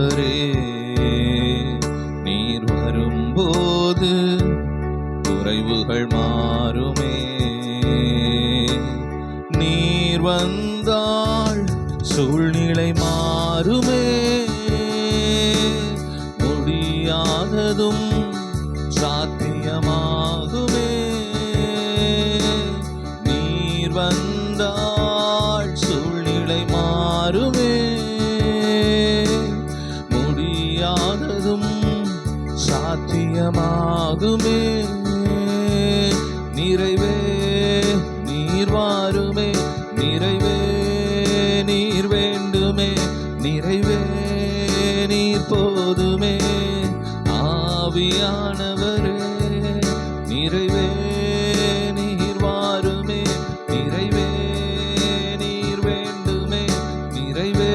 ஆவியானவரே, நீர் வரும்போது குறைவுகள் மாறுமே. நீர் வந்தால் சூழ்நிலை மாறுமே. முடியாததும் சாத்தியமாகுமே. நீர் வந்தால் சூழ்நிலை மாறுமே. முடியாததும் சாத்தியமாகுமே. நிறைவே நீர் வாருமே. நிறைவே நீர் வேண்டுமே. நிறைவே நீர் போதுமே. ஆவியானவரே, நிறைவே நீர் வாருமே. நிறைவே நீர் வேண்டுமே. நிறைவே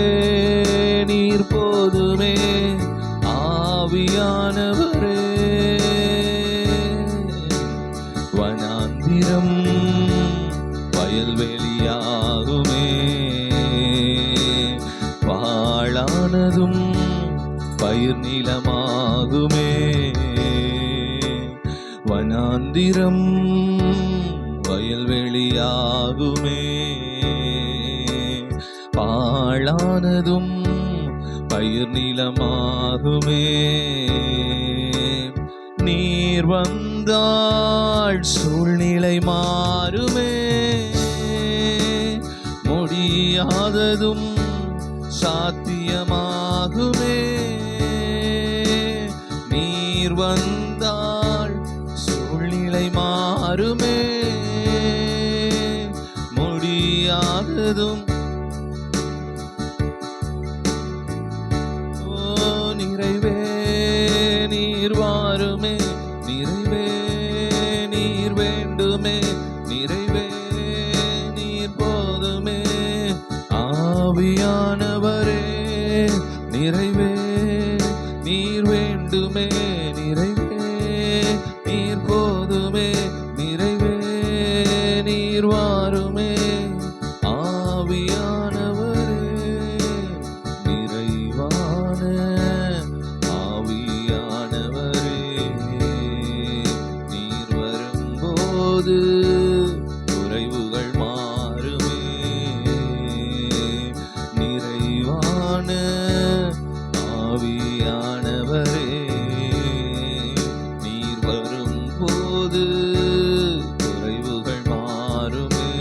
நீர் போதுமே. ஆவியானவரே, வனாந்திரம் வயல்வெளியாகுமே. பாழானதும் பயிர் நிலமாகுமே. வனாந்திரம் வயல்வெளியாகுமே. பாழானதும் பயிர் நிலமாகுமே. நீர் வந்தால் சூழ்நிலை மாறுமே. முடியாததும் சாத்தியமாகுமே. நீர் வந்தால் சூழ்நிலை மாறுமே. முடியாததும் நிறைவே நீர் வாருமே. நிறைவே நீர் வேண்டுமே. நிறைவே நீர் போதுமே. ஆவியானவரே, நிறைவே நீர் வேண்டுமே. நிறைவே நீர் போதுமே. நிறைவே நீர் வாருமே. ஆவியானவரே, நிறைவான ஆவியானவரே, நீர் வரும்போது குறைவுகள் மாறுமே. நிறைவான ஆவியானவரே, நீர் வரும்போது குறைவுகள் மாறுமே.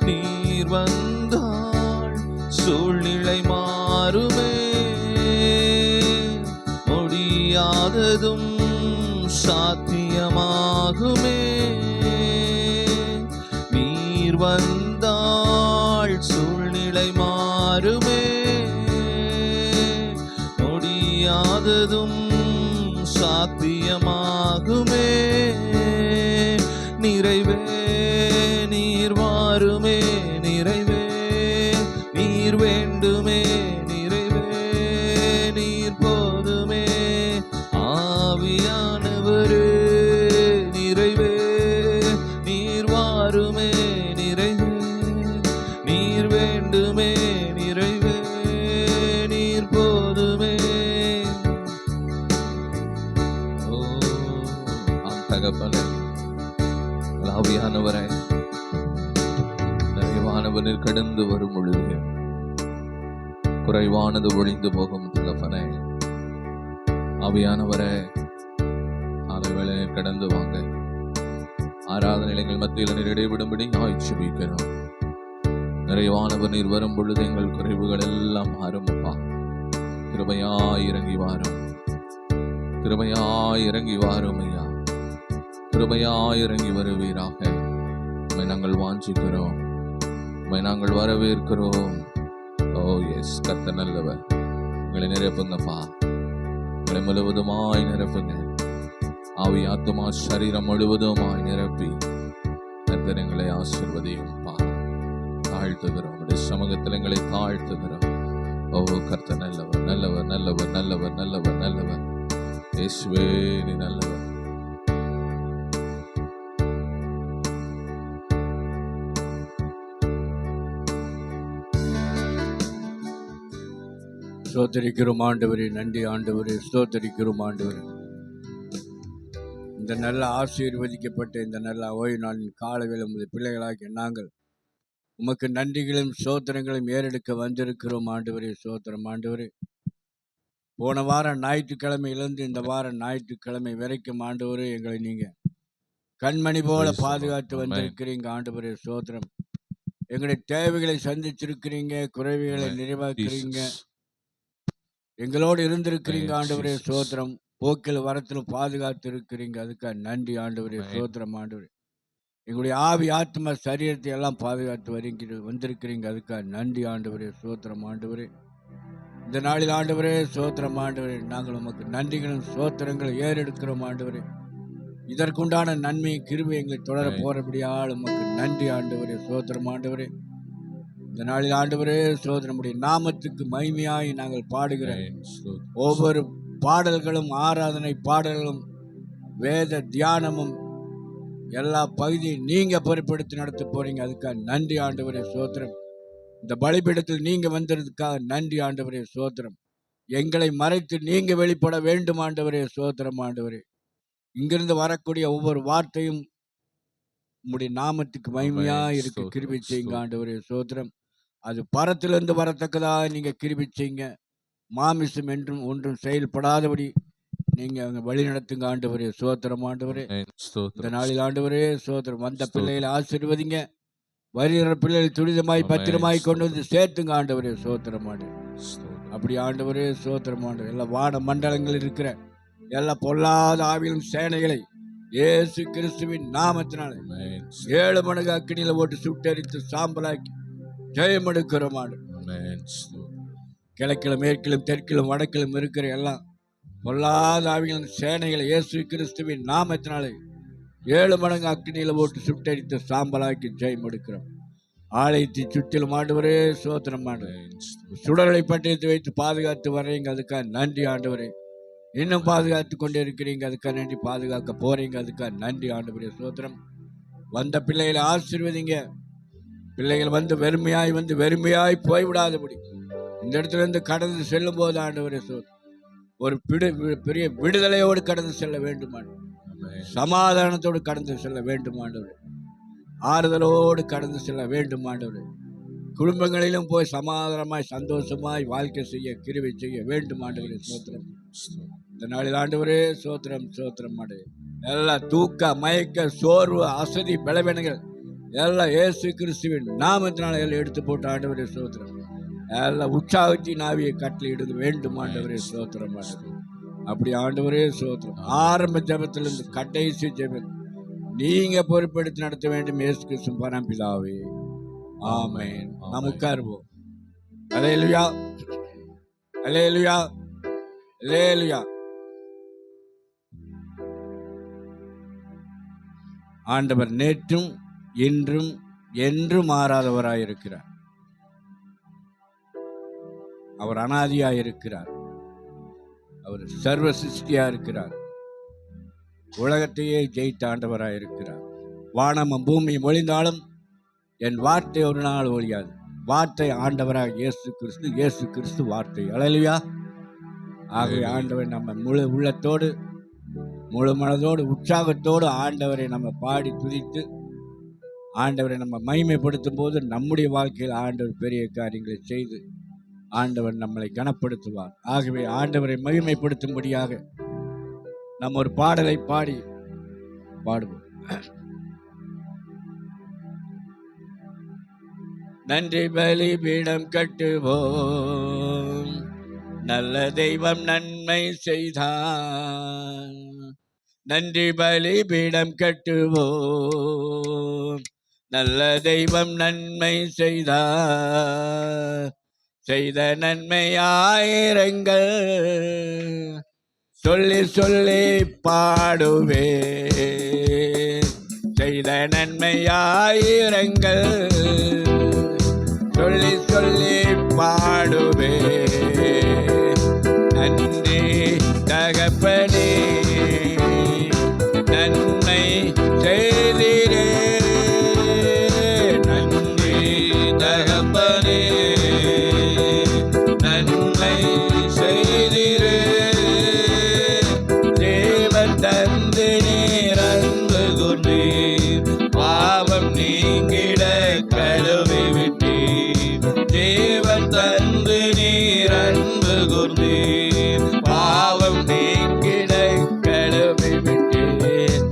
நீர் வந்தால் சூழ்நிலை மாறுமே. முடியாததும் சாத்தியமாகுமே. நீர் வந்தால் சூழ்நிலை மாறுமே. முடியாததும் சாத்தியமாகுமே. நிறைவே நீர் வாருமே. நிறைவே நீர் வேண்டுமே. நிறைவே நீர் போதுமே. ஆவியானவரே, நிறைவே நீர் வாருமே. நிறைவே நீர் வேண்டுமே. நிறைவே நீர் போதுமே. ஓ ஆம் தகப்பனே, ஆவியானவரே, நிறைவானவனில் கடந்து வரும் பொழுது குறைவானது ஒழிந்து போகும் தகப்பனே. ஆவியானவரே, அதை வேளையில் கடந்து வாங்க. ஆராதனை நிலைகள் மத்தியில் நீர் இடைவிடும்படி ஆய்ச்சிக்கிறோம். நிறைவானவர் நீர் வரும் பொழுது எங்கள் குறைவுகள் எல்லாம் மாறும்பா. கிருபையாய் இறங்கி வாரும். கிருபையாய் இறங்கி வாரும் ஐயா. கிருபையாய் இறங்கி வருவீராக. உம்மை நாங்கள் வாஞ்சிக்கிறோம். உம்மை நாங்கள் வரவேற்கிறோம். ஓ எஸ், கர்த்தர் நல்லவர். உங்களை நிரப்புங்கப்பா. உங்களை முழுவதுமாய் நிரப்புங்க. ஆவி ஆத்துமா சரீரம் முழுவதுமாய் நிரப்பி கர்த்தர் எங்களை ஆசீர்வதியும்பா. தாழ்த்துகிறோம். உடைய சமூகத்தில் எங்களை தாழ்த்துகிறோம். ஓ கர்த்தர் நல்லவர், நல்லவர், நல்லவர், நல்லவர், நல்லவர், நல்லவர். இயேசுவே நீ நல்லவர். ஸ்தோத்திரிக்கிறோம் ஆண்டவரே. நன்றி ஆண்டவரே. ஸ்தோத்திரிக்கிறோம் ஆண்டவரே. இந்த நல்ல ஆசீர்வதிக்கப்பட்ட இந்த நல்ல ஓய்வு நாளின் காலவேளை உமது பிள்ளைகளாகிய நாங்கள் உமக்கு நன்றிகளும் ஸ்தோத்திரங்களும் ஏறெடுக்க வந்திருக்கிறோம் ஆண்டவரே. ஸ்தோத்திரம் ஆண்டவரே. போன வாரம் ஞாயிற்றுக்கிழமையிலிருந்து இந்த வாரம் ஞாயிற்றுக்கிழமை வரைக்கும் ஆண்டவரே எங்களை நீங்க கண்மணி போல பாதுகாத்து வந்திருக்கிறீங்க ஆண்டவரே. ஸ்தோத்திரம். எங்களுடைய தேவைகளை சந்திச்சிருக்கிறீங்க, குறைவுகளை நிறைவாக்குறீங்க, எங்களோடு இருந்திருக்கிறீங்க ஆண்டவரே. ஸ்தோத்திரம். போக்கில் வரத்திலும் பாதுகாத்து இருக்கிறீங்க, அதுக்காக நன்றி ஆண்டவரே. ஸ்தோத்திரம் ஆண்டவரே. எங்களுடைய ஆவி ஆத்ம சரீரத்தை எல்லாம் பாதுகாத்து வந்திருக்கிறீங்க, அதுக்காக நன்றி ஆண்டவரே. ஸ்தோத்திரம் ஆண்டவரே. இந்த நாளில் ஆண்டவரே ஸ்தோத்திரம் ஆண்டவரே, நாங்கள் உமக்கு நன்றிகளும் ஸ்தோத்திரங்களை ஏறெடுக்கிறோம் ஆண்டவரே. இதற்குண்டான நன்மை கிருபை எங்களை தொடர போறபடியால் உமக்கு நன்றி ஆண்டவரே. ஸ்தோத்திரம் ஆண்டவரே. இந்த நாளில் ஆண்டவரே ஸ்தோத்திரமுடைய நாமத்துக்கு மகிமையாய் நாங்கள் பாடுகிற ஒவ்வொரு பாடல்களும், ஆராதனை பாடல்களும், வேத தியானமும் எல்லா பகுதியும் நீங்க பொறுப்படுத்தி நடத்த போறீங்க, அதுக்காக நன்றி ஆண்டவரே. ஸ்தோத்திரம். இந்த பலிபீடத்தில் நீங்க வந்ததுக்காக நன்றி ஆண்டவரே. ஸ்தோத்திரம். எங்களை மறைத்து நீங்க வெளிப்பட வேண்டும் ஆண்டவரே. ஸ்தோத்திரம் ஆண்டவரே. இங்கிருந்து வரக்கூடிய ஒவ்வொரு வார்த்தையும் உம்முடைய நாமத்துக்கு மகிமையா இருக்கு. கிருபை செய்யுங்க ஆண்டவரே. ஸ்தோத்திரம். அது பரத்திலிருந்து வரத்தக்கதா நீங்க கிருபை செய்யுங்க. மாமிசம் என்றும் ஒன்றும் செயல்படாதபடி நீங்க அங்க வழி நடத்துங்க ஆண்டவரே. ஸ்தோத்திரம் ஆண்டவரே. இந்த நாளில் ஆண்டவரே ஸ்தோத்திரம். வந்த பிள்ளைகளை ஆசீர்வதிங்க. வருகிற பிள்ளைகளை துரிதமாய் பத்திரமாய் கொண்டு வந்து சேர்த்துங்க ஆண்டவரே. ஸ்தோத்திரம் ஆண்டவரே. அப்படி ஆண்டவரே ஸ்தோத்திரம் ஆண்டவரே. எல்லா வான மண்டலங்கள் இருக்கிற எல்லா பொல்லாத ஆவியும் சேனைகளை இயேசு கிறிஸ்துவின் நாமத்தினால 7 மடங்கு அக்கினியில போட்டு சுட்டரித்து சாம்பலாக்கி ஜெயம் எடுக்கிறோம் ஆண்டவரே. கிழக்கிலும் மேற்கிலும் தெற்கிலும் வடக்கிலும் இருக்கிற எல்லாம் பொல்லாத ஆவிகளின் சேனைகளை இயேசு கிறிஸ்துவின் நாமத்தினாலே 7 மடங்கு அக்கினியில போட்டு சுட்டரித்து சாம்பலாக்கி ஜெயம் எடுக்கிறோம். ஆலயத்தை சுற்றிலும் ஆண்டவரே ஸ்தோத்திரம் ஆண்டவரே. சுடர்களை பட்டயத்தை வைத்து பாதுகாத்து வர்றீங்க, அதுக்காக நன்றி ஆண்டவரே. இன்னும் பாதுகாத்து கொண்டே இருக்கிறீங்க, அதுக்காக நன்றி. பாதுகாக்க போறீங்க, அதுக்காக நன்றி ஆண்டவரே. ஸ்தோத்திரம். வந்த பிள்ளைகளை ஆசீர்வதிங்க. பிள்ளைகள் வந்து வெறுமையாய் போய்விடாதபடி இந்த இடத்துல இருந்து கடந்து செல்லும் போது ஆண்டவரே ஒரு பெரிய விடுதலையோடு கடந்து செல்ல வேண்டும், சமாதானத்தோடு கடந்து செல்ல வேண்டும் ஆண்டவரே. ஆறுதலோடு கடந்து செல்ல வேண்டும் ஆண்டவரே. குடும்பங்களிலும் போய் சமாதானமாய் சந்தோஷமாய் வாழ்க்கை செய்ய கிருபை செய்ய வேண்டும் ஆண்டவரே. ஸ்தோத்திரம். இந்த நாளில் ஆண்டவரே ஸ்தோத்திரம். ஸ்தோத்திரம் ஆண்டவரே. எல்லா தூக்க மயக்க சோர்வு அசதி பலவீனங்கள் எல்லாம் இயேசு கிறிஸ்துவின் நாமத்தினால எல்லாம் எடுத்து போட்டு ஆண்டவரே. ஸ்தோத்திரம். எல்லாம் உற்சாகத்தின் ஆவியை கட்டளை இடுங்க வேண்டும் ஆண்டவரே. ஸ்தோத்திரம் ஆண்டவரே. அப்படி ஆண்டவரே ஸ்தோத்திரம். ஆரம்ப ஜெபத்திலிருந்து கடைசி ஜெபம் நீங்க பொறுப்பெடுத்து நடத்த வேண்டும் இயேசு கிறிஸ்து பரம்பிதாவே. ஆமென். நாம் உட்காருவோம். அல்லேலூயா, அல்லேலூயா, அல்லேலூயா. ஆண்டவர் நேற்றும் இன்றும் என்றும் மாறாதவராயிருக்கிறார். அவர் அனாதியாயிருக்கிறார். அவர் சர்வ சிருஷ்டியா இருக்கிறார். உலகத்தையே ஜெயித்த ஆண்டவராயிருக்கிறார். வானமும் பூமியும் ஒழிந்தாலும் என் வார்த்தை ஒரு நாள் ஒழியாது. வார்த்தை ஆண்டவராக இயேசு கிறிஸ்து, இயேசு கிறிஸ்து வார்த்தை. அல்லேலூயா. ஆகவே ஆண்டவர் நம்ம முழு உள்ளத்தோடு முழு மனதோடு உற்சாகத்தோடு ஆண்டவரை நம்ம பாடி துதித்து ஆண்டவரை நம்ம மகிமைப்படுத்தும் போது நம்முடைய வாழ்க்கையில் ஆண்டவர் பெரிய காரியங்களை செய்து ஆண்டவர் நம்மளை கனப்படுத்துவார். ஆகவே ஆண்டவரை மகிமைப்படுத்தும்படியாக நம்ம ஒரு பாடலை பாடுவோம். நன்றி பலி பீடம் கட்டுவோம், நல்ல தெய்வம் நன்மை செய்தார். நன்றி பலி பீடம் கட்டுவோம், நல்ல தெய்வம் நன்மை செய்தார். செய்த நன்மை ஆயிரங்கள் சொல்லி சொல்லி பாடுவே. செய்த நன்மை ஆயிரங்கள் சொல்லி சொல்லி பாடுவே. நன்றி தகப்பனே, நன்மை செய்தீரே. நன்றி தகப்பனே, நன்மை சோர்ந்தேன், பாவம் நீங்கிட கடமை விட்டேன்.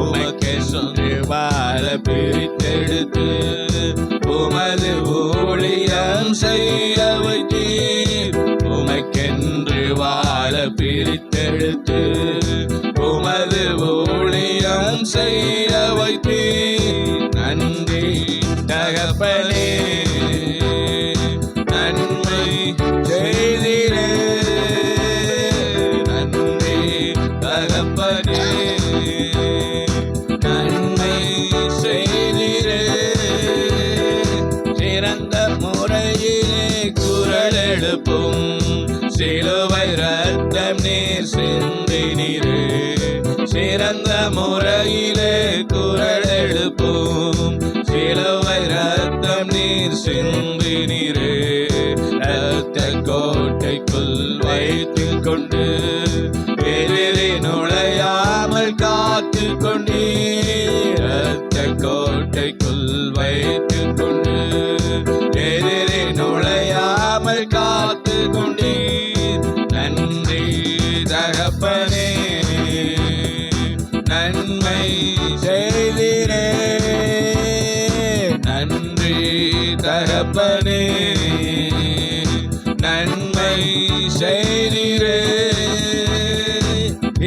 உமக்கென்று வாழ பிரித்தெடுத்து உமது ஊழியம் செய்ய வைத்தீர். உமக்கென்று வாழ பிரித்தெடுத்து உமது ஊழியம் செய்ய வைத்தீர். நன்றி தகப்பனே, நன்மை செய்தீரே. நன்றி தகப்பனே, நன்மை செய்தீரே. சிறந்த முறையிலே குரல் எழுப்பும் சிலுவை ரத்தம் நீர் சிந்தினீரே. சிறந்த முறையிலே குரல் எழுப்பும் சிலுவை ரத்தம் நீர் சிந்தினீரே. ரத்த கோட்டைக்குள் வைத்து கொண்டு எதிரி நுழையாமல் காத்து கொண்டீர். ரத்த கோட்டைக்குள் வைத்து கொண்டு எதிரி நுழையாமல் காத்து கொண்டீர். நன்றி தகப்பனே, நன்மை செய்தீரே. நன்றி தகப்பனே, நன்மை செய்தீரே.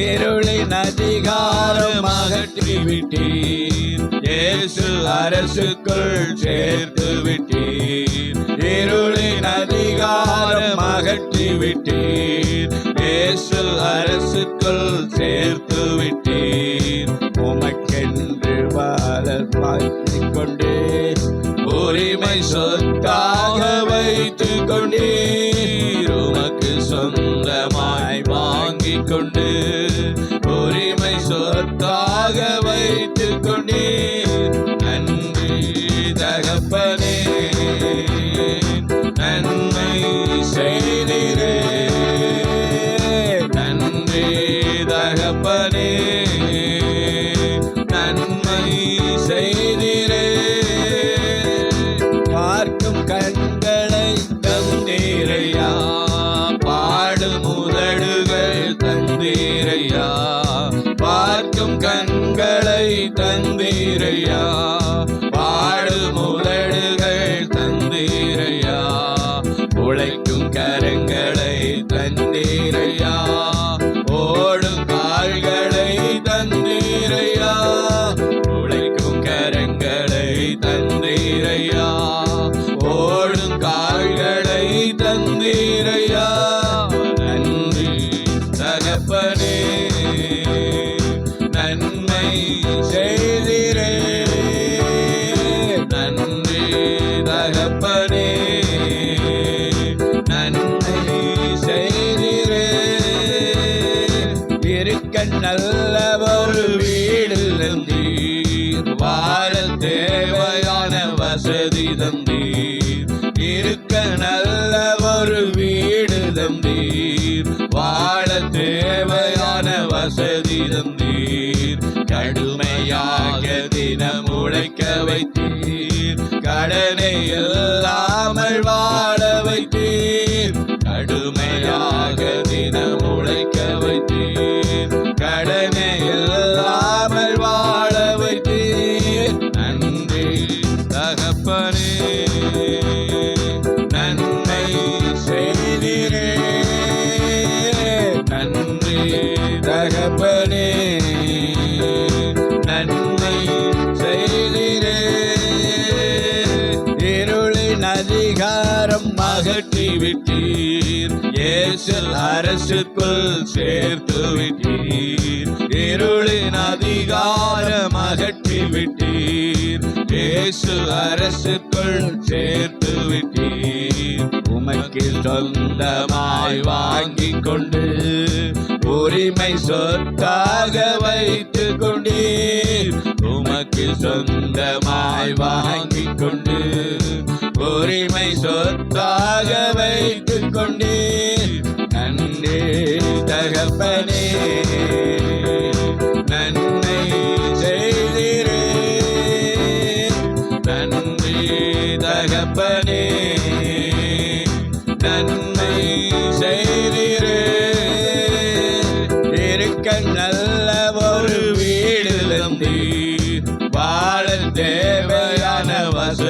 இருளின் அதிகாரம் அகற்றி விட்டீர், இயேசு அரசுக்குள் சேர்த்து விட்டீர். இருளின் அதிகாரம் அகற்றி விட்டீர், இயேசு அரசுக்குள் சேர்த்து விட்டீர். உமக்கென்று வாழ மாற்றிக் கொண்டே உரிமை சொத்தாக வைத்து கொண்டீர். உமக்கு சொந்தமாய் வாங்கிக் கொண்டு உரிமை சொத்தாக வைத்து கொண்டீர். நன்றி தகப்பனே, நன்மை செய்தீரே. நன்றி தகப்பனே, நன்மை செய்தீரே. பார்க்கும் கண்களை தந்தீரையா, பாடும் உதடுகள் தந்தீரையா. பார்க்கும் கண்களை தந்தீரையா, பாடும் உதடுகள் தந்தீரையா. உழைக்கும் கரங்களை தந்தீரையா, ஓடும் கால்களை தந்தீரையா. உழைக்கும் கரங்களை தந்தீரையா, ஓடும் கால்களை தந்தீரையா. நன்றி தகப்பனே, நன்மை செய்தீரே. நன்றி தகப்பனே, நன்மை செய்தீரே. இருக்க நல்ல ஒரு வீடு தந்தீர், வாழ தேவையான வசதி தந்தீர். இருக்க நல்ல ஒரு வீடு தந்தீர், வாழ தேவையான வசதி தந்தீர். கடுமையாக தினம் உழைக்க வைத்தீர், கடனை இல்லாமல் வாழ வைத்தீர். கடுமையாக தினம் உழைக்க வைத்தீர், கடனை இல்லாமல் வாழ வைத்தீர். நன்றி தகப்பனே, நன்மை செய்தீரே. நன்றி தகப்பனே, நன்மை செய்தீரே. இருளின் அதிகாரம் அகற்றி விட்டீர், இயேசு அரசுக்குள் சேர்த்து விட்டீர். இருளின் அதிகாரம் அகற்றி விட்டீர், இயேசு அரசுக்குள் சேர்த்து விட்டீர். உமக்கு சொந்தமாய் வாங்கிக் கொண்டு உரிமை சொத்தாக வைத்து கொண்டீர். உமக்கு சொந்தமாய் வாங்கிக் கொண்டு உரிமை சொத்தாக வைத்து கொண்டீர். நன்றி தகப்பனே, நன்மை செய்தீரே. நன்றி தகப்பனே, நன்மை செய்தீரே.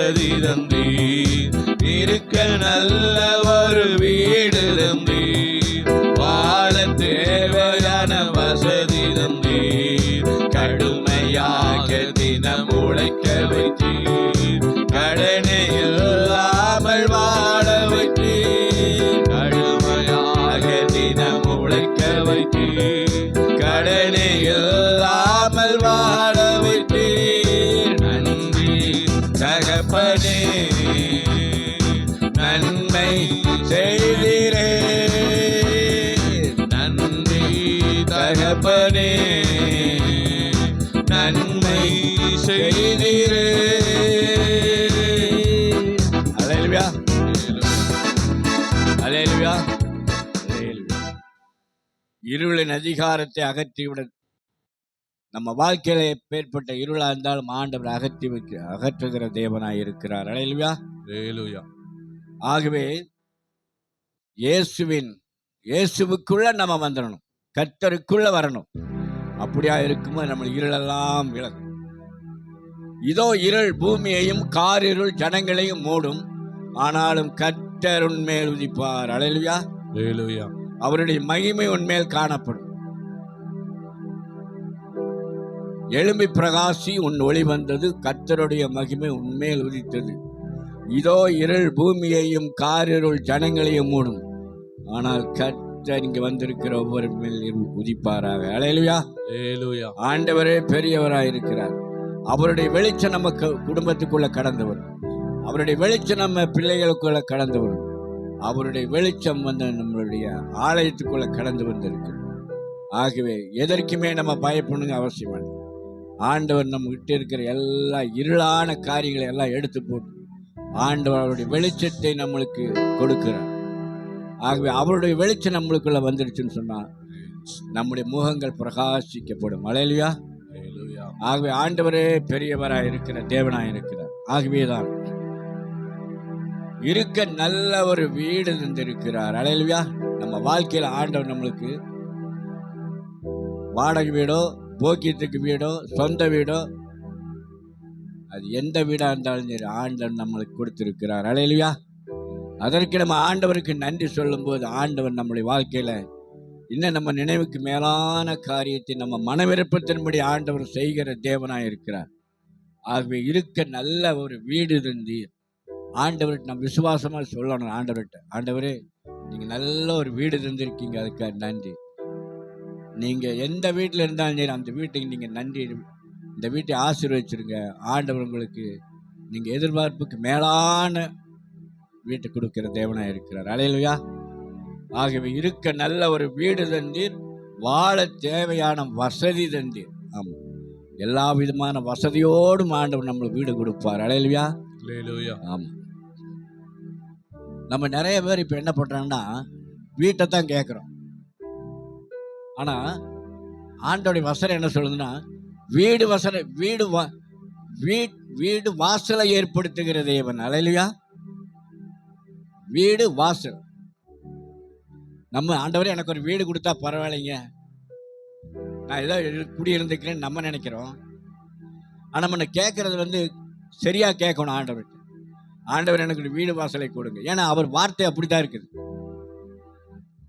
வசதி தந்தீர், இருக்க நல்ல ஒரு வீடு தந்தீர், வாழ தேவையான வசதி தந்தீர், கடுமையாக தினம் உழைக்க வைத்தீர், கடனே இல்லாமல் வாழ வைத்தீர், கடுமையாக தினம் உழைக்க வைத்தீர், கடனே இல்லாமல் வாழ வைத்தீர். நன்றி தகப்பனே, நன்மை செய்தீரே, நன்றி தகப்பனே, நன்மை செய்தீரே. அல்லேலூயா, அல்லேலூயா, அல்லேலூயா. இருளின் அதிகாரத்தை அகற்றிவிட நம்ம வாழ்க்கையில எப்பேற்பட்ட இருளா இருந்தாலும் ஆண்டவர் அகற்றுகிற தேவனாய் இருக்கிறார். அல்லேலூயா, அல்லேலூயா. ஆகவே இயேசுவுக்குள்ள நம்ம வந்துடணும், கர்த்தருக்குள்ள வரணும். அப்படியா இருக்கும்போது நம்ம இருளெல்லாம் விலகும். இதோ இருள் பூமியையும் காரிருள் ஜனங்களையும் மூடும், ஆனாலும் கர்த்தர் உன்மேல் உதிப்பார். அல்லேலூயா, அல்லேலூயா. அவருடைய மகிமை உன்மேல் காணப்படும். எழும்பி பிரகாசி, உன் ஒளி வந்தது, கர்த்தருடைய மகிமை உன்மேல் உதித்தது. இதோ இருள் பூமியையும் காரிருள் ஜனங்களையும் மூடும், ஆனால் கர்த்தர் இங்கு வந்திருக்கிற ஒவ்வொரு மேல் உதிப்பாராக. அல்லேலூயா, அல்லேலூயா. ஆண்டவரே பெரியவராய் இருக்கிறார். அவருடைய வெளிச்சம் நம்ம குடும்பத்துக்குள்ள கடந்து வரும். அவருடைய வெளிச்சம் நம்ம பிள்ளைகளுக்குள்ள கடந்து வரும். அவருடைய வெளிச்சம் வந்து நம்மளுடைய ஆலயத்துக்குள்ள கடந்து வந்திருக்கு. ஆகவே எதற்குமே நம்ம பயப்படணுங்க அவசியம். ஆண்டவர் நம்ம கிட்ட இருக்கிற எல்லா இருளான காரியங்களை எல்லாம் எடுத்து போட்டு ஆண்டவர் அவருடைய வெளிச்சத்தை நம்மளுக்கு கொடுக்கிறார். ஆகவே அவருடைய வெளிச்சம் நம்மளுக்குள்ள வந்துருச்சுன்னு சொன்னா நம்முடைய முகங்கள் பிரகாசிக்கப்படும். அல்லேலூயா, அல்லேலூயா. ஆகவே ஆண்டவரே பெரியவராய் இருக்கிற தேவனாய் இருக்கிறார். ஆகவேதான் இருக்க நல்ல ஒரு வீடு தந்திருக்கிறார். அல்லேலூயா. நம்ம வாழ்க்கையில ஆண்டவர் நம்மளுக்கு வாடகை வீடோ, போக்கியத்துக்கு வீடோ, சொந்த வீடோ, அது எந்த வீடா இருந்தாலும் சரி ஆண்டவர் நம்மளுக்கு கொடுத்திருக்கிறார். அல்லேலூயா. அதற்கு நம்ம ஆண்டவருக்கு நன்றி சொல்லும் போது ஆண்டவர் நம்முடைய வாழ்க்கையில இன்னும் நம்ம நினைவுக்கு மேலான காரியத்தை நம்ம மனவிருப்பத்தின்படி ஆண்டவர் செய்கிற தேவனாய் இருக்கிறார். ஆகவே இருக்க நல்ல ஒரு வீடு இருந்து ஆண்டவர்கிட்ட நம்ம விசுவாசமா சொல்லணும். ஆண்டவர்கிட்ட, ஆண்டவரே நீங்க நல்ல ஒரு வீடு தந்திருக்கீங்க, அதுக்காக நன்றி. நீங்க எந்த வீட்டில் இருந்தாலும் சரி அந்த வீட்டுக்கு நீங்க நன்றி, இந்த வீட்டை ஆசீர்வதிச்சிருங்க. ஆண்டவர் உங்களுக்கு நீங்க எதிர்பார்ப்புக்கு மேலான வீட்டை கொடுக்கிற தேவனாய் இருக்கிறார். அல்லேலூயா. ஆகவே இருக்க நல்ல ஒரு வீடு தந்தீர், வாழ தேவையான வசதி தந்தீர். ஆமாம், எல்லா விதமான வசதியோடும் ஆண்டவர் நம்மளுக்கு வீடு கொடுப்பார். அல்லேலூயா, அல்லேலூயா. ஆமாம். நம்ம நிறைய பேர் இப்போ என்ன பண்ணுறாங்கன்னா வீட்டை தான் கேட்குறோம். ஆனால் ஆண்டோடைய வசனம் என்ன சொல்லுதுன்னா வீடு வாசலை ஏற்படுத்துகிற தேவன். அல்லேலூயா. வீடு வாசல். நம்ம ஆண்டவரே எனக்கு ஒரு வீடு கொடுத்தா பரவாயில்லைங்க, நான் ஏதோ குடியிருந்துக்கிறேன்னு நம்ம நினைக்கிறோம். ஆனால் நம்ம கேட்கறது சரியா கேட்கணும். ஆண்டவர் எனக்கு ஒரு வீடு வாசலை கொடுங்க. ஏன்னா அவர் வார்த்தை அப்படித்தான் இருக்குது.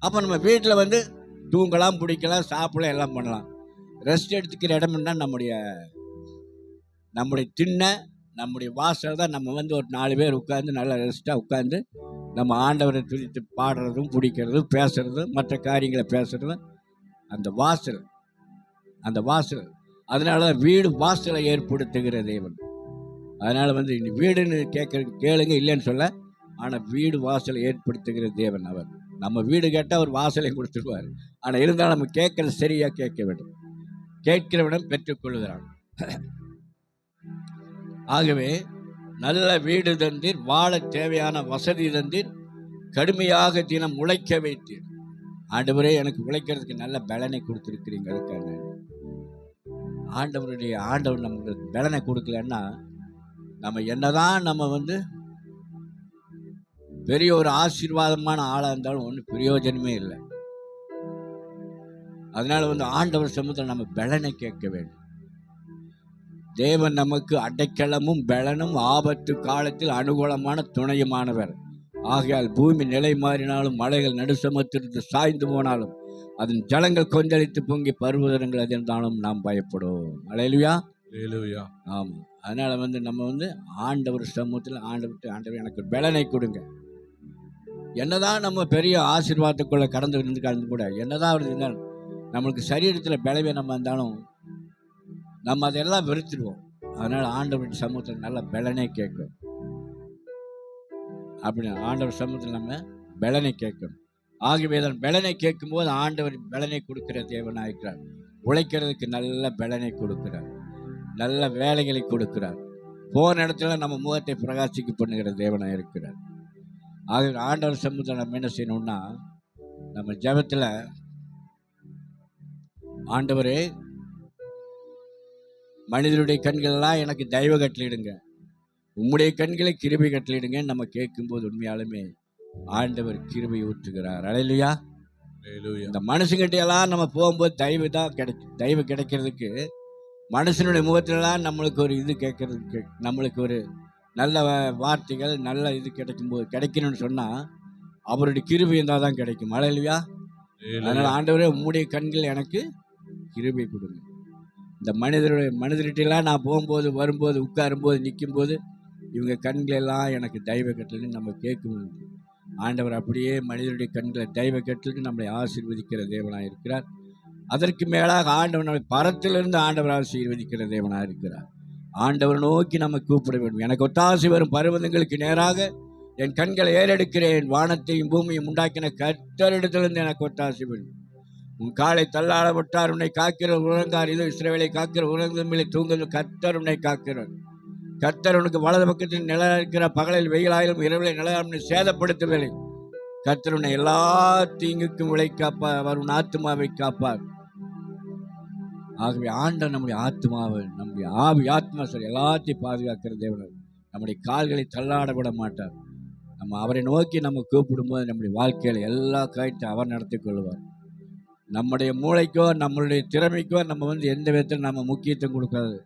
அப்போ நம்ம வீட்டில் தூங்கலாம், பிடிக்கலாம், சாப்பிடலாம், எல்லாம் பண்ணலாம். ரெஸ்ட் எடுத்துக்கிற இடம்னா நம்முடைய திண்ண நம்முடைய வாசல் தான். நம்ம ஒரு 4 பேர் உட்காந்து நல்லா ரெஸ்ட்டாக உட்காந்து நம்ம ஆண்டவரை துதித்து பாடுறதும், பிடிக்கிறதும், பேசுறதும், மற்ற காரியங்களை பேசுறதும் அந்த வாசல். அதனால தான் வீடு வாசலை ஏற்படுத்துகிற தேவன். அதனால வீடுன்னு கேளுங்க, இல்லைன்னு சொல்ல. ஆனால் வீடு வாசலை ஏற்படுத்துகிற தேவன் அவர். நம்ம வீடு கேட்டால் அவர் வாசலை கொடுத்துருவார். ஆனால் இருந்தாலும் நம்ம கேட்கறது சரியா கேட்க வேண்டும். கேட்கிறவிடம் பெற்றுக்கொள்கிறான். ஆகவே நல்ல வீடு தந்தீர், வாழ தேவையான வசதி தந்தீர், கடுமையாக தினம் உழைக்க வைத்தீர். ஆண்டவரே எனக்கு உழைக்கிறதுக்கு நல்ல பலனை கொடுத்துருக்கிறீங்க. அதுக்கான ஆண்டவர் நமக்கு பலனை கொடுக்கலன்னா நம்ம என்னதான் நம்ம பெரிய ஒரு ஆசீர்வாதமான ஆளாக இருந்தாலும் ஒன்றும் பிரயோஜனமே இல்லை. அதனால ஆண்டவர் சமூகத்தில் நம்ம பலனை கேட்க வேண்டும். தேவன் நமக்கு அடைக்கலமும் பலனும் ஆபத்து காலத்தில் அனுகூலமான துணையுமானவர். ஆகையால் பூமி நிலை மாறினாலும் மலைகள் நடுசமத்திற்கு சாய்ந்து போனாலும் அதன் ஜலங்கள் கொந்தளித்து பொங்கி பருவதங்கள் அதிர்ந்தாலும் நாம் பயப்படுவோம். அல்லேலூயா. அல்லேலூயா. ஆமாம். அதனால நம்ம ஆண்டவர் சமூகத்தில் ஆண்டவர் எனக்கு பலனை கொடுங்க. என்னதான் நம்ம பெரிய ஆசீர்வாதத்துக்குள்ள கடந்து கூட என்னதான் இருந்தாலும் நம்மளுக்கு சரீரத்தில் பலவீனம் வந்தாலும் நம்ம அதெல்லாம் வெறுத்துடுவோம். அதனால ஆண்டவரின் சமூகத்தில் நல்ல பலனை கேட்கும். அப்படி ஆண்டவர் சமூகத்தில் நம்ம பலனை கேட்கணும். ஆகவே தான் பலனை கேட்கும்போது ஆண்டவர் பலனை கொடுக்கிற தேவனாக இருக்கிறார். உழைக்கிறதுக்கு நல்ல பலனை கொடுக்கிறார், நல்ல வேலைகளை கொடுக்கிறார். போன இடத்துல நம்ம முகத்தை பிரகாசிக்க பண்ணுகிற தேவனாக இருக்கிறார். ஆகவே ஆண்டவர் சமூகத்தில் நம்ம என்ன செய்யணும்னா, நம்ம ஜெபத்தில் ஆண்டவரே மனிதனுடைய கண்களெல்லாம் எனக்கு தெய்வ கட்டளிடுங்க, உம்முடைய கண்களை கிருபை கட்டளிடுங்க நம்ம கேட்கும்போது உண்மையாலுமே ஆண்டவர் கிருபை ஊற்றுகிறார். அல்லேலூயா. இந்த மனுஷங்கிட்ட எல்லாம் நம்ம போகும்போது தயவு தான் கிடைக்கும். தயவு கிடைக்கிறதுக்கு மனுஷனுடைய முகத்திலலாம் நம்மளுக்கு ஒரு இது கேட்கறதுக்கு, நம்மளுக்கு ஒரு நல்ல வார்த்தைகள் நல்ல இது கிடைக்கணும்னு சொன்னால் அவருடைய கிருபை இருந்தால் தான் கிடைக்கும். அல்லேலூயா. அதனால் ஆண்டவரே உம்முடைய கண்கள் எனக்கு கிருபை கொடுங்க. இந்த மனிதர்கிட்டலாம் நான் போகும்போது வரும்போது உட்காரும்போது நிற்கும்போது இவங்க கண்களெல்லாம் எனக்கு தெய்வ கட்டளைன்னு நம்ம கேட்கும்போது ஆண்டவர் அப்படியே மனிதனுடைய கண்களை தெய்வ கட்டளைக்கு நம்மளை ஆசீர்வதிக்கிற தேவனாக இருக்கிறார். அதற்கு மேலாக ஆண்டவர் நம்மை பரத்திலிருந்து ஆண்டவர் ஆசீர்வதிக்கிற தேவனாக இருக்கிறார். ஆண்டவர் நோக்கி நம்ம கூப்பிட வேண்டும். எனக்கு ஒத்தாசை வரும் பர்வதங்களுக்கு நேராக என் கண்களை ஏறெடுக்கிறேன், வானத்தையும் பூமியும் உண்டாக்கின கர்த்தரிடத்திலிருந்து எனக்கு ஒத்தாசை வேண்டும். உன் காலை தள்ளாடப்பட்டார், உன்னை காக்கிற உறங்கார், இது இஸ்ரவேலை காக்கிற உறங்குமில்லை தூங்குதல் கர்த்தர் உன்னை காக்கிறார். கர்த்தர் உனக்கு வலது பக்கத்தில் நில இருக்கிற, பகலில் வெயிலாயிலும் இரவிலை நிலையாமல் சேதப்படுத்தவில்லை. கர்த்தர் உன்னை எல்லா தீங்குக்கும் விளை காப்பார், வரும் ஆத்மாவை காப்பார். ஆகவே ஆண்டவர் நம்முடைய ஆத்மாவை, நம்முடைய ஆத்மா சரி எல்லாத்தையும் பாதுகாக்கிற தேவனர். நம்முடைய கால்களை தள்ளாட விட மாட்டார். நம்ம அவரை நோக்கி நம்ம கூப்பிடும்போது நம்முடைய வாழ்க்கையில் எல்லா காரியத்தையும் அவர் நடத்தி கொள்வார். நம்முடைய மூளைக்கோ நம்மளுடைய திறமைக்கோ நம்ம எந்த விதத்தில் நம்ம முக்கியத்துவம் கொடுக்காது.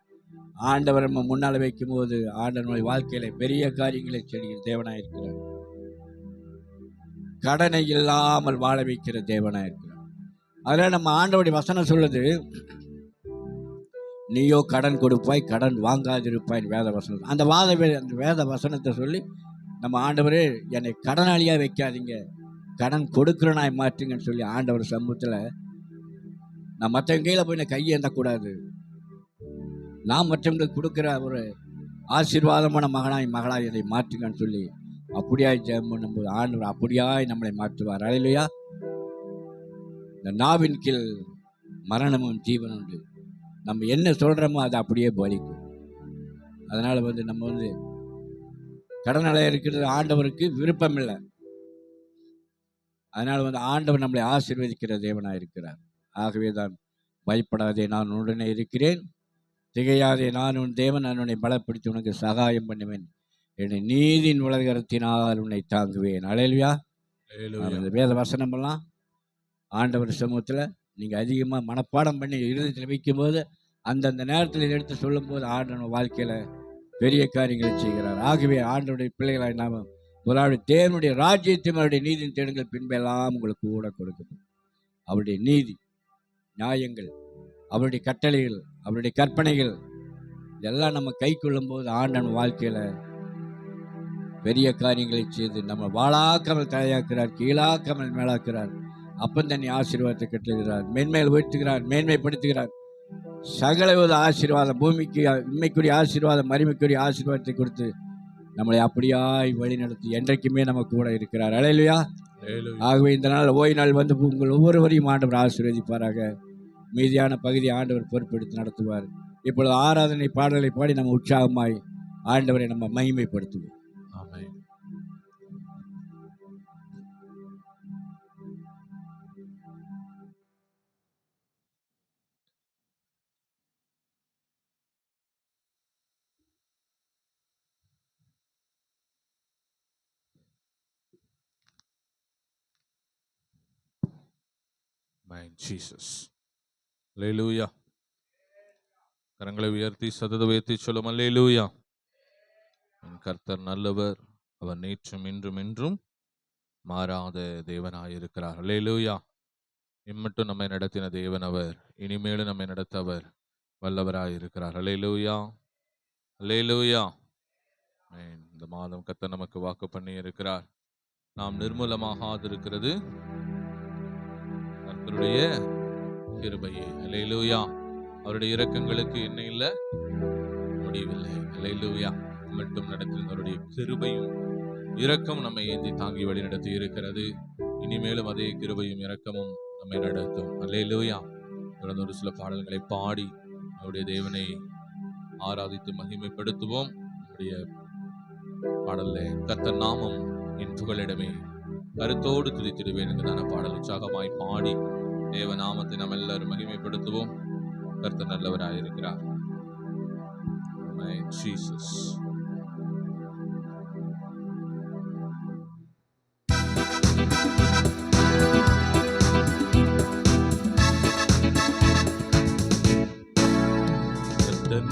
ஆண்டவர் நம்ம முன்னால் வைக்கும்போது ஆண்டவனுடைய வாழ்க்கையில பெரிய காரியங்களை செய்கிற தேவனாக இருக்கிறார். கடனை இல்லாமல் வாழ வைக்கிற தேவனாக இருக்கிறார். அதனால நம்ம ஆண்டவருடைய வசனம் சொல்லுது, நீயோ கடன் கொடுப்பாய் கடன் வாங்காதிருப்பாய் வேத வசனம். அந்த வேத வசனத்தை சொல்லி நம்ம ஆண்டவரே என்னை கடனாளியாக வைக்காதீங்க, கடன் கொடுக்குறனாய் மாற்றுங்கன்னு சொல்லி ஆண்டவர் சமூகத்தில் நான் மற்றவங்க கையில் போய் நான் கையேந்தக்கூடாது. நான் மற்றவங்களுக்கு கொடுக்குற ஒரு ஆசீர்வாதமான மகளாய் இதை மாற்றுங்கன்னு சொல்லி அப்படியாய் ஜெபம் பண்ணும்போது ஆண்டவர் அப்படியாய் நம்மளை மாற்றுவார். அல்லேலூயா. இந்த நாவின் கீழ் மரணமும் ஜீவனும் உண்டு. நம்ம என்ன சொல்கிறோமோ அதை அப்படியே பலிக்கும். அதனால் நம்ம கடனாளியாக இருக்கிறது ஆண்டவருக்கு விருப்பம் இல்லை. அதனால் ஆண்டவர் நம்மளை ஆசீர்வதிக்கிற தேவனாக இருக்கிறார். ஆகவே தான் பயப்படாதே, நான் உடனே இருக்கிறேன், திகையாதே, நான் உன் தேவன், நான் உன்னை பலப்படுத்தி உனக்கு சகாயம் பண்ணுவேன், என்னை நீதியின் உலகத்தினால் உன்னை தாங்குவேன். அல்லேலூயா. அந்த வேத வசனமெல்லாம் ஆண்டவர் சமூகத்தில் நீங்கள் அதிகமாக மனப்பாடம் பண்ணி இருதயத்தில் வைக்கும்போது அந்தந்த நேரத்தில் எடுத்து சொல்லும்போது ஆண்டவர் வாழ்க்கையில் பெரிய காரியங்களை செய்கிறார். ஆகவே ஆண்டவருடைய பிள்ளைகளாய் நாம் முதலாவது தேவனுடைய ராஜ்யத்தையும் அவருடைய நீதியின் தேடுங்கள், பின்பெல்லாம் உங்களுக்கு கூட கொடுக்கும். அவருடைய நீதி நியாயங்கள், அவருடைய கட்டளைகள், அவருடைய கற்பனைகள் இதெல்லாம் நம்ம கை கொள்ளும்போது ஆண்டவன் வாழ்க்கையில் பெரிய காரியங்களை செய்து நம்ம வாழாக்காமல் தலையாக்குறார், கீழாக்காமல் மேலாக்குறார். அப்பன் தண்ணி ஆசீர்வாதத்தை கட்டுகிறார், மேன்மையில் உயர்த்துகிறார், மேன்மைப்படுத்துகிறார். சகலவித ஆசீர்வாதம், பூமிக்கு உண்மைக்குரிய ஆசீர்வாதம், மகிமைக்குரிய ஆசீர்வாதத்தை கொடுத்து நம்மளை அப்படியாய் வழி நடத்தி என்றைக்குமே நம்ம கூட இருக்கிறார். அல்லேலூயா. ஆகவே இந்த நாள் ஓய்வு நாள் உங்கள் ஒவ்வொருவரையும் ஆண்டவர் ஆசீர்வதிப்பாராக. மீதியான பகுதி ஆண்டவர் பொறுப்பெடுத்து நடத்துவார். இப்பொழுது ஆராதனை பாடலை பாடி நம்ம உற்சாகமாய் ஆண்டவரை நம்ம மகிமைப்படுத்துவோம். ஆமென். Jesus. Hallelujah. கரங்களை உயர்த்தி சத்தத்தை உயர்த்தி சொல்லும் அல்லேலூயா. என் கர்த்தர் நல்லவர், அவர் நேற்றும் இன்றும் என்றும் மாறாத தேவனாயிருக்கிறார். அல்லேலூயா. இம்மட்டும் நம்மை நடத்தின தேவன் அவர், இனிமேலும் நம்மை நடத்த அவர் வல்லவராயிருக்கிறார். அல்லேலூயா, அல்லேலூயா. இந்த மாதம் கர்த்தர் நமக்கு வாக்கு பண்ணி இருக்கிறார். நாம் நிர்மூலமாகாதிருக்கிறது கர்த்தருடைய கிருபையே. அல்லேலூயா. அவருடைய இரக்கங்களுக்கு என்ன இல்லை, முடிவில்லை. அல்லேலூயா. மட்டும் நடத்தினவருடைய கிருபையும் இரக்கம் நம்மை ஏந்தி தாங்கி வழி நடத்தி இருக்கிறது. இனிமேலும் அதே கிருபையும் இரக்கமும் நம்மை நடத்தும். அல்லேலூயா. தொடர்ந்து ஒரு சில பாடல்களை பாடி அவருடைய தேவனை ஆராதித்து மகிமைப்படுத்துவோம். நம்முடைய பாடல்ல கர்த்தர் நாமம் என் புகலிடமே கருத்தோடு துதித்திடுவேன் என்கிறதான பாடல் உற்சாகமாய் பாடி தேவ நாமத்தை நாம் எல்லாரும் மகிமைப்படுத்துவோம். கர்த்தர் நல்லவராயிருக்கிறார். ஜீசஸ்.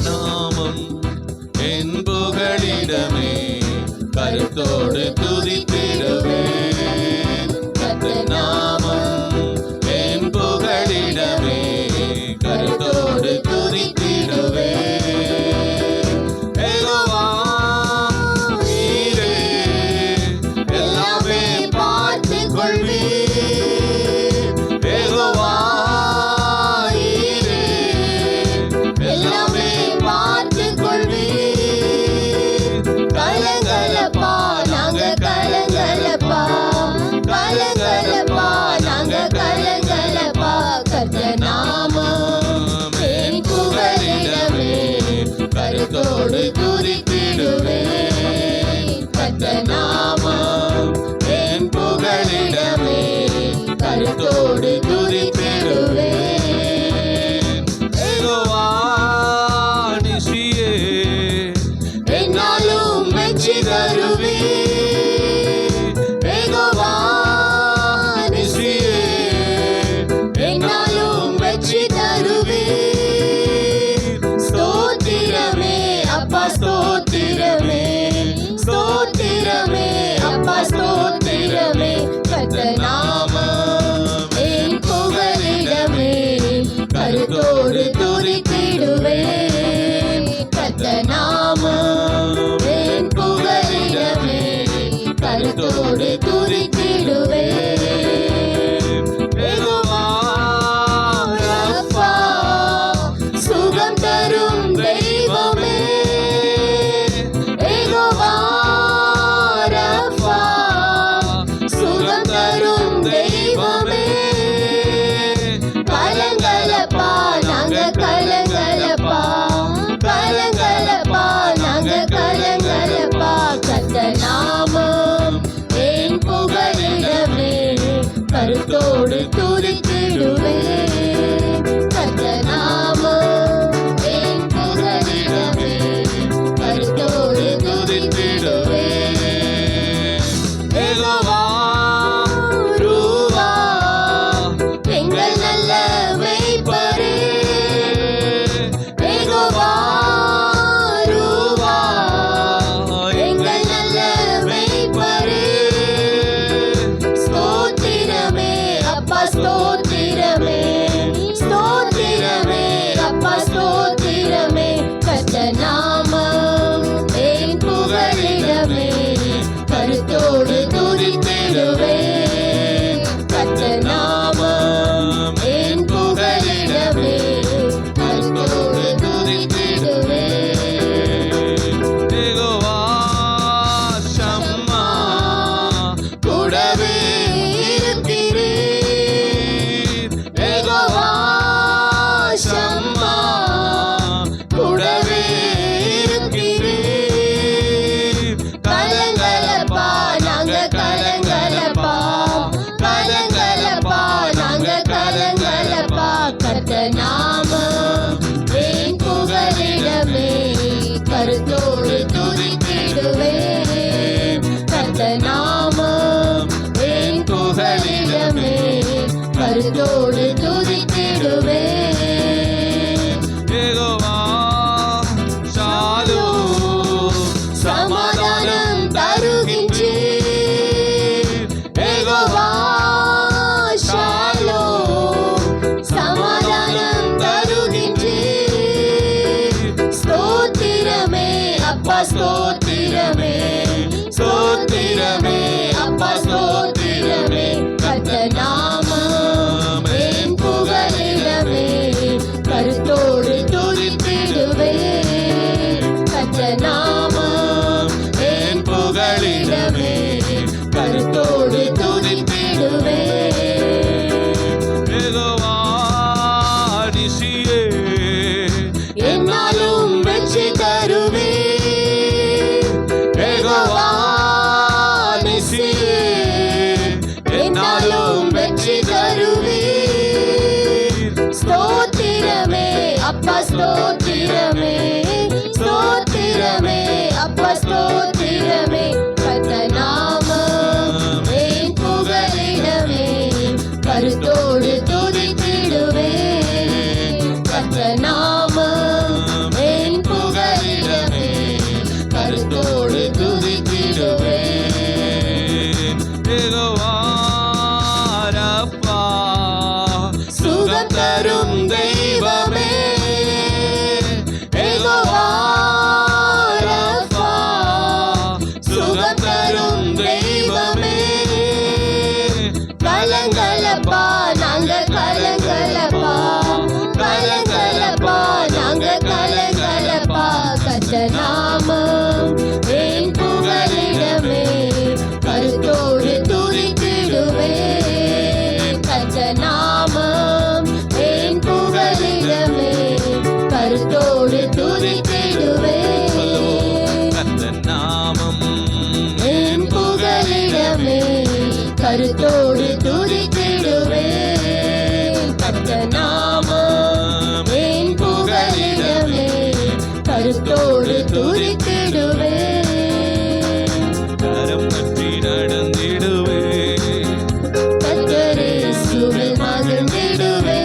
நாமம் என் புகலிடமே கருத்தோடு துதித்திடுவேன். கர்த்தர் நாமம் என் புகலிடமே கருத்தோடு துதித்திடுவேன். யெகோவா நீரே எல்லாமே பார்த்துக் கொள்வீர். யெகோவா நீரே எல்லாமே பார்த்துக் கொள்வீர். கலங்கலப்பா நாங்க கலங்கலப்பா, கலங்கலப்பா நாங்க கலங்கலப்பா. கர்த்தர் நாமம் என் புகலிடமே கருத்தோடு துதித்திடுவேன். கர்த்தர் நாமம் என் புகலிடமே கருத்தோடு துதித்திடுவேன். யெகோவா நிசியே என்னாலும் வெற்றி தருவீர். யெகோவா நிசியே என்னாலும் வெற்றி தருவீர். ஸ்தோத்திரமே அப்பா ஸ்தோத்திரமே, ஸ்தோத்திரமே அப்பா ஸ்தோத்திரமே. கர்த்தர் நாமம் என் புகலிடமே கருத்தோடு துதித்திடுவேன். கர்த்தர் நாமம் என் புகலிடமே கருத்தோடு துதித்திடுவேன். யெகோவா ரப்பா சுகம் தரும் தெய்வமே. யெகோவா ரப்பா சுகம் தரும் தெய்வமே. கலங்கலப்பா நாங்க கலங்கலப்பா, கலங்கலப்பா நாங்க கலங்கலப்பா. கர்த்தர் நாமம் என் புகலிடமே கருத்தோடு துதித்திடுவேன். கர்த்தர் நாமம் என் புகலிடமே கருத்தோடு துதித்திடுவேன். யெகோவா ரூவா எங்கள் நல்ல மேய்ப்பரே. யெகோவா ரூவா எங்கள் நல்ல மேய்ப்பரே. ஸ்தோத்திரமே அப்பா ஸ்தோத்திரமே, ஸ்தோத்திரமே அப்பா ஸ்தோத்திரமே. கர்த்தர் நாமம் என் புகலிடமே கருத்தோடு துதித்திடுவேன். கர்த்தர் நாமம் என் புகலிடமே கருத்தோடு துதித்திடுவேன். யெகோவா ஷம்மா கூடவே இருக்கிறீர். யெகோவா ஷம்மா கூடவே இருக்கிறீர். கலங்கலப்பா நாங்க கலங்கலப்பா, கலங்கலப்பா நாங்க கலங்கலப்பா. கர்த்தர் நாமம் என் புகலிடமே கருத்தோடு துதித்திடுவேன். கர்த்தர் நாமம் என் புகலிடமே கருத்தோடு துதித்திடுவேன். யெகோவா ஸ்தோத்திரமே ஸ்தோத்திரமே அப்பா ஸ்தோத்திரமே கர்த்தர் நாமம் என் புகலிடமே கருத்தோடு துதித்திடுவே கர்த்தர் நாமம் என் புகலிடமே கருத்தோடு துதித்திடுவே யெகோவாரப்பா சுகம் தரும் தெய்வமே யெகோவாரப்பா சுகம் தரும் தெய்வமே கலங்கலப்பா நாங்க கலங்கலப்பா கலங்கலப்பா நாங்க கலங்கலப்பா கர்த்தர் நாமம் என் புகலிடமே கருத்தோடு துதித்திடுவே கர்த்தர் நாமம் என் புகலிடமே கருத்தோடு துதித்திடுவே கர்த்தர் நாமம் என் புகலிடமே கருத்தோடு துதித்திடுவே கர்த்தர் நாமம் என் புகலிடமே கருத்தோடு துதித்திடுவே கரம் பற்றி நடந்திடுவே கர்த்தர் இயேசுவில் மகிழ்ந்திடுவே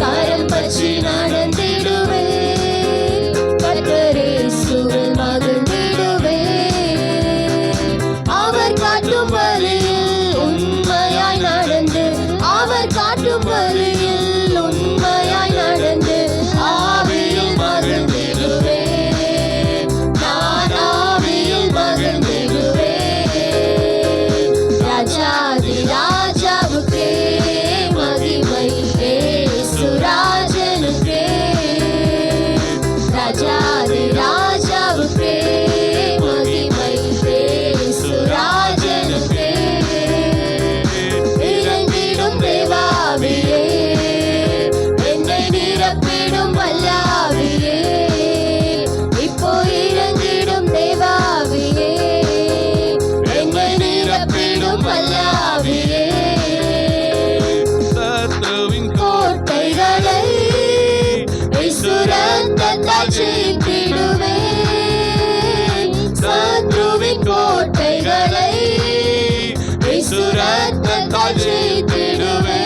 கரம் பற்றி நடந்திடுவே கர்த்தர் இயேசுவில் மகிழ்ந்திடுவே அவர் காட்டும் வழியில் உண்மையாய் நடந்து அவர் காட்டும் வழியில் உண்மையாய் நடந்து ஆவியில் மகிழ்ந்திடுவே நான் ஆவியில் மகிழ்ந்திடுவே ராஜாதி ராஜாவுக்கே மகிமை இயேசுராஜனுக்கே ராஜாதி ராஜாவுக்கே மகிமை இயேசுராஜனுக்கே இறங்கிடும் தேவாவியே என்னை நிரப்பிடும் வல்லாவியே இப்போ இறங்கிடும் தேவாவியே என்னை நிரப்பிடும் வல்லாவியே சத்ருவின் கோட்டைகளை இயேசுரத்தத்தால் ஜெயித்திடுவே சத்ருவின் கோட்டைகளை இயேசுரத்தத்தால் ஜெயித்திடுவே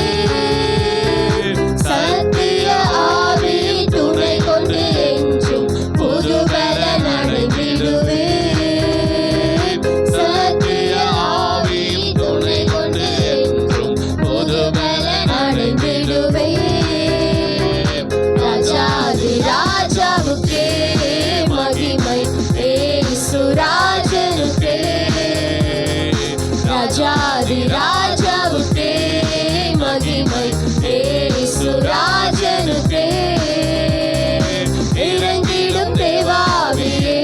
சத்திய ஆவி துணை கொண்டு என்றும் புது பலன் அடைந்திடுவே சத்திய ஆவி துணை கொண்டு என்றும் புது பலன் அடைந்திடுவே ராஜாதி ராஜாவுக்கே மகிமை இயேசுராஜனுக்கே ராஜாதி ராஜாவுக்கே மகிமை இயேசுராஜனுக்கே இறங்கிடும் தேவாவியே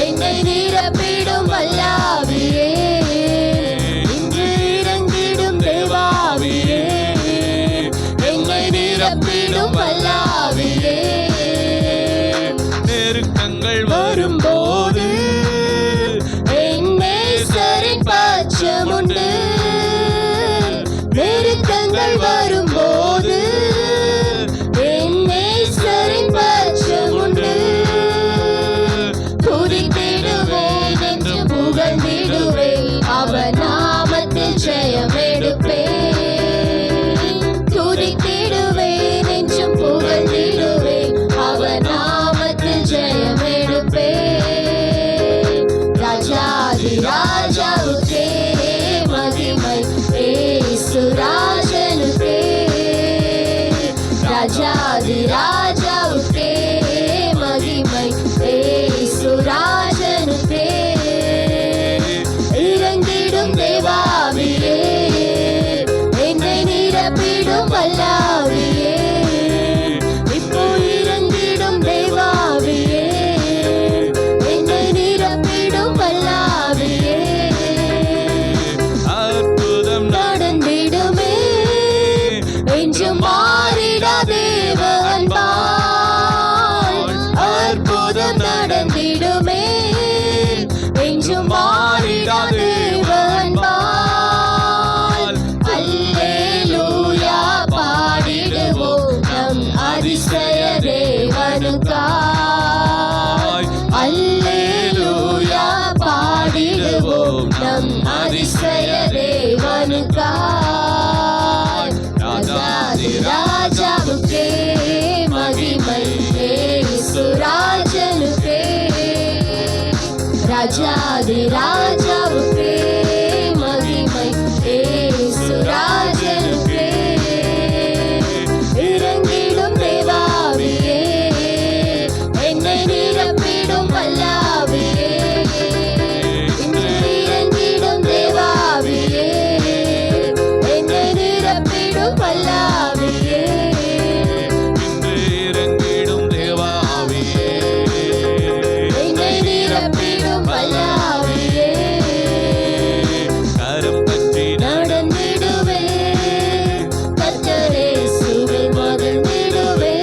என்னை நிரப்பிடும் வல்லாவியே இன்று இறங்கிடும் தேவாவியே என்னை நிரப்பிடும் வல்லாவியே நெருக்கங்கள் வரும்போது என் நேசரின் பட்சமுண்டு நெருக்கங்கள் வரும்போது என் நேசரின் பட்சமுண்டு துதித்திடுவேன் என்று புகழ்ந்திடுவேன் அவர் நாமத்தில் ஜெயம் எடுப்பேன் துதித்திடுவேன் என்று புகழ்ந்திடுவேன் அவர் நாமத்தில் ஜெயம் எடுப்பேன் ராஜாதி ராஜாவுக்கே மகிமை இயேசுராஜனுக்கே ராஜாதி ராஜாவுக்கே மகிமை இயேசுராஜனுக்கே இறங்கிடும் தேவாவியே என்னை நிரப்பிடும் வல்லாவியே இப்போ இறங்கிடும் தேவாவியே என்னை நிரப்பிடும் வல்லாவியே அற்புதம் நடந்திடுமே என்றும் மாறிடா தேவ அன்பால் அற்புதம் நடந்திடுமே என்றும் மாறிடா தேவ அன்பால் அல்லேலூயா பாடி வல்லாவியே இன்று இறங்கிடும் தேவாவியே என்னை நிரப்பிடும் வல்லாவியே கரம் பற்றி நடந்திடுவே கர்த்தரே சுவை மகிழ்ந்திடுவே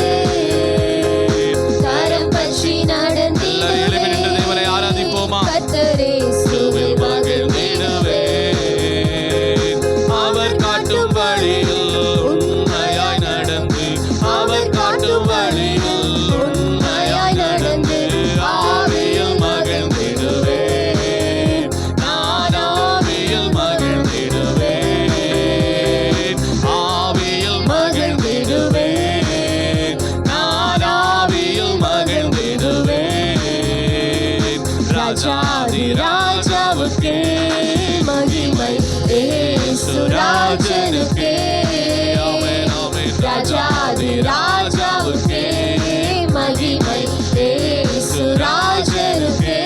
கரம் பற்றி நடந்திடுவே தேவனை ஆராதிப்போமா கர்த்தரே சுவை மகிழ்ந்திடுவே அவர் காட்டும் வழியில் உண்மையாய் நடந்து அவர் காட்டும் வழியில் உண்மையாய் நடந்து ஆவியில் மகிழ்ந்திடுவே நான் ஆவியில் மகிழ்ந்திடுவே ஆவியில் மகிழ்ந்திடுவே நான் ஆவியில் மகிழ்ந்திடுவே ராஜாதி ராஜாவுக்கே மகிமை ஏசுராஜனுக்கே ராஜாதி ராஜாவுக்கே மகிமை ஏசுராஜனுக்கே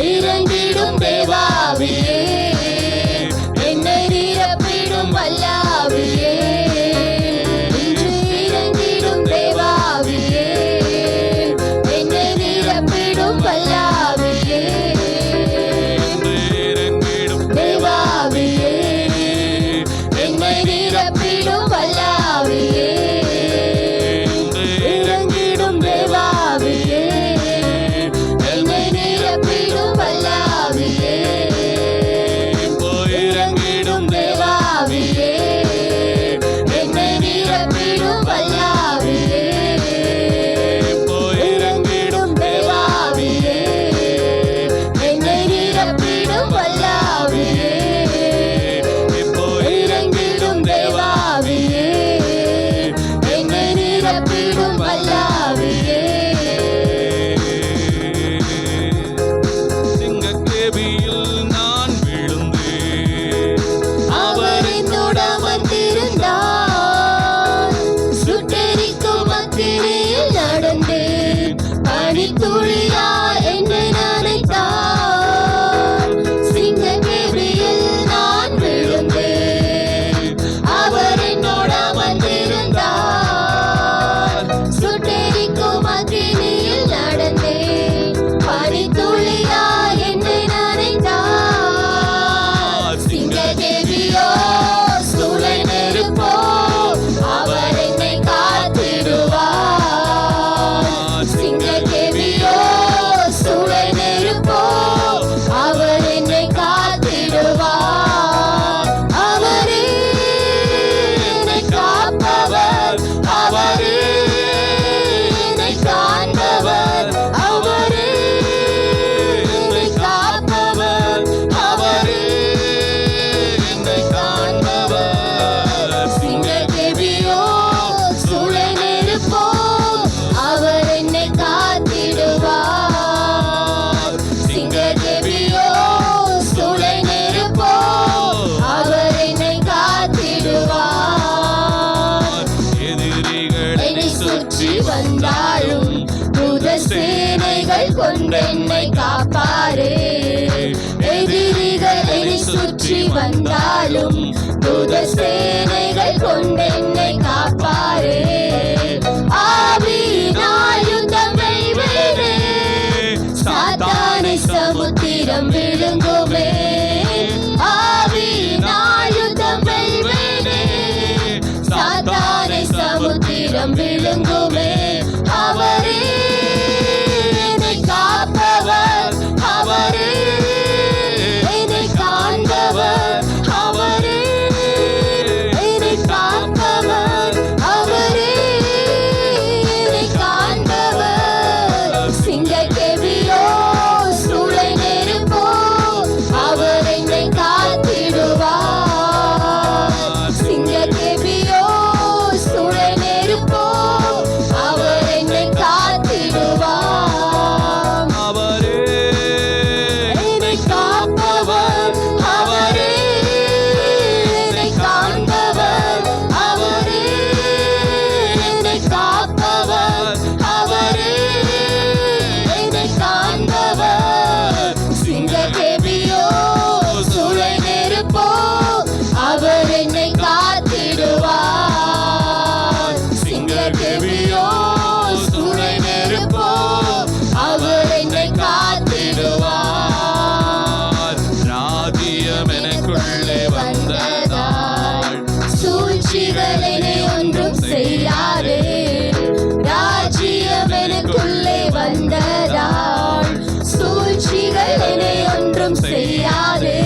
இறங்கிடும் தேவாவியே என்னை நிரப்பிடும் வல்லாவியே இன்று இறங்கிடும் தேவாவியே என்னை நிரப்பிடும் வல்லாவியே தேவாவியே என்னை நிரப்பிடும் வல்லாவியே இறங்கிடும் தேவாவியே என்னை நிரப்பிடும் வல்லாவியே இறங்கிடும் தேவாவியே என்னை நிரப்பிடும் வல்லாவியே இறங்கிடும் தேவாவியே என்னை நிரப்பிடும் வல்லாவியே இறங்கிடும் தேவாவியே என்னை நிரப்பிடும் வல்லாவியே சிங்கக்கேபியில் நான் விழுந்தேன் அவர் என்னோடு அமர்ந்திருந்தார் சுட்டெரிக்கும் அக்கினியில் நடந்தேன் பனித்துளியா என்னை நனைத்தார் சிங்கக்கேபியில் நான் விழுந்தேன் அவர் என்னோடு அமர்ந்திருந்தார் சுட்டெரிக்கும் அக்கினியில் நடந்தேன் பனித்துளியா என்னை நனைத்தார் சிங்கக்கேபியோ சூளை நெருப்போ அவர் என்னை காத்திடுவார் சிங்கக்கேபியோ சூளை நெருப்போ அவர் என்னை காத்திடுவார் அவரே என்னை காப்பவர் அவரே என்னை காண்பவர் அவரே என்னை காப்பவர் அவரே என்னை காண்பவர் சிங்கக்கேபியோ சூளை நெருப்போ அவர் என்னை காத்திடுவார் சிங்கக்கேபியோ சூளை நெருப்போ அவர் என்னை காத்திடுவார் எதிரிகள் என்னை சுற்றி வந்தாலும் தூத சேனைகள் கொண்டென்னை காப்பாரே எதிரிகள் என்னை சுற்றி வந்தாலும் தூத சேனைகள் கொண்டென்னை காப்பாரே ஆவியினால் யுத்தம் வெல்வேனே சாத்தானை சமுத்திரம் விழுங்குமே ஆவியினால் யுத்தம் வெல்வேனே சாத்தானை சமுத்திரம் விழுங்குமே அவரே என்னை காப்பவர் அவரே என்னை காண்பவர் அவரே வந்ததால் சூழ்ச்சிகள் என்னை ஒன்றும் செய்யாதே. ராஜ்யம் எனக்குள்ளே வந்ததால் சூழ்ச்சிகள் என்னை ஒன்றும் செய்யாதே.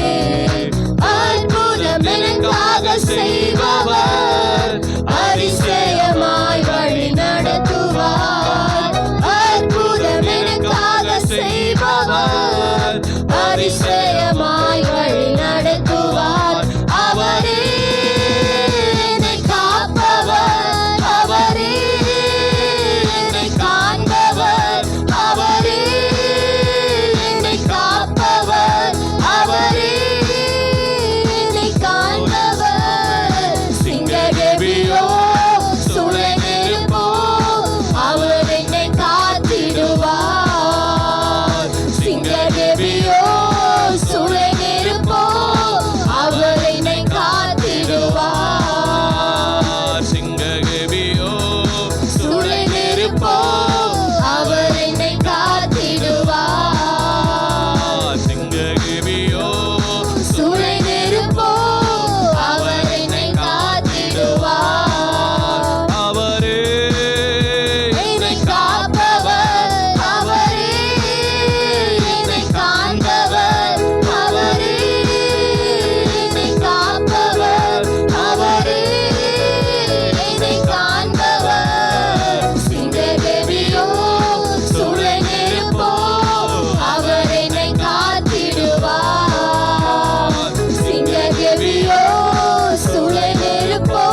அற்புதம் எனக்காக செய்பவர் அதிசயமாய் வழி நடத்துவார். அற்புதம் எனக்காக செய்பவர் அதிசயமாய் வழி நடத்துவார். அவரே என்னை காப்பவர், அவரே என்னை காண்பவர், அவரே என்னை காப்பவர், அவரே என்னை காண்பவர். சிங்ககவியோ சூளை நெருப்போ அவர் என்னை காத்திடுவார். சிங்ககவியோ சூளை நெருப்போ அவர் என்னை காத்திடுவார். சிங்ககவியோ சூளை நெருப்போ அவர் என்னை காத்திடுவார். சிங்ககவியோ சூளை நெருப்போ அவர் என்னை காத்திடுவார். அவரே என்னை காப்பவர், அவரே என்னை காண்பவர், அவரே என்னை காப்பவர், அவரே என்னை காண்பவர். சிங்ககவியோ சூளை நெருப்போ அவர் என்னை காத்திடுவார். சிங்ககவியோ சூளை நெருப்போ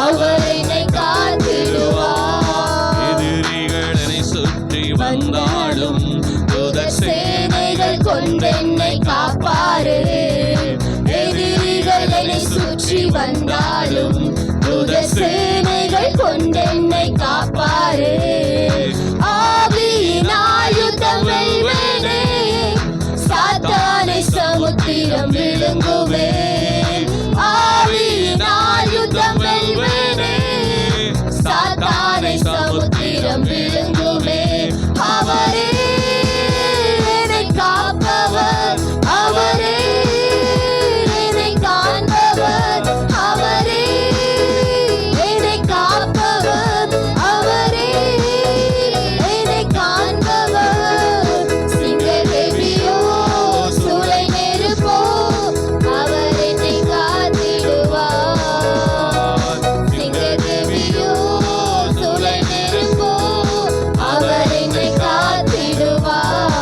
அவர் என்னை காத்திடுவார். எதிரிகளை சுற்றி வந்தாலும் தூதர் சேனைகள் கொண்டென்னை காப்பாரே. எதிரிகள் என்னை சுற்றி வந்தாலும் தூதர் சேனைகள் கொண்டென்னை காப்பாரே. ஆவியினால் யுத்தம் வெல்வேனே, சாத்தானை சமுத்திரம் விழுங்குவேன். ஆவியினால் யுத்தம் வெல்வேனே, சாத்தானை சமுத்திரம் விழுங்குவேன். அவரே என்னை காப்பவர், அவரே என்னை காண்பவர், அவரே என்னை காப்பவர், அவரே என்னை காண்பவர். சிங்ககவியோ சூளை நெருப்போ அவர் என்னை காத்திடுவார். சிங்ககவியோ சூளை நெருப்போ அவர் என்னை காத்திடுவார்.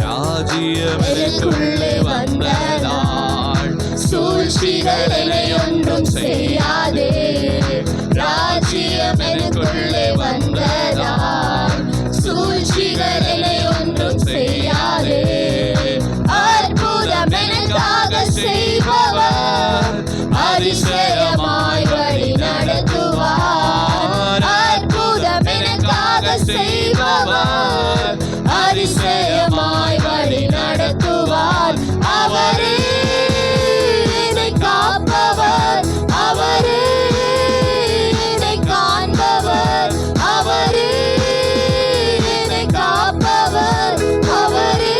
ராஜ்யம் எனக்குள்ளே வந்ததால் சூழ்ச்சிகள் என்னை ஒன்றும் செய்யாதே. ராஜ்யம் எனக்குள்ளே வந்ததால் சூழ்ச்சிகள் என்னை ஒன்றும் செய்யாதே. அற்புதம் எனக்காக செய்பவர் அதிசயமாய் வழி நடத்துவார். அற்புதம் எனக்காக செய்பவர் அதிசயமாய் வழி நடத்துவார். அவரே என்னை காப்பவர், அவரே என்னை காண்பவர், அவரே என்னை காப்பவர், அவரே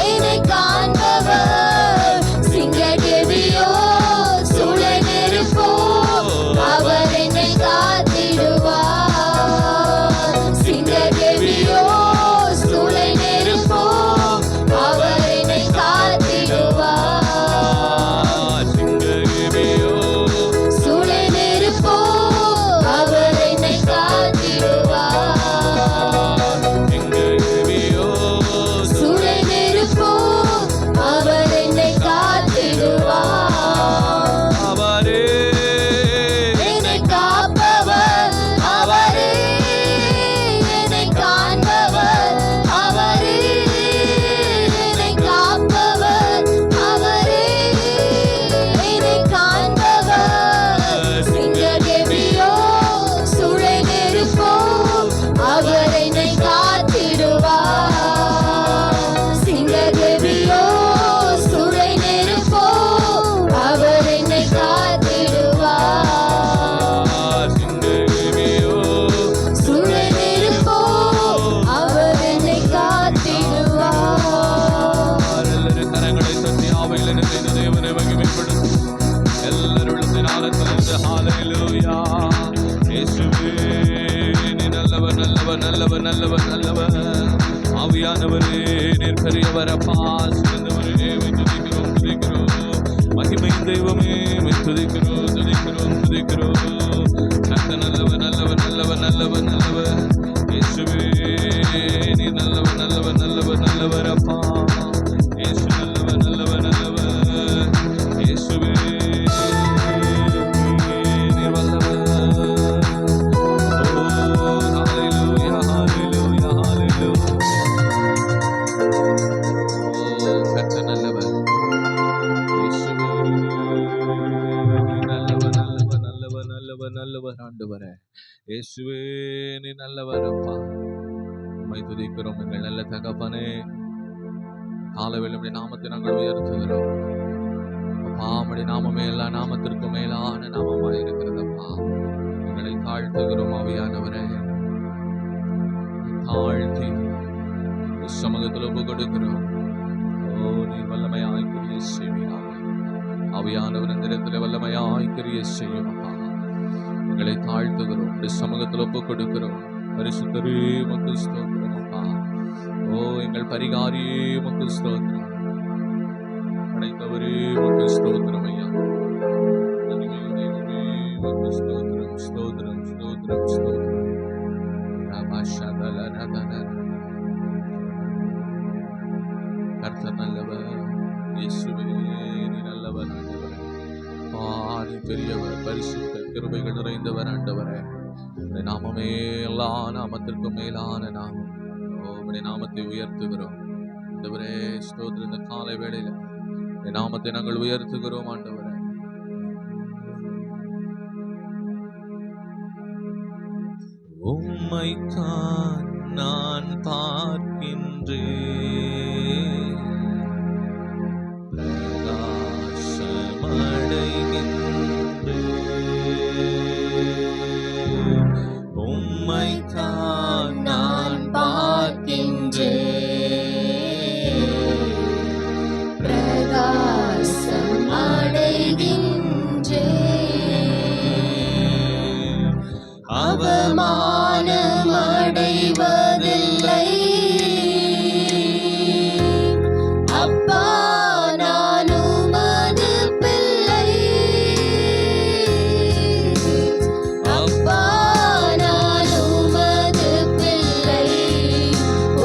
என்னை காண்பவர். சிங்ககவியோ சூளை நெருப்போ அவர் என்னை காத்திடுவார். சிங்ககவியோ சூளை தேவனை மகிமைப்படுத்து. எல்லாருடைய ஆழத்திலிருந்து ஹalleluya. இயேசுவே நீ நல்லவர் நல்லவர் நல்லவர் நல்லவர் நல்லவர். ஆவியானவரே நீர் பெரியவர் அப்பா. சிறந்தவரே துதிக்கிறோம் துதிக்கிறோம். மகிமை தெய்வமே துதிக்கிறோம் துதிக்கிறோம் துதிக்கிறோம். கர்த்தர் நல்லவர் நல்லவர் நல்லவர் நல்லவர் நல்லவர். இயேசுவே நீ நல்லவர் நல்லவர் நல்லவர் நல்லவர் அப்பா. இயேசு நல்லவர் நல்லவர் நல்லவர். இயேசுவே நீ வல்லவர். ஓ ஹalleluya ஹalleluya ஹalleluya. ஓ கர்த்தர் நல்லவர். இயேசுவே நீ நல்லவர் நல்லவர் நல்லவர் நல்லவர் நல்லவர் ஆண்டவரே. இயேசுவே நீ நல்லவர் அப்பா. உம்மை துதிக்கிறோம் எங்கள் நல்ல தகப்பனே. காலவேளை உம்முடைய நாமத்தை நாங்கள் உயர்த்துகிறோம் அப்பா. உம்முடைய நாமமே எல்லா நாமத்திற்கும் மேலான நாமமாய் இருக்கிறதப்பா. எங்களை தாழ்த்துகிறோம் ஆவியானவரே. தாழ்த்தி சமூகத்தில் ஒப்பு கொடுக்கிறோம். ஓ நீர் வல்லமையாய் கிரியை செய்வீராக. ஆவியானவர் இந்த இடத்துல வல்லமையாய் கிரியை செய்யும் அப்பா. எங்களை தாழ்த்துகிறோம். உம்முடைய சமூகத்தில் ஒப்பு கொடுக்கிறோம். பரிசுத்தரே உமக்கு ஸ்தோத்திரம் அப்பா. ஓ எங்கள் பரிகாரியே உமக்கு ஸ்தோத்திரம். படைத்தவரே உமக்கு ஸ்தோத்திரம் ஐயா. மகிமையுள்ள தெய்வமே உமக்கு ஸ்தோத்திரம் ஸ்தோத்திரம் ஸ்தோத்திரம் ஸ்தோத்திரம். கர்த்தர் நல்லவர். இயேசுவே நீ நல்லவர் ஆண்டவரே. நீ பெரியவர் பரிசுத்த கிருபைகள் நிறைந்தவர் ஆண்டவரே. உம்முடைய நாமமே எல்லா நாமத்திற்கும் மேலான நாமம். உம்முடைய நாமத்தை உயர்த்துகிறோம் ஆண்டவரே. ஸ்தோத்திரம். இந்த காலை வேளையில உம்முடைய நாமத்தை நாங்கள் உயர்த்துகிறோம் ஆண்டவரே. உம்மைத்தான் நான் பார்க்கின்றேன். உம்மைத்தான் நான் பார்க்கின்றேன். பிரகாசம் அடைகின்றேன். அவமானம் அடைவதில்லை அப்பா. நான் உமது பிள்ளை அப்பா. நான் உமது பிள்ளை.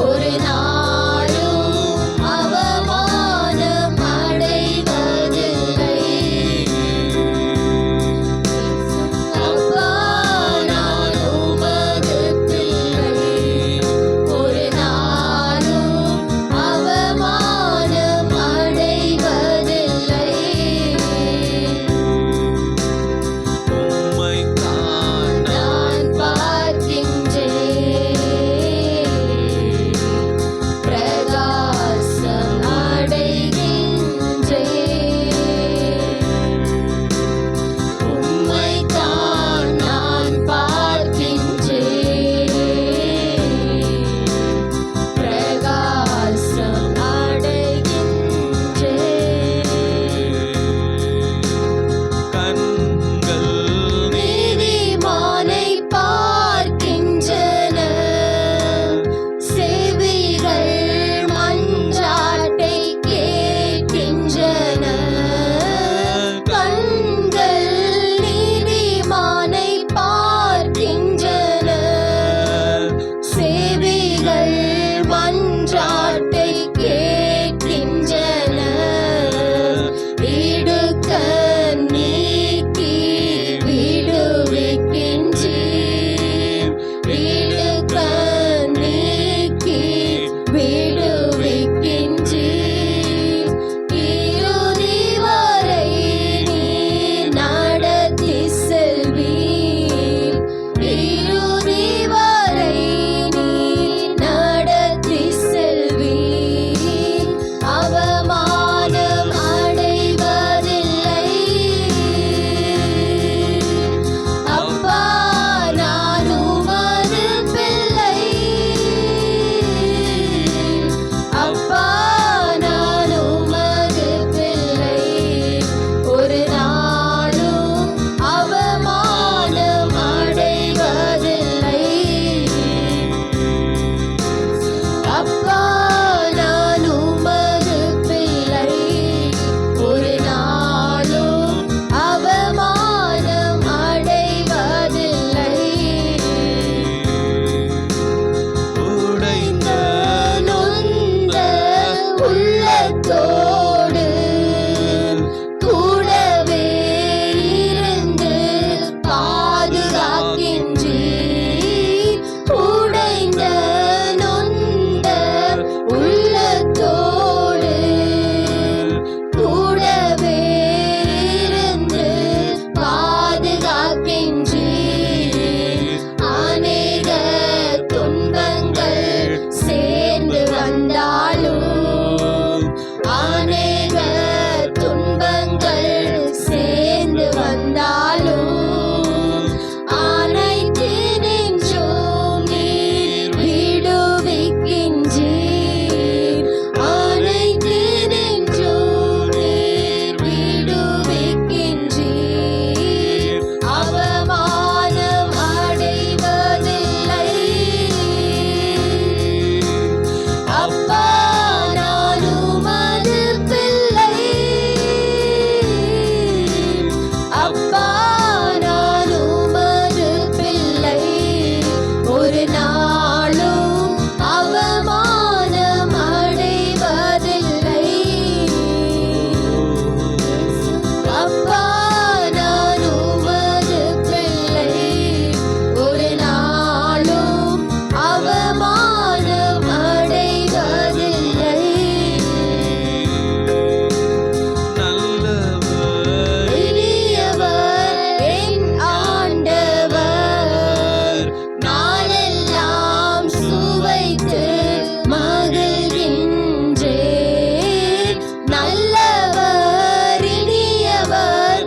ஒரு நாளும் அவமானம் அடைவதில்லை அப்பா. நான் உமது பிள்ளை. அப்பா நான் உமது பிள்ளை ஒரு நாளும் அவமானம் அடைவதில்லை நல்லவர் இனியவர் என் ஆண்டவர் நாளெல்லாம் சுவைத்து மகிழ்கின்றேன் நல்லவர் இனியவர்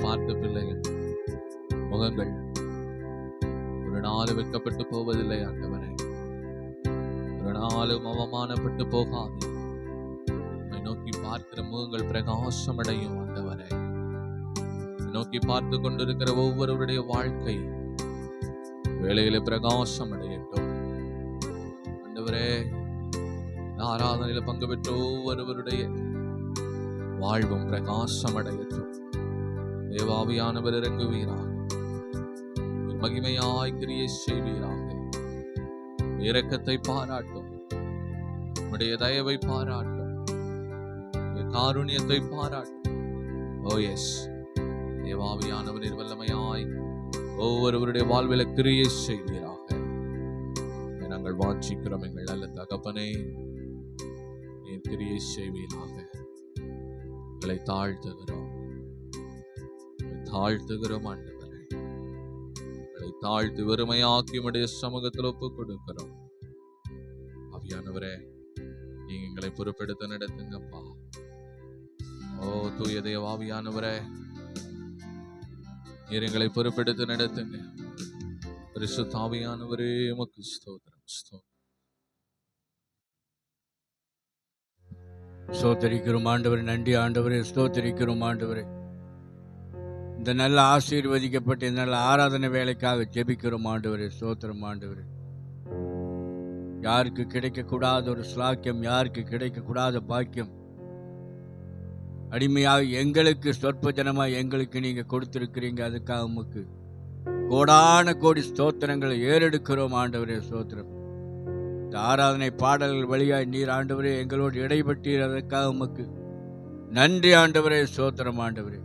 பார்த்த பிள்ளைகள் முகங்கள் ஒரு நாள் வெட்கப்பட்டு போவதில்லை ஆண்டவரே. ஒரு நாளும் அவமானப்பட்டு போகாது. உம்மை நோக்கி பார்க்கிற முகங்கள் பிரகாசம் அடையும் ஆண்டவரே. நோக்கி பார்த்து கொண்டிருக்கிற ஒவ்வொருவருடைய வாழ்க்கை வேளையில பிரகாசம் அடையட்டும் ஆண்டவரே. ஆராதனையில பங்கு பெற்ற ஒவ்வொருவருடைய வாழ்வும் பிரகாசம் அடையட்டும். தேவாவியானவர் இறங்குவீராக, மகிமையாய் கிரியை செய்வீராக. இரக்கத்தை பாராட்டும், உம்முடைய தயவை பாராட்டும், காருண்யத்தை பாராட்டும். ஓ எஸ், தேவாவியானவரின் வல்லமையாய் ஒவ்வொருவருடைய வாழ்வில கிரியை செய்வீராக. நாங்கள் வாஞ்சிக்கிறோம் எங்கள் நல்ல தகப்பனே, நீர் கிரியை செய்வீராக. எங்களை தாழ்த்துகிறோம் ஆண்டவரே. எங்களை தாழ்த்து வெறுமையாக்கி உம்முடைய சமூகத்தில் ஒப்புக் கொடுக்கிறோம். ஆவியானவரே, நீங்க எங்களை பொறுப்பெடுத்து நடத்துங்கப்பா. ஓ தூய தேவாவியானவரே, நீர் எங்களை பொறுப்பெடுத்து நடத்துங்க. பரிசுத்த ஆவியானவரே, உமக்கு ஸ்தோத்திரம். ஸ்தோத்திரிக்கிறோம் ஆண்டவரே. நன்றி ஆண்டவரே, ஸ்தோத்திரிக்கிறோம் ஆண்டவரே. இந்த நல்ல ஆசீர்வதிக்கப்பட்ட இந்த நல்ல ஆராதனை வேலைக்காக ஜெபிக்கிறோம் ஆண்டவரே. ஸ்தோத்திரம் ஆண்டவரே. யாருக்கு கிடைக்கக்கூடாத ஒரு ஸ்லாக்கியம், யாருக்கு கிடைக்கக்கூடாத பாக்கியம் அடிமையாக எங்களுக்கு சொற்ப ஜனமாக எங்களுக்கு நீங்க கொடுத்திருக்கிறீங்க. அதுக்காக உமக்கு கோடான கோடி ஸ்தோத்திரங்களை ஏறெடுக்கிறோம் ஆண்டவரே. ஸ்தோத்திரம். இந்த ஆராதனை பாடல்கள் வழியாய் நீர் ஆண்டவரே எங்களோடு இடைப்பட்டீர். அதற்காக உமக்கு நன்றி ஆண்டவரே. ஸ்தோத்திரம் ஆண்டவரே.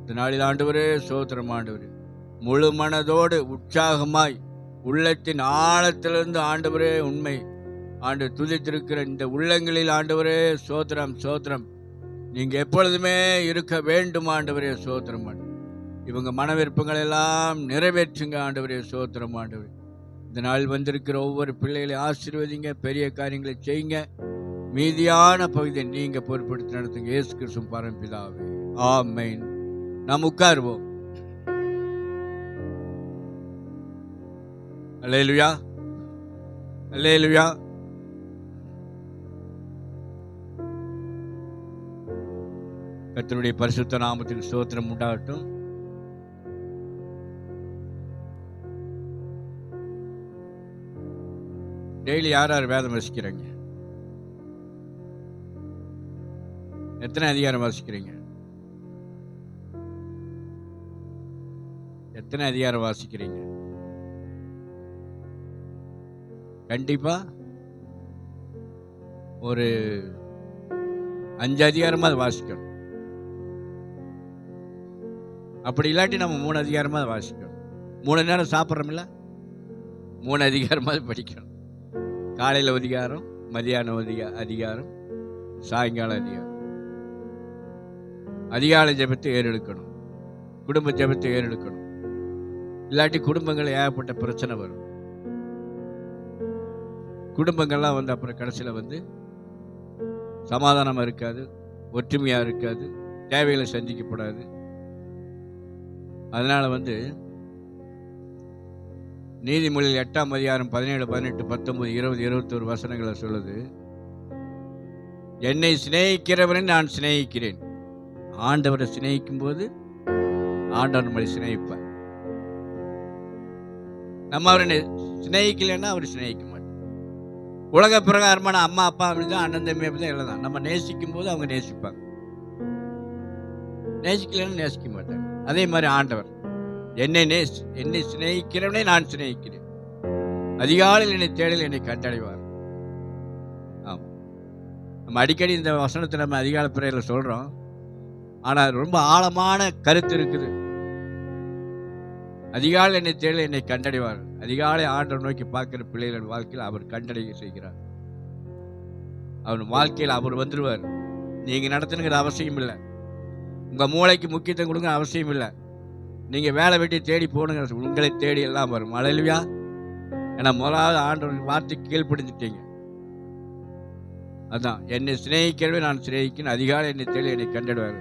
இந்த நாளில் ஆண்டவரே ஸ்தோத்திரம் ஆண்டவரே. முழு மனதோடு உற்சாகமாய் உள்ளத்தின் ஆழத்திலிருந்து ஆண்டவரே உண்மை ஆண்டு துதித்திருக்கிற இந்த உள்ளங்களில் ஆண்டவரே ஸ்தோத்திரம் ஸ்தோத்திரம். நீங்க எப்பொழுதுமே இருக்க வேண்டும் ஆண்டவரே. ஸ்தோத்திரம் ஆண்டவரே. இவங்க மன விருப்பங்கள் எல்லாம் நிறைவேற்றுங்க ஆண்டவரே. ஸ்தோத்திரம் ஆண்டவரே. இந்த நாள் வந்திருக்கிற ஒவ்வொரு பிள்ளைகளை ஆசீர்வதிங்க, பெரிய காரியங்களை செய்யுங்க. மீதியான பகுதியை நீங்க பொறுப்படுத்தி நடத்துங்க. இயேசு கிறிஸ்து பரம்பிதாவே, ஆமென். நாம் உட்காருவோம். அல்லேலூயா, அல்லேலூயா. கர்த்தருடைய பரிசுத்த நாமத்துக்கு ஸ்தோத்திரம் உண்டாகட்டும். டெய்லி யார் யார் வேதம் வாசிக்கிறீங்க? எத்தனை அதிகாரம் வாசிக்கிறீங்க? எத்தனை அதிகாரம் வாசிக்கிறீங்க? கண்டிப்பா ஒரு 5 அதிகாரமாவது வாசிக்கணும். அப்படி இல்லாட்டி நம்ம 3 அதிகாரமாவது வாசிக்கணும். 3 நேரம் சாப்பிட்றோம்ல, 3 அதிகாரமாவது படிக்கணும். காலையில் அதிகாரம், மதியானம் அதிகாரம், சாயங்காலம் அதிகாரம். அதிகாலை ஜெபத்தை ஏறெடுக்கணும், குடும்ப ஜெபத்தை ஏறெடுக்கணும். இல்லாட்டி குடும்பங்கள் ஏகப்பட்ட பிரச்சனை வரும். குடும்பங்கள்லாம் வந்து அப்புறம் கடைசியில் சமாதானமாக இருக்காது, ஒற்றுமையாக இருக்காது, தேவைகளை சந்திக்கப்படாது. அதனால் நீதிமொழியில் 8ஆம் அதிகாரம் 17, 18, 19, 20, 21 வசனங்களை சொல்லுது. என்னை சிநேகிக்கிறவனை நான் சிநேகிக்கிறேன். ஆண்டவரை சிநேகிக்கும் போது ஆண்டவர் நம்மளை சிநேகிப்பார். நம்ம அவரை சிநேகிக்கலைன்னா அவர் சிநேகிக்க மாட்டார். உலக பிரகாரமான அம்மா அப்பா அப்படிதான், அண்ணன் தம்பி அப்படிதான் எல்லாம் தான். நம்ம நேசிக்கும் போது அவங்க நேசிப்பாங்க, நேசிக்கலன்னு நேசிக்க மாட்டாங்க. அதே மாதிரி ஆண்டவர் என்னை சிநேகிக்கிறவனே நான் சிநேகிக்கிறேன். அதிகாலையில் என்னை தேடல் என்னை கண்டடைவார். ஆமாம், நம்ம அடிக்கடி இந்த வசனத்தை நம்ம அதிகாலை பிரேயரில் சொல்கிறோம். ஆனால் ரொம்ப ஆழமான கருத்து இருக்குது. அதிகாலை என்னை தேடல் என்னை கண்டடைவார். அதிகாலை ஆண்டவர் நோக்கி பார்க்கிற பிள்ளைகள் வாழ்க்கையில் அவர் கண்டடைய செய்கிறார். அவர் வாழ்க்கையில் அவர் வந்துடுவார். நீங்கள் நடத்தணுங்கிற அவசியம் இல்லை, உங்கள் மூளைக்கு முக்கியத்துவம் கொடுங்க அவசியம் இல்லை. நீங்கள் வேலை வெட்டி தேடி போகணுங்க, உங்களை தேடி எல்லாம் வரும். அல்லேலூயா. ஏன்னா முதலாவது ஆண்டவரின் வார்த்தைக்கு கீழ்ப்படிஞ்சிட்டீங்க. அதான் என்னை சிநேகிக்கிறவே நான் சிநேகிக்கிறேன். அதிகாலை என்னை தேடி என்னை கண்டிடுவார்.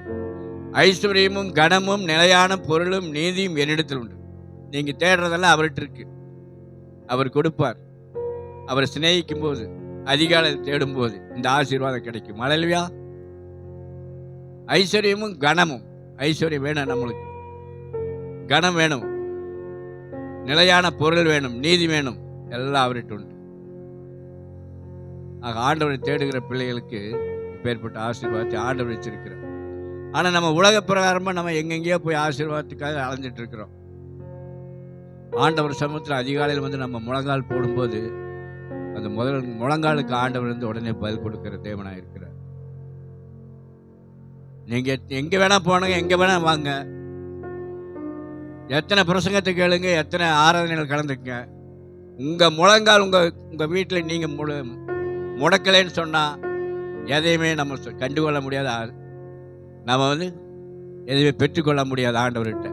ஐஸ்வர்யமும் கனமும் நிலையான பொருளும் நீதியும் என்னிடத்தில் உண்டு. நீங்க தேடுறதெல்லாம் அவர்கிட்ட இருக்கு. அவர் கொடுப்பார். அவரை சிநேகிக்கும் போது, அதிகாலை தேடும் போது இந்த ஆசீர்வாதம் கிடைக்கும். அல்லேலூயா. ஐஸ்வர்யமும் கனமும். ஐஸ்வர்யம் வேணும், நம்மளுக்கு கனம் வேணும், நிலையான பொருள் வேணும், நீதி வேணும், எல்லாம் அவர்கிட்ட உண்டு. ஆக ஆண்டவரை தேடுகிற பிள்ளைகளுக்கு இப்பேற்பட்ட ஆசீர்வாதத்தை ஆண்டவர் வச்சிருக்கிறார். ஆனால் நம்ம உலக பிரகாரமாக நம்ம எங்கெங்கேயோ போய் ஆசீர்வாதத்துக்காக அலைஞ்சிட்டு இருக்கிறோம். ஆண்டவர் சமூகத்தில் அதிகாலையில் வந்து நம்ம முழங்கால் போடும்போது அந்த முழங்காலுக்கு ஆண்டவர் வந்து உடனே பதில் கொடுக்கிற தேவனாக இருக்கிறார். நீங்க எங்க வேணா போனங்க, எங்க வேணா வாங்க, எத்தனை பிரசங்கத்தை கேளுங்க, எத்தனை ஆராதனைகள் கலந்துங்க, உங்க முழங்கால் உங்க வீட்டில் நீங்க முடக்கலைன்னு சொன்னா எதையுமே நம்ம கண்டுகொள்ள முடியாத, நம்ம வந்து எதையுமே பெற்றுக்கொள்ள முடியாத ஆண்டவர்கிட்ட.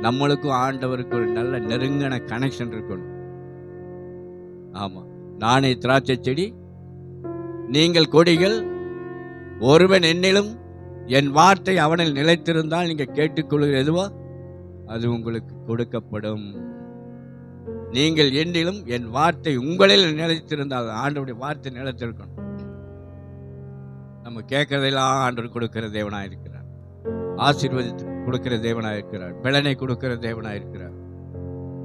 நம்மளுக்கும் ஆண்டவருக்கு ஒரு நல்ல நெருங்கின கனெக்ஷன் இருக்கணும். ஆமா, நானே திராட்சை செடி, நீங்கள் கொடிகள், ஒருவன் என்னிலும் என் வார்த்தை அவனில் நிலைத்திருந்தால் நீங்க கேட்டுக்கொள்கிற எதுவோ அது உங்களுக்கு கொடுக்கப்படும். நீங்கள் என்னிலும் என் வார்த்தை உங்களில் நிலைத்திருந்தால், ஆண்டவருடைய வார்த்தை நிலைத்திருக்கணும். நம்ம கேட்கறதெல்லாம் ஆண்டவர் கொடுக்கிற தேவனாக இருக்கிறார். ஆசீர்வதித்து கொடுக்கிற தேவனாக இருக்கிறார். பலனை கொடுக்கிற தேவனாக இருக்கிறார்.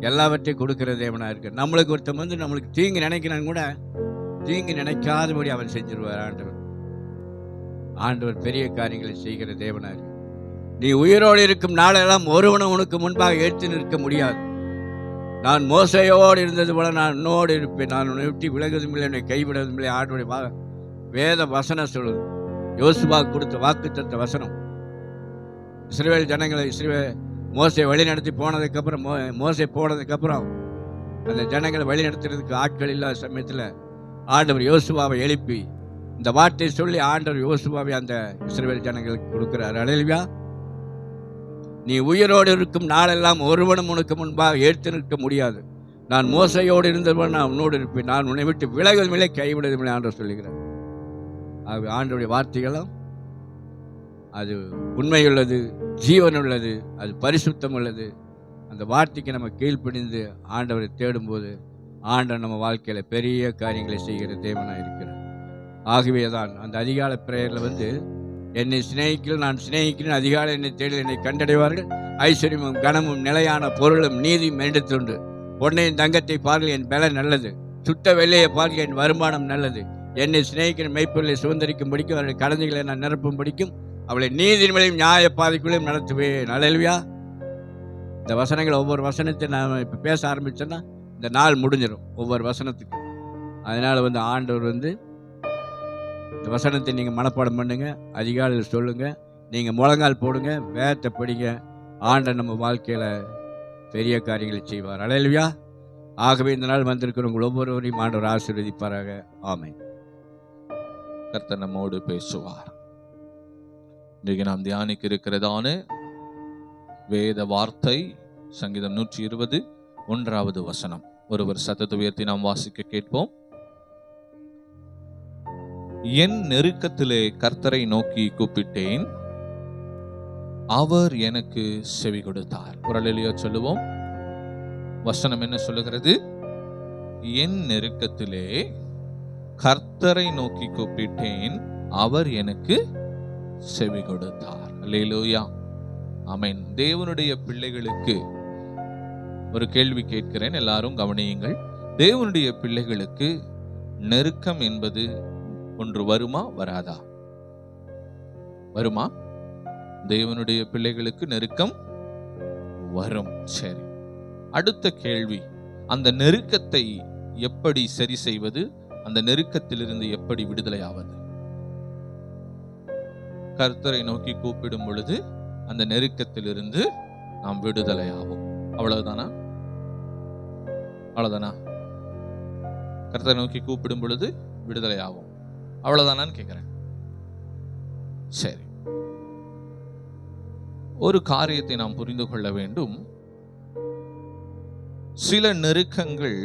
எல்லாவற்றையும் கொடுக்கிற தேவனாக இருக்கிறார். நம்மளுக்கு ஒருத்தம் வந்து நம்மளுக்கு தீங்கு நினைக்கிறான்னு கூட தீங்கு நினைக்காதபடி அவன் செஞ்சிருவார் ஆண்டவர். ஆண்டவர் பெரிய காரியங்களை செய்கிற தேவனாக இருக்கு. நீ உயிரோடு இருக்கும் நாளெல்லாம் ஒருவனும் உனக்கு முன்பாக எடுத்து நிற்க முடியாது. நான் மோசையோடு இருந்தது போல நான் உன்னோடு இருப்பேன், நான் உன்னை விட்டு விலகுவதும் இல்லை, உன்னை கைவிடுவதும் இல்லை. ஆண்டவருடைய வேத வசனம் சொல்லுது. யோசுவா கொடுத்த வாக்குத்தத்த வசனம். இஸ்ரவேல் ஜனங்களை மோசை வழி நடத்தி போனதுக்கப்புறம் மோசை போனதுக்கப்புறம் அந்த ஜனங்களை வழி நடத்துறதுக்கு ஆட்கள் இல்லாத சமயத்தில் ஆண்டவர் யோசுவாவை எழுப்பி இந்த வார்த்தையை சொல்லி ஆண்டவர் யோசுவாவை அந்த இஸ்ரவேல் ஜனங்களுக்கு கொடுக்கிறார். அல்லேலூயா. நீ உயிரோடு இருக்கும் நாளெல்லாம் ஒருவனும் உனக்கு முன்பாக ஏற்று நிற்க முடியாது. நான் மோசையோடு இருந்தவன், நான் உன்னோடு இருப்பேன், நான் உன்னை விட்டு விலகுவதும் இல்லை, கைவிடுவதும் இல்லை ஆண்டவர் சொல்லுகிறார். ஆண்டவருடைய வார்த்தைகளும் அது உண்மையுள்ளது, ஜீவனுள்ளது, அது பரிசுத்தம் உள்ளது. அந்த வார்த்தைக்கு நம்ம கீழ்ப்படிந்து ஆண்டவரை தேடும்போது ஆண்டவர் நம்ம வாழ்க்கையில் பெரிய காரியங்களை செய்கிற தேவனாக இருக்கிறார். ஆகவே தான் அந்த அதிகாலை பிரேயரில் வந்து என்னை சிநேகிக்கிறேன், நான் சிநேகிக்கிறேன், அதிகாலை என்னை தேடி என்னை கண்டடைவார்கள், ஐஸ்வர்யமும் கனமும் நிலையான பொருளும் நீதியும் என்னிடத்துண்டு. பொன்னையும் தங்கத்தை பார்க்க என் பலன் நல்லது, சுத்த வெள்ளையை பார்க்க என் வருமானம் நல்லது. என்னை சிநேகிக்கிற மெய்ப்பொருளை சுதந்திரிக்கும் படிக்கும், அவருடைய கடந்தைகளை நான் நிரப்பும் படிக்கும், அவளை நீதிமலையும் நியாய பாதைக்குள்ளையும் நடத்துவேன். அல்லேலூயா. இந்த வசனங்கள் ஒவ்வொரு வசனத்தை நான் இப்போ பேச ஆரம்பித்தேன்னா இந்த நாள் முடிஞ்சிடும் ஒவ்வொரு வசனத்துக்கு. அதனால் வந்து ஆண்டவர் வந்து இந்த வசனத்தை நீங்கள் மனப்பாடம் பண்ணுங்க, அதிகாலையில் சொல்லுங்கள், நீங்கள் முழங்கால் போடுங்க, வேதத்தை படிங்க. ஆண்டவர் நம்ம வாழ்க்கையில் பெரிய காரியங்களை செய்வார். அல்லேலூயா. ஆகவே இந்த நாள் வந்திருக்கிறவங்க ஒவ்வொருவரையும் ஆண்டவர் ஆசீர்வதிப்பாராக. ஆமென். கர்த்தர் நம்மோடு பேசுவார். இன்றைக்கு நாம் தியானிக்க இருக்கிறதான வேத வார்த்தை சங்கீதம் 120 1வது வசனம். ஒருவர் சத்தத்தை உயர்த்தி நாம் வாசிக்க கேட்போம். என் நெருக்கத்திலே கர்த்தரை நோக்கி கூப்பிட்டேன், அவர் எனக்கு செவி கொடுத்தார். ஒரு அல்லேலூயா சொல்லுவோம். வசனம் என்ன சொல்லுகிறது? என் நெருக்கத்திலே கர்த்தரை நோக்கி கூப்பிட்டேன், அவர் எனக்கு செவி கொடுத்தார். அல்லேலூயா. ஆமென். தேவனுடைய பிள்ளைகளுக்கு ஒரு கேள்வி கேட்கிறேன், எல்லாரும் கவனியுங்கள். தேவனுடைய பிள்ளைகளுக்கு நெருக்கம் என்பது ஒன்று வருமா வராதா? வருமா? தேவனுடைய பிள்ளைகளுக்கு நெருக்கம் வரும். சரி, அடுத்த கேள்வி, அந்த நெருக்கத்தை எப்படி சரி செய்வது? அந்த நெருக்கத்திலிருந்து எப்படி விடுதலை ஆவது? கர்த்தரை நோக்கி கூப்பிடும் பொழுது அந்த நெருக்கத்திலிருந்து நாம் விடுதலை ஆவோம். அவ்வளவுதானா? அவ்வளவுதானா? கர்த்தரை நோக்கி கூப்பிடும் பொழுது விடுதலை ஆகும், அவ்வளவுதானான்னு கேட்கிறேன். சரி, ஒரு காரியத்தை நாம் புரிந்து கொள்ள வேண்டும். சில நெருக்கங்கள்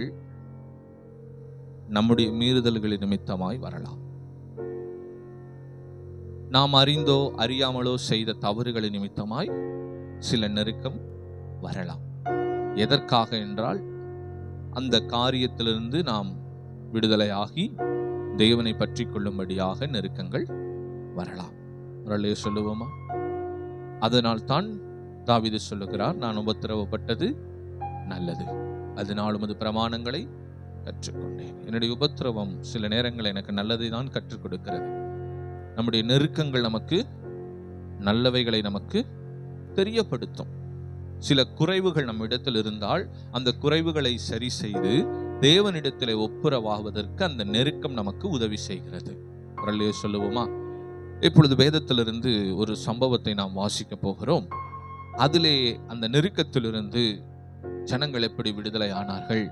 நம்முடைய மீறுதல்களின் நிமித்தமாய் வரலாம். நாம் அறிந்தோ அறியாமலோ செய்த தவறுகளின் நிமித்தமாய் சில நெருக்கம் வரலாம். எதற்காக என்றால் அந்த காரியத்திலிருந்து நாம் விடுதலையாகி தேவனை பற்றி கொள்ளும்படியாக நெருக்கங்கள் வரலாம். ஒரு சொல்லுவோமா? அதனால் தான் தாவீது சொல்லுகிறார், நான் உபத்திரவப்பட்டது நல்லது, அதனால் உமது பிரமாணங்களை கற்றுக்கொண்டேன். என்னுடைய உபத்திரவம் சில நேரங்கள் எனக்கு நல்லதை தான் கற்றுக் கொடுக்கிறது. நம்முடைய நெருக்கங்கள் நமக்கு நல்லவைகளை நமக்கு தெரியப்படுத்தும். சில குறைவுகள் நம் இடத்தில் இருந்தால் அந்த குறைவுகளை சரி செய்து தேவனிடத்திலே ஒப்புரவாகுவதற்கு அந்த நெருக்கம் நமக்கு உதவி செய்கிறது. ஒரு சொல்லுவோமா? இப்பொழுது வேதத்திலிருந்து ஒரு சம்பவத்தை நாம் வாசிக்க போகிறோம். அதிலே அந்த நெருக்கத்திலிருந்து ஜனங்கள் எப்படி விடுதலை ஆனார்கள்,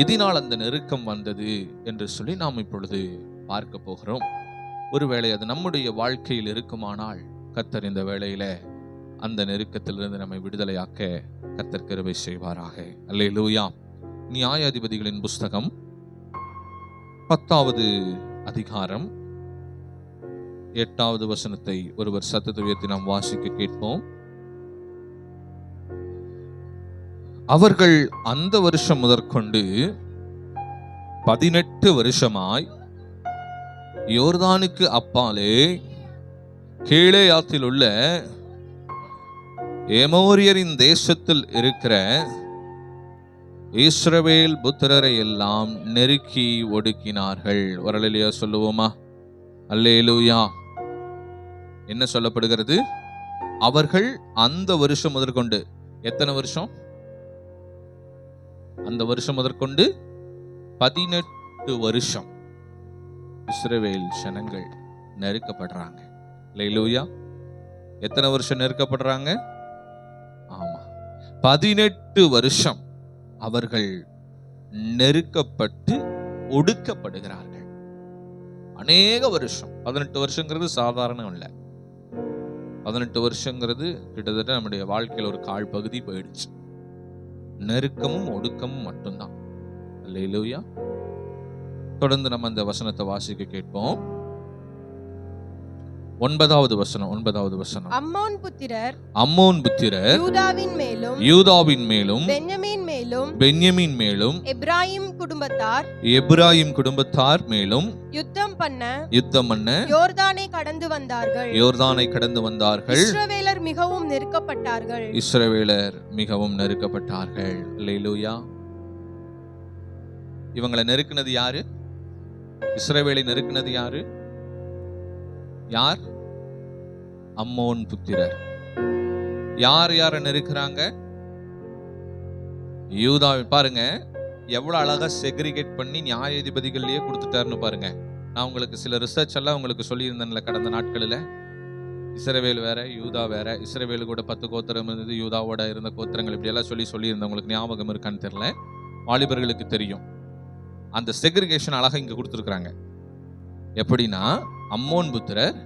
எதனால் அந்த நெருக்கம் வந்தது என்று சொல்லி நாம் இப்பொழுது பார்க்க போகிறோம். ஒருவேளை அது நம்முடைய வாழ்க்கையில் இருக்குமானால் கர்த்தர் இந்த வேளையில அந்த நெருக்கத்திலிருந்து நம்மை விடுதலையாக்க கர்த்தர் கிருபை செய்வாராக. அல்லேலூயா. நியாயாதிபதிகளின் புஸ்தகம் 10வது அதிகாரம் 8வது வசனத்தை ஒருவர் சத்தத்தை உயர்த்தி நாம் வாசிக்க கேட்போம். அவர்கள் அந்த வருஷம் முதற்கொண்டு 18 வருஷமாய் யோர்தானுக்கு அப்பாலே கீலேயாத்தில் உள்ள எமோரியரின் தேசத்தில் இருக்கிற இஸ்ரவேல் புத்திரரை எல்லாம் நெருக்கி ஒடுக்கினார்கள். வரலையா சொல்லுவோமா? அல்லேலூயா. என்ன சொல்லப்படுகிறது? அவர்கள் அந்த வருஷம் முதற்கொண்டு, எத்தனை வருஷம்? அந்த வருஷம் முதற்கொண்டு 18 வருஷம் இஸ்ரவேல் ஜனங்கள் நெருக்கப்படுறாங்க. அல்லேலூயா. எத்தனை வருஷம் நெருக்கப்படுறாங்க? ஆமா, 18 வருஷம் அவர்கள் நெருக்கப்பட்டு ஒடுக்கப்படுகிறார்கள். அநேக வருஷம். 18 வருஷங்கிறது சாதாரணம் இல்லை. 18 வருஷங்கிறது கிட்டத்தட்ட நம்முடைய வாழ்க்கையில் ஒரு கால் பகுதி போயிடுச்சு. நெருக்கமும் ஒடுக்கமும் மட்டும்தான். அல்லேலூயா. தொடர்ந்து நம்ம அந்த வசனத்தை வாசிக்க கேட்போம். 9வது வசனம். அம்மோன் புத்திரர் யூதாவின் மேலும் பென்யமீன் மேலும் எப்ராயிம் குடும்பத்தார் மேலும் யுத்தம் பண்ண யோர்தானை கடந்து வந்தார்கள். இஸ்ரவேலர் மிகவும் நெருக்கப்பட்டார்கள். அல்லேலூயா. இவங்களை நெருக்கினது யாரு? இஸ்ரவேலை நெருக்கினது யாரு? யார்? அம்மோன் புத்திரர். யார் யாரை நெருக்கிறாங்க? யூதாவை. பாருங்க எவ்வளவு அழகா செக்ரிகேட் பண்ணி நியாயாதிபதிகள்லயே கொடுத்துட்டாருன்னு பாருங்க. நான் உங்களுக்கு சில ரிசர்ச் எல்லாம் உங்களுக்கு சொல்லியிருந்தேன்ல கடந்த நாட்களில். இஸ்ரவேல் வேற, யூதா வேற. இஸ்ரவேலு கூட 10 கோத்திரம் இருந்தது, யூதாவோட இருந்த கோத்திரங்கள் இப்படி எல்லாம் சொல்லியிருந்தேன். உங்களுக்கு ஞாபகம் இருக்கான்னு தெரியல, வாலிபர்களுக்கு தெரியும். அந்த செக்ரிகேஷன் அழகா இங்க கொடுத்துருக்காங்க. எப்படின்னா, அம்மோன் புத்திரர்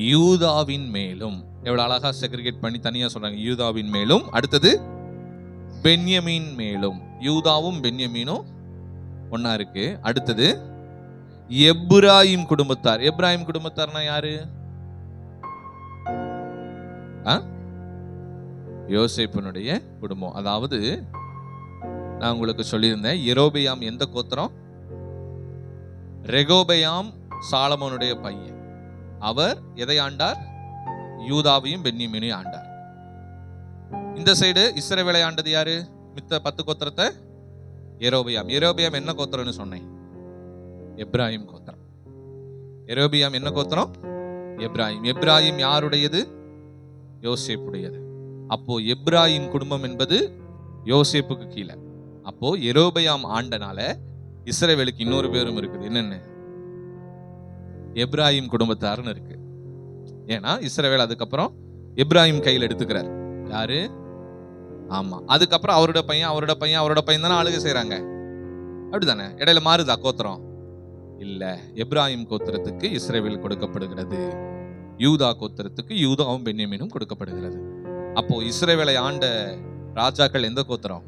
யூதாவின் மேலும், எவ்வளவு அழகா செக்ரிகேட் பண்ணி தனியா சொல்றாங்க. யூதாவின் மேலும், அடுத்தது பென்யமீன் மேலும். யூதாவும் பென்யமீனும் ஒன்னா இருக்கு. அடுத்தது எப்ராயிம் குடும்பத்தார். எப்ராயிம் குடும்பத்தார்னா யாரு? யோசேப்பினுடைய குடும்பம். அதாவது நான் உங்களுக்கு சொல்லியிருந்தேன், யெரொபெயாம் எந்த கோத்திரம்? ரெகோபெயாம் சாலமோனுடைய பையன். அவர் எதை ஆண்டார்? யூதாவையும் பென்யமீனையும் ஆண்டார். இந்த சைடு இஸ்ரவேலை ஆண்டது யாரு? மித்த 10 கோத்திரத்தை யெரொபெயாம். யெரொபெயாம் என்ன கோத்திரம்னு சொன்னேன்? எப்ராயிம் கோத்திரம். யெரொபெயாம் என்ன கோத்திரம்? எப்ராயிம். எப்ராயிம் யாருடையது? யோசேப்புடையது. அப்போ எப்ராயிம் குடும்பம் என்பது யோசேப்புக்கு கீழே. அப்போ யெரொபெயாம் ஆண்டனால இஸ்ரவேலுக்கு இன்னொரு பேரும் இருக்குது. என்னன்னு? எப்ராயிம் குடும்பத்தார்னு இருக்கு. ஏன்னா இஸ்ரவேல் அதுக்கப்புறம் எப்ராயிம் கையில் எடுத்துக்கிறார். யாரு? ஆமா. அதுக்கப்புறம் அவரோட பையன் தானே ஆளுகை செய்யறாங்க. அப்படித்தானே? இடையில மாறுதா கோத்திரம்? இல்ல. எப்ராயிம் கோத்திரத்துக்கு இஸ்ரவேல் கொடுக்கப்படுகிறது, யூதா கோத்திரத்துக்கு யூதாவும் பென்யமீனும் கொடுக்கப்படுகிறது. அப்போ இஸ்ரவேலை ஆண்ட ராஜாக்கள் எந்த கோத்திரம்?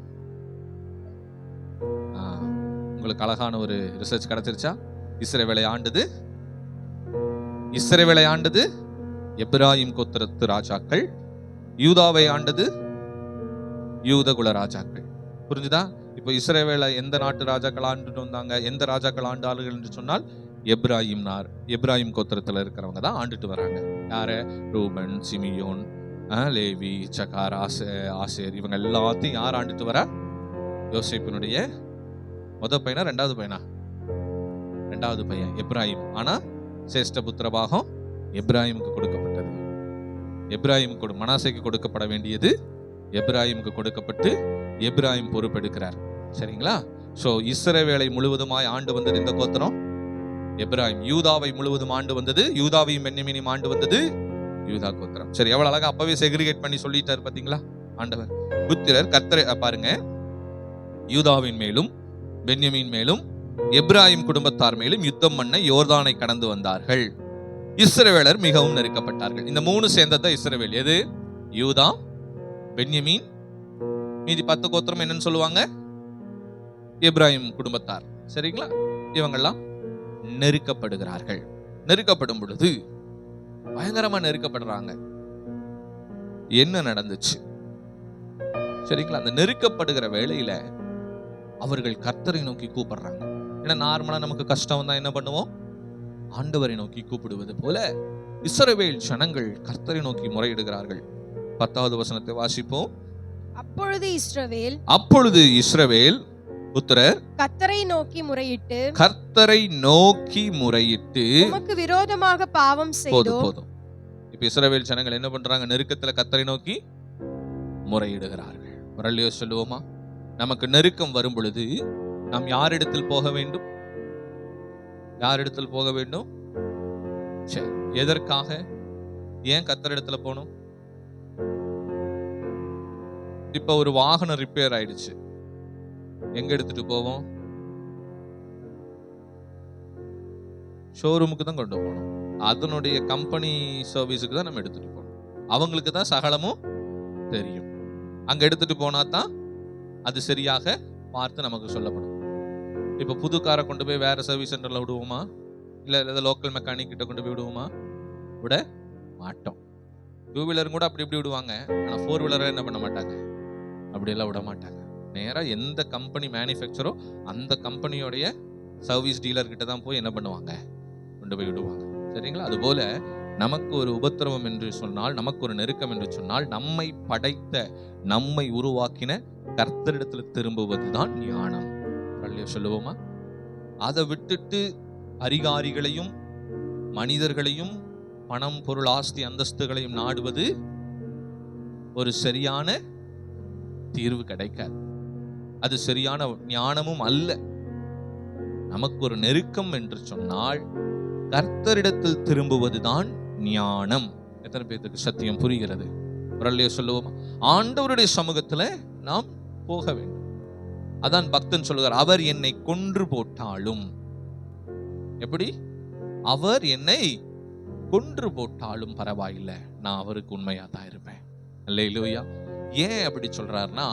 உங்களுக்கு அழகான ஒரு ரிசர்ச் கிடைச்சிருச்சா? இஸ்ரவேலை ஆண்டது எப்பிராயீம் கோத்திரத்து ராஜாக்கள், யூதாவை ஆண்டது யூதகுல ராஜாக்கள். புரிஞ்சுதா? இப்போ இஸ்ரவேலை எந்த நாட்டு ராஜாக்கள் ஆண்டுட்டு வந்தாங்க? எந்த ராஜாக்கள் ஆண்டார்கள் என்று சொன்னால் எப்பிராயீம் கோத்திரத்துல இருக்கிறவங்க தான் ஆண்டுட்டு வராங்க. யார? ரூபன், சிமியோன், லேவி, சகார், ஆசேர், இவங்க எல்லாத்தையும் யார் ஆண்டுட்டு வரா? யோசேப்பினுடைய முதல் பையனா ரெண்டாவது பையனா? ரெண்டாவது பையன் எப்பிராயீம். ஆனா சேஷ்ட புத்திரபாகம் எப்பிராயீமுக்கு கொடுக்கப்பட்டது. எப்பிராயீமுக்கு மனாசேக்கு கொடுக்கப்பட வேண்டியது எப்பிராயீமுக்கு கொடுக்கப்பட்டு எப்பிராயீம் பொறுப்பெடுக்கிறார். சரிங்களா? சோ இஸ்ரவேலை முழுவதுமாய் ஆண்டு வந்தது இந்த கோத்திரம் எப்பிராயீம். யூதாவை முழுவதும் ஆண்டு வந்தது, யூதாவையும் பென்யமீனையும் ஆண்டு வந்தது யூதா கோத்திரம். சரி, எவ்வளவு அழகா அப்பவே செக்ரிகேட் பண்ணி சொல்லிட்டாரு பாத்தீங்களா ஆண்டவர். புத்திரர் கர்த்தரை பாருங்க, யூதாவின் மேலும் பென்யமீன் மேலும் எப்பிராயீம் குடும்பத்தார் மேலும் யுத்தம் பண்ண யோர்தானை கடந்து வந்தார்கள். இஸ்ரவேலர் மிகவும் நெருக்கப்பட்டார்கள். இந்த மூணு சேர்ந்தது இஸ்ரவேல். எது? யூதா, பென்யமீன், மீதி 10 கோத்திரம் என்னன்னு சொல்லுவாங்க? எப்பிராயீம் குடும்பத்தார். சரிங்களா? இவங்கெல்லாம் நெருக்கப்படுகிறார்கள். நெருக்கப்படும் பொழுது பயங்கரமா நெருக்கப்படுறாங்க. என்ன நடந்துச்சு? சரிங்களா? அந்த நெருக்கப்படுகிற வேளையில அவர்கள் கர்த்தரை நோக்கி கூப்பிடுறாங்க. ஏன்னா நார்மலா நமக்கு கஷ்டம் வந்தா என்ன பண்ணுவோம்? ஆண்டவரை நோக்கி கூப்பிடுவது போல இஸ்ரவேல் ஜனங்கள் கர்த்தரை நோக்கி முறையிடுகிறார்கள். 10வது வசனத்தை வாசிப்போம். அப்பொழுது இஸ்ரவேல் புத்திரர் கர்த்தரை நோக்கி முறையிட்டு உமக்கு விரோதமாக பாவம் செய்தோம். போதும். இப்ப இஸ்ரவேல் ஜனங்கள் என்ன பண்றாங்க? நெருக்கத்துல கர்த்தரை நோக்கி முறையிடுகிறார்கள். வரலையோ சொல்லுவோமா? நமக்கு நெருக்கம் வரும் பொழுது நாம் யாரிடத்தில் போக வேண்டும்? யாரிடத்தில் போக வேண்டும்? சரி, எதற்காக? ஏன் கர்த்தரிடத்துல போகணும்? இப்ப ஒரு வாகனம் ரிப்பேர் ஆயிடுச்சு, எங்க எடுத்துட்டு போவோம்? ஷோரூமுக்கு தான் கொண்டு போகணும். அதனுடைய கம்பெனி சர்வீஸுக்கு தான் நம்ம எடுத்துட்டு போகணும். அவங்களுக்கு தான் சகலமும் தெரியும். அங்க எடுத்துட்டு போனா தான் அது சரியாக பார்த்து நமக்கு சொல்லப்படும். இப்ப புது காரை கொண்டு போய் வேற சர்வீஸ் சென்டர்ல விடுவோமா? இல்ல லோக்கல் மெக்கானிக் கிட்ட கொண்டு போய் விடுவோமா? விட மாட்டோம். 2 வீலர் கூட அப்படி இப்படி விடுவாங்க. ஆனா 4 வீலரை என்ன பண்ண மாட்டாங்க? அப்படியெல்லாம் விட மாட்டாங்க. நேரா எந்த கம்பெனி மேனுஃபேக்சரோ அந்த கம்பெனியோடைய சர்வீஸ் டீலர் கிட்ட தான் போய் என்ன பண்ணுவாங்க? கொண்டு போய் விடுவாங்க. சரிங்களா? அதுபோல நமக்கு ஒரு உபத்திரவம் என்று சொன்னால், நமக்கு ஒரு நெருக்கம் என்று சொன்னால், நம்மை படைத்த, நம்மை உருவாக்கின கர்த்தரிடத்துல திரும்புவதுதான் ஞானம். சொல்லுவோமா? அதை விட்டுட்டு அதிகாரிகளையும் மனிதர்களையும் பணம், பொருள், ஆஸ்தி, அந்தஸ்துகளையும் நாடுவது ஒரு சரியான தீர்வு கிடைக்காது. அது சரியான ஞானமும் அல்ல. நமக்கு ஒரு நெருக்கம் என்று சொன்னால் கர்த்தரிடத்தில் திரும்புவதுதான் ஞானம். எத்தனை பேருக்கு சத்தியம் புரிகிறது? சொல்லுவோமா? ஆண்டவருடைய சமூகத்துல நாம் போக வேண்டும். அதான் பக்தன் சொல்லுகிறார், அவர் என்னை கொன்று போட்டாலும். எப்படி? அவர் என்னை கொன்று போட்டாலும் பரவாயில்லை, நான் அவருக்கு உண்மையா தான் இருப்பேன். அல்லேலூயா. ஏன் அப்படி சொல்றாருன்னா,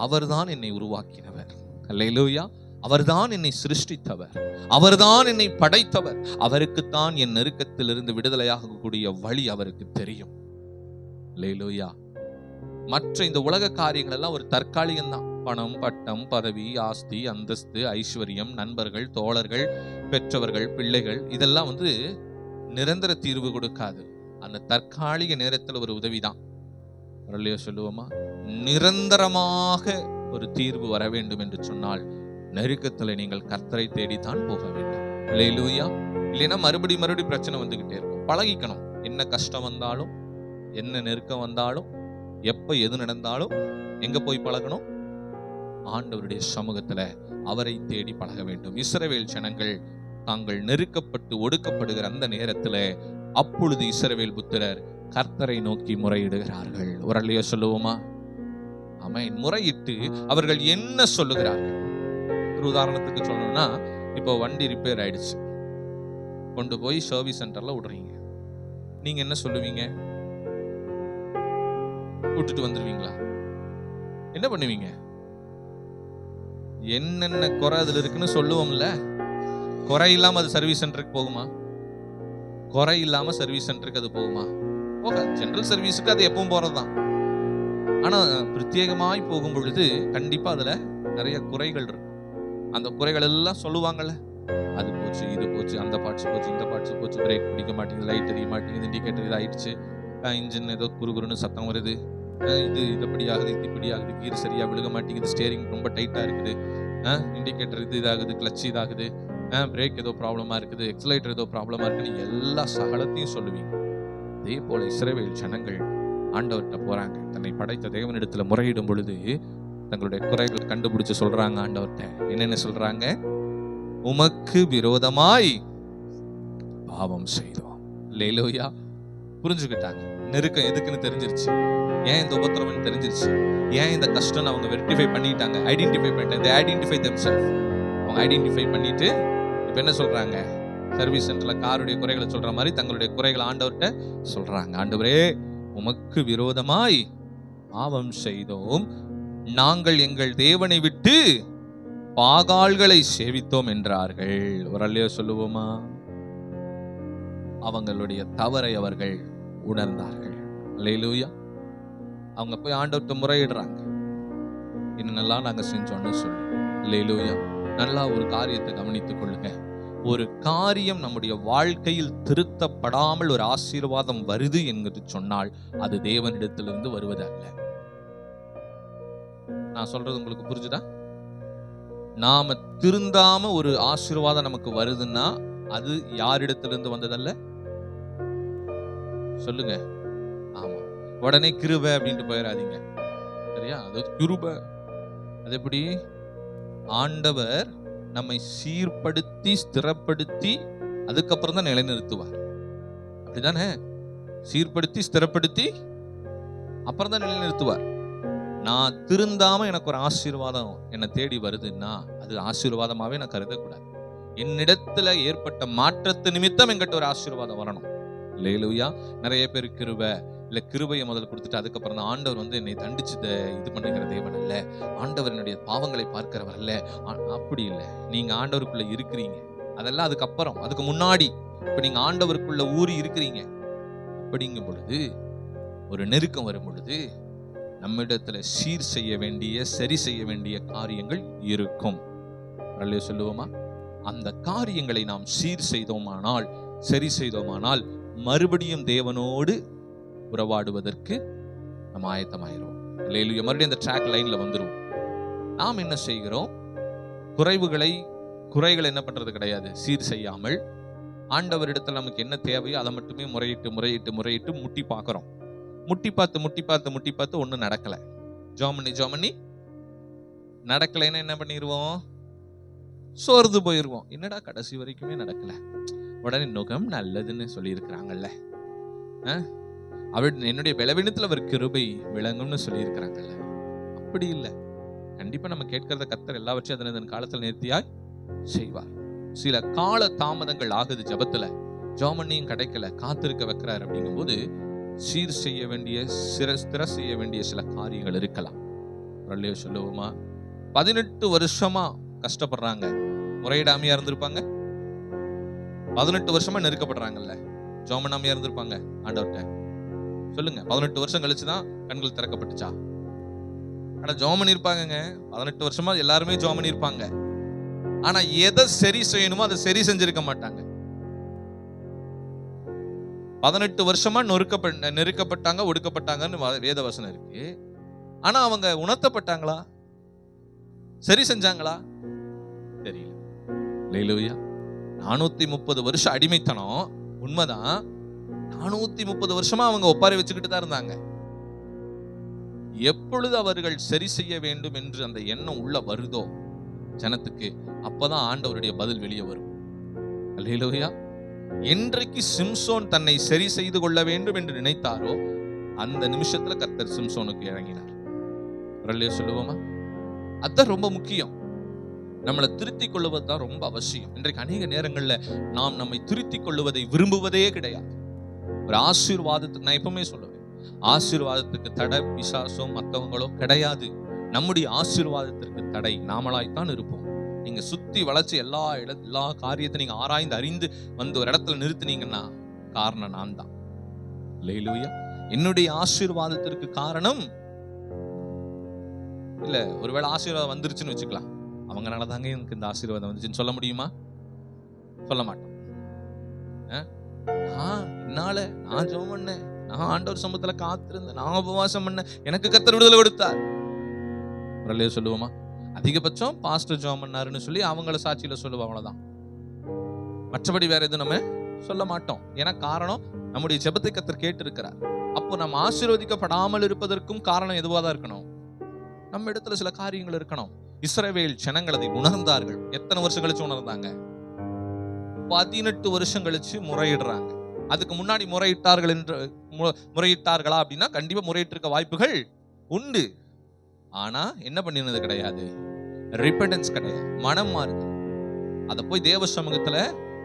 அவர்தான் என்னை உருவாக்கினவர். அல்லேலூயா. அவர்தான் என்னை சிருஷ்டித்தவர், அவர்தான் என்னை படைத்தவர். அவருக்குத்தான் என் நெருக்கத்திலிருந்து விடுதலையாகக்கூடிய வழி அவருக்கு தெரியும். அல்லேலூயா. மற்ற இந்த உலக காரியங்கள் எல்லாம் ஒரு தற்காலிகம் தான். பணம், பட்டம், பதவி, ஆஸ்தி, அந்தஸ்து, ஐஸ்வர்யம், நண்பர்கள், தோழர்கள், பெற்றவர்கள், பிள்ளைகள், இதெல்லாம் நிரந்தர தீர்வு கொடுக்காது. அந்த தற்காலிக நேரத்தில் ஒரு உதவிதான். சொல்லுவோமா? நிரந்தரமாக ஒரு தீர்வு வர வேண்டும் என்று சொன்னால் நெருக்கத்தில் நீங்கள் கர்த்தரை தேடித்தான் போக வேண்டும். அல்லேலூயா. இல்லைன்னா மறுபடி பிரச்சனை வந்துகிட்டே இருக்கும். பழகிக்கணும். என்ன கஷ்டம் வந்தாலும், என்ன நெருக்கம் வந்தாலும், எப்ப எது நடந்தாலும் எங்க போய் பழகணும்? ஆண்டவருடைய சமூகத்துல அவரை தேடி பழக வேண்டும். இஸ்ரவேல் ஜனங்கள் தாங்கள் நெருக்கப்பட்டு ஒடுக்கப்படுகிற அந்த நேரத்துல, அப்பொழுது இஸ்ரவேல் புத்திரர் கர்த்தரை நோக்கி முறையிடுகிறார்கள். ஒரு அல்லையா சொல்லுவோமா? ஆமென். முறையிட்டு அவர்கள் என்ன சொல்லுகிறார்கள்? ஒரு உதாரணத்துக்கு சொல்லணும்னா, இப்போ வண்டி ரிப்பேர் ஆயிடுச்சு, கொண்டு போய் சர்வீஸ் சென்டர்ல விடுறீங்க. நீங்க என்ன சொல்லுவீங்க? விட்டுட்டு வந்துருவீங்களா? என்ன பண்ணுவீங்க? என்னென்ன குறை அதுல இருக்குன்னு சொல்லுவோம்ல. குறை இல்லாம அது சர்வீஸ் சென்டருக்கு போகுமா? குறை இல்லாம சர்வீஸ் சென்டருக்கு அது போகுமா? போகாது. ஜெனரல் சர்வீஸுக்கு அது எப்பவும் போறதுதான். ஆனா பிரத்யேகமாய் போகும் பொழுது கண்டிப்பா அதுல நிறைய குறைகள் இருக்கும். அந்த குறைகள் எல்லாம் சொல்லுவாங்கல்ல, அது போச்சு, இது போச்சு, அந்த பார்ட்ஸ் போச்சு, இந்த பார்ட்ஸ் போச்சு, பிரேக் பிடிக்க மாட்டேங்குது, லைட் எரிய மாட்டேங்குது, இண்டிகேட்டர் இதாயிடுச்சு, இன்ஜின் ஏதோ குறுகுறுன்னு சத்தம் வருது, இது இப்படி ஆகுது, இது இப்படி ஆகுது, கீர் சரியா விழுக மாட்டேங்குது, ஸ்டேரிங் ரொம்ப டைட்டா இருக்குது, இண்டிகேட்டர் இது இதாகுது, கிளச் இதாகுது, பிரேக் ஏதோ ப்ராப்ளமா இருக்குது, எக்ஸலேட்டர் ஏதோ ப்ராப்ளமா இருக்குன்னு எல்லா சகலத்தையும் சொல்லுவீங்க. அதே போல இஸ்ரவேல் ஜனங்கள் ஆண்டவர்கிட்ட போறாங்க. தன்னை படைத்த தேவனிடத்துல முறையிடும் பொழுது தங்களுடைய குறைகள் கண்டுபிடிச்சு சொல்றாங்க ஆண்டவர்கிட்ட. என்னென்ன சொல்றாங்க? உமக்கு விரோதமாய் பாவம் செய்தோம். அல்லேலூயா. புரிஞ்சுக்கிட்டாங்க. நெருக்கம் எதுக்குன்னு தெரிஞ்சிருச்சு. ஏன் இந்த உபத்திரவம் தெரிஞ்சிருச்சு. ஏன் இந்த கஷ்டம் அவங்க வெரிஃபை பண்ணிட்டாங்க. ஐடென்டிஃபை பண்ணிட்டாங்க. Identify themselves. அவங்க ஐடென்டிஃபை பண்ணிட்டு இப்ப என்ன சொல்றாங்க? சர்வீஸ் சென்டர்ல காருடைய குறைகளை சொல்ற மாதிரி தங்களுடைய குறைகளை ஆண்டவர்கிட்ட சொல்றாங்க. ஆண்டவரே, உமக்கு விரோதமாய் பாவம் செய்தோம், நாங்கள் எங்கள் தேவனை விட்டு பாகால்களை சேவித்தோம் என்றார்கள். ஒரு அல்லையோ சொல்லுவோமா? அவங்களுடைய தவறை அவர்கள் உணர்ந்தார்கள். அல்லேலூயா. அவங்க போய் ஆண்டவர்கிட்ட முறையிடுறாங்க, என்னெல்லாம் நாங்க செஞ்சோம்னு சொல்லி. அல்லேலூயா. நல்லா ஒரு காரியத்தை கவனித்துக் கொள்ளுங்க. ஒரு காரியம் நம்முடைய வாழ்க்கையில் திருத்தப்படாமல் ஒரு ஆசீர்வாதம் வருது என்று சொன்னால் அது தேவனிடத்திலிருந்து வருவது அல்ல. நான் சொல்றது உங்களுக்கு புரிஞ்சுதா? நாம திருந்தாம ஒரு ஆசீர்வாதம் நமக்கு வருதுன்னா அது யாரிடத்திலிருந்து வந்ததல்ல? சொல்லுங்க. ஆமா. உடனே கிருபை அப்படின்ட்டு போயிடாதீங்க. சரியா? அது கிருபை. அது எப்படி? ஆண்டவர் நம்மை சீர்படுத்தி ஸ்திரப்படுத்தி அதுக்கப்புறம் தான் நிலைநிறுத்துவார். அப்படிதானே? சீர்படுத்தி ஸ்திரப்படுத்தி அப்புறம் தான் நிலைநிறுத்துவார். நான் திருந்தாம எனக்கு ஒரு ஆசீர்வாதம் என்னை தேடி வருதுன்னா அது ஆசீர்வாதமாவே நான் கருதக்கூடாது. என்னிடத்துல ஏற்பட்ட மாற்றத்து நிமித்தம் என்கிட்ட ஒரு ஆசீர்வாதம் வரணும். அல்லேலூயா. நிறைய பேர் கிருபை இல்ல கிருபையை முதல்ல கொடுத்துட்டு அதுக்கப்புறம் தான் ஆண்டவர் வந்து என்னை தண்டிச்சு இது பண்ணுகிற தேவன் அல்ல, ஆண்டவர் என்னுடைய பாவங்களை பார்க்கிறவர் அல்ல. அப்படி இல்லை. நீங்க ஆண்டவருக்குள்ள இருக்கிறீங்க. அதெல்லாம் அதுக்கப்புறம், அதுக்கு முன்னாடி இப்ப நீங்க ஆண்டவருக்குள்ள ஊறி இருக்கிறீங்க. அப்படிங்கும் பொழுது ஒரு நெருக்கம் வரும் பொழுது நம்மிடத்துல சீர் செய்ய வேண்டிய சரி செய்ய வேண்டிய காரியங்கள் இருக்கும். அல்லேலூயா சொல்லுவோமா? அந்த காரியங்களை நாம் சீர் செய்தோமானால் சரி செய்தோமானால் மறுபடியும் தேவனோடு உறவாடுவதற்கு நம்ம ஆயத்தமாயிரும். அல்லேலூயா. மறுபடியும் அந்த ட்ராக் லைன்ல வந்துரும். நாம் என்ன செய்கிறோம்? குறைகளை என்ன பண்றது கிடையாது. சீர் செய்யாமல் ஆண்டவரிடத்தில் நமக்கு என்ன தேவையோ அதை மட்டுமே முறையிட்டு முட்டி பார்க்கிறோம். முட்டி பார்த்து ஒன்றும் நடக்கல. ஜோமனி நடக்கலைன்னா என்ன பண்ணிடுவோம்? சோர்ந்து போயிருவோம். என்னடா கடைசி வரைக்குமே நடக்கல. உடனே நுகம் நல்லதுன்னு சொல்லி இருக்கிறாங்கல்ல, அவர் என்னுடைய பலவீனத்தில் அவர் கிருபை விளங்கும்னு சொல்லி இருக்கிறாங்கல்ல. அப்படி இல்லை. கண்டிப்பா நம்ம கேட்கிறத கர்த்தர் எல்லாவற்றையும் அதன் காலத்தில் நேர்த்தியாய் செய்வார். சில கால தாமதங்கள் ஆகுது. ஜபத்துல ஜோமனியும் கிடைக்கல, காத்திருக்க வைக்கிறார். அப்படிங்கும் போது சீர் செய்ய வேண்டிய ஸ்திர செய்ய வேண்டிய சில காரியங்கள் இருக்கலாம். அல்லேலூயா சொல்லுவோமா? 18 வருஷமா கஷ்டப்படுறாங்க, முறையிடாமையா இருந்திருப்பாங்க. 18 வருஷமா நெருக்கப்படுறாங்கல்ல, ஜோமனாமையா இருந்திருப்பாங்க ஆண்டவர்கிட்ட. சொல்லுங்க. 18 வருஷம் கழிச்சுதான் கண்கள் திறக்கப்பட்டுச்சா? ஆனா ஜோமன் இருப்பாங்க. 18 வருஷமா எல்லாருமே ஜோமன் இருப்பாங்க. ஆனா எதை சரி செய்யணுமோ அதை சரி செஞ்சிருக்க மாட்டாங்க. 18 வருஷமா நெருக்கப்பட்டாங்க, ஒடுக்கப்பட்டாங்கன்னு வேத வசனம் இருக்கு. ஆனா அவங்க உணர்த்தப்பட்டாங்களா? சரி செஞ்சாங்களா? தெரியல. அல்லேலூயா. 430 வருஷம் அடிமைத்தனம் உண்மைதான். 430 வருஷமா அவங்க ஒப்பாரி வச்சுக்கிட்டு தான் இருந்தாங்க. எப்பொழுது அவர்கள் சரி செய்ய வேண்டும் என்று அந்த எண்ணம் உள்ள வருதோ ஜனத்துக்கு, அப்பதான் ஆண்டவருடைய பதில் வெளியே வரும். அல்லேலூயா. என்றைக்கு சிம்சோன் தன்னை சரி செய்து கொள்ள வேண்டும் என்று நினைத்தாரோ அந்த நிமிஷத்துல கர்த்தர் சிம்சோனுக்கு இறங்கினார். அல்லேலூயா சொல்லுவோமா? அதான் ரொம்ப முக்கியம். நம்மளை திருத்திக் கொள்வது தான் ரொம்ப அவசியம். இன்றைக்கு அநேக நேரங்கள்ல நாம் நம்மை திருத்திக் கொள்வதை விரும்புவதே கிடையாது. ஒரு ஆசீர்வாதத்துக்கு நான் எப்பவுமே சொல்லுவேன், ஆசீர்வாதத்துக்கு தடை பிசாசோ மற்றவங்களோ கிடையாது. நம்முடைய ஆசீர்வாதத்திற்கு தடை நாமளாய்த்தான் இருப்போம். நீங்க சுத்தி வளைச்சு எல்லா காரியத்தை நீங்க ஆராய்ந்து அறிந்து வந்து ஒரு இடத்துல நிறுத்தினீங்கன்னா காரணம் நான் தான். அல்லேலூயா. என்னுடைய ஆசீர்வாதத்திற்கு காரணம் இல்ல, ஒருவேளை ஆசீர்வாதம் வந்துருச்சுன்னு வச்சுக்கலாம், அவங்கனால தாங்க எனக்கு இந்த ஆசீர்வாதம் வந்துச்சுன்னு சொல்ல முடியுமா? சொல்ல மாட்டோம். நான் ஜெபம் பண்ணேன், நான் ஆண்டவர் சமூகத்துல காத்திருந்தேன், நான் உபவாசம் பண்ணேன், எனக்கு கர்த்தர் விடுதலை கொடுத்தார் சொல்லுவோமா? அதிகபட்சம் பாஸ்டர் ஜெபம் பண்ணாருன்னு சொல்லி அவங்கள சாட்சியில சொல்லுவோம், அவ்வளவுதான். மற்றபடி வேற எதுவும் நம்ம சொல்ல மாட்டோம். ஏன்னா காரணம், நம்முடைய ஜெபத்தை கர்த்தர் கேட்டு இருக்கிறார். அப்போ நம்ம ஆசீர்வதிக்கப்படாமல் இருப்பதற்கும் காரணம் எதுவா தான் இருக்கணும்? நம்ம இடத்துல சில காரியங்கள் இருக்கணும். இஸ்ரவேல் ஜனங்கள் அதை உணர்ந்தார்கள். எத்தனை வருஷம் கழிச்சு உணர்ந்தாங்க? 18 வருஷம் கழிச்சு முறையிடுறாங்க. அதுக்கு முன்னாடி முறையிட்டார்களா அப்படின்னா கண்டிப்பா முறையிட்டிருக்க வாய்ப்புகள் உண்டு. ஆனா என்ன பண்ணினது கிடையாது, ரிப்பெண்டன்ஸ் கிடையாது, மனம் மாறுது. அதை போய் தேவ சமூகத்துல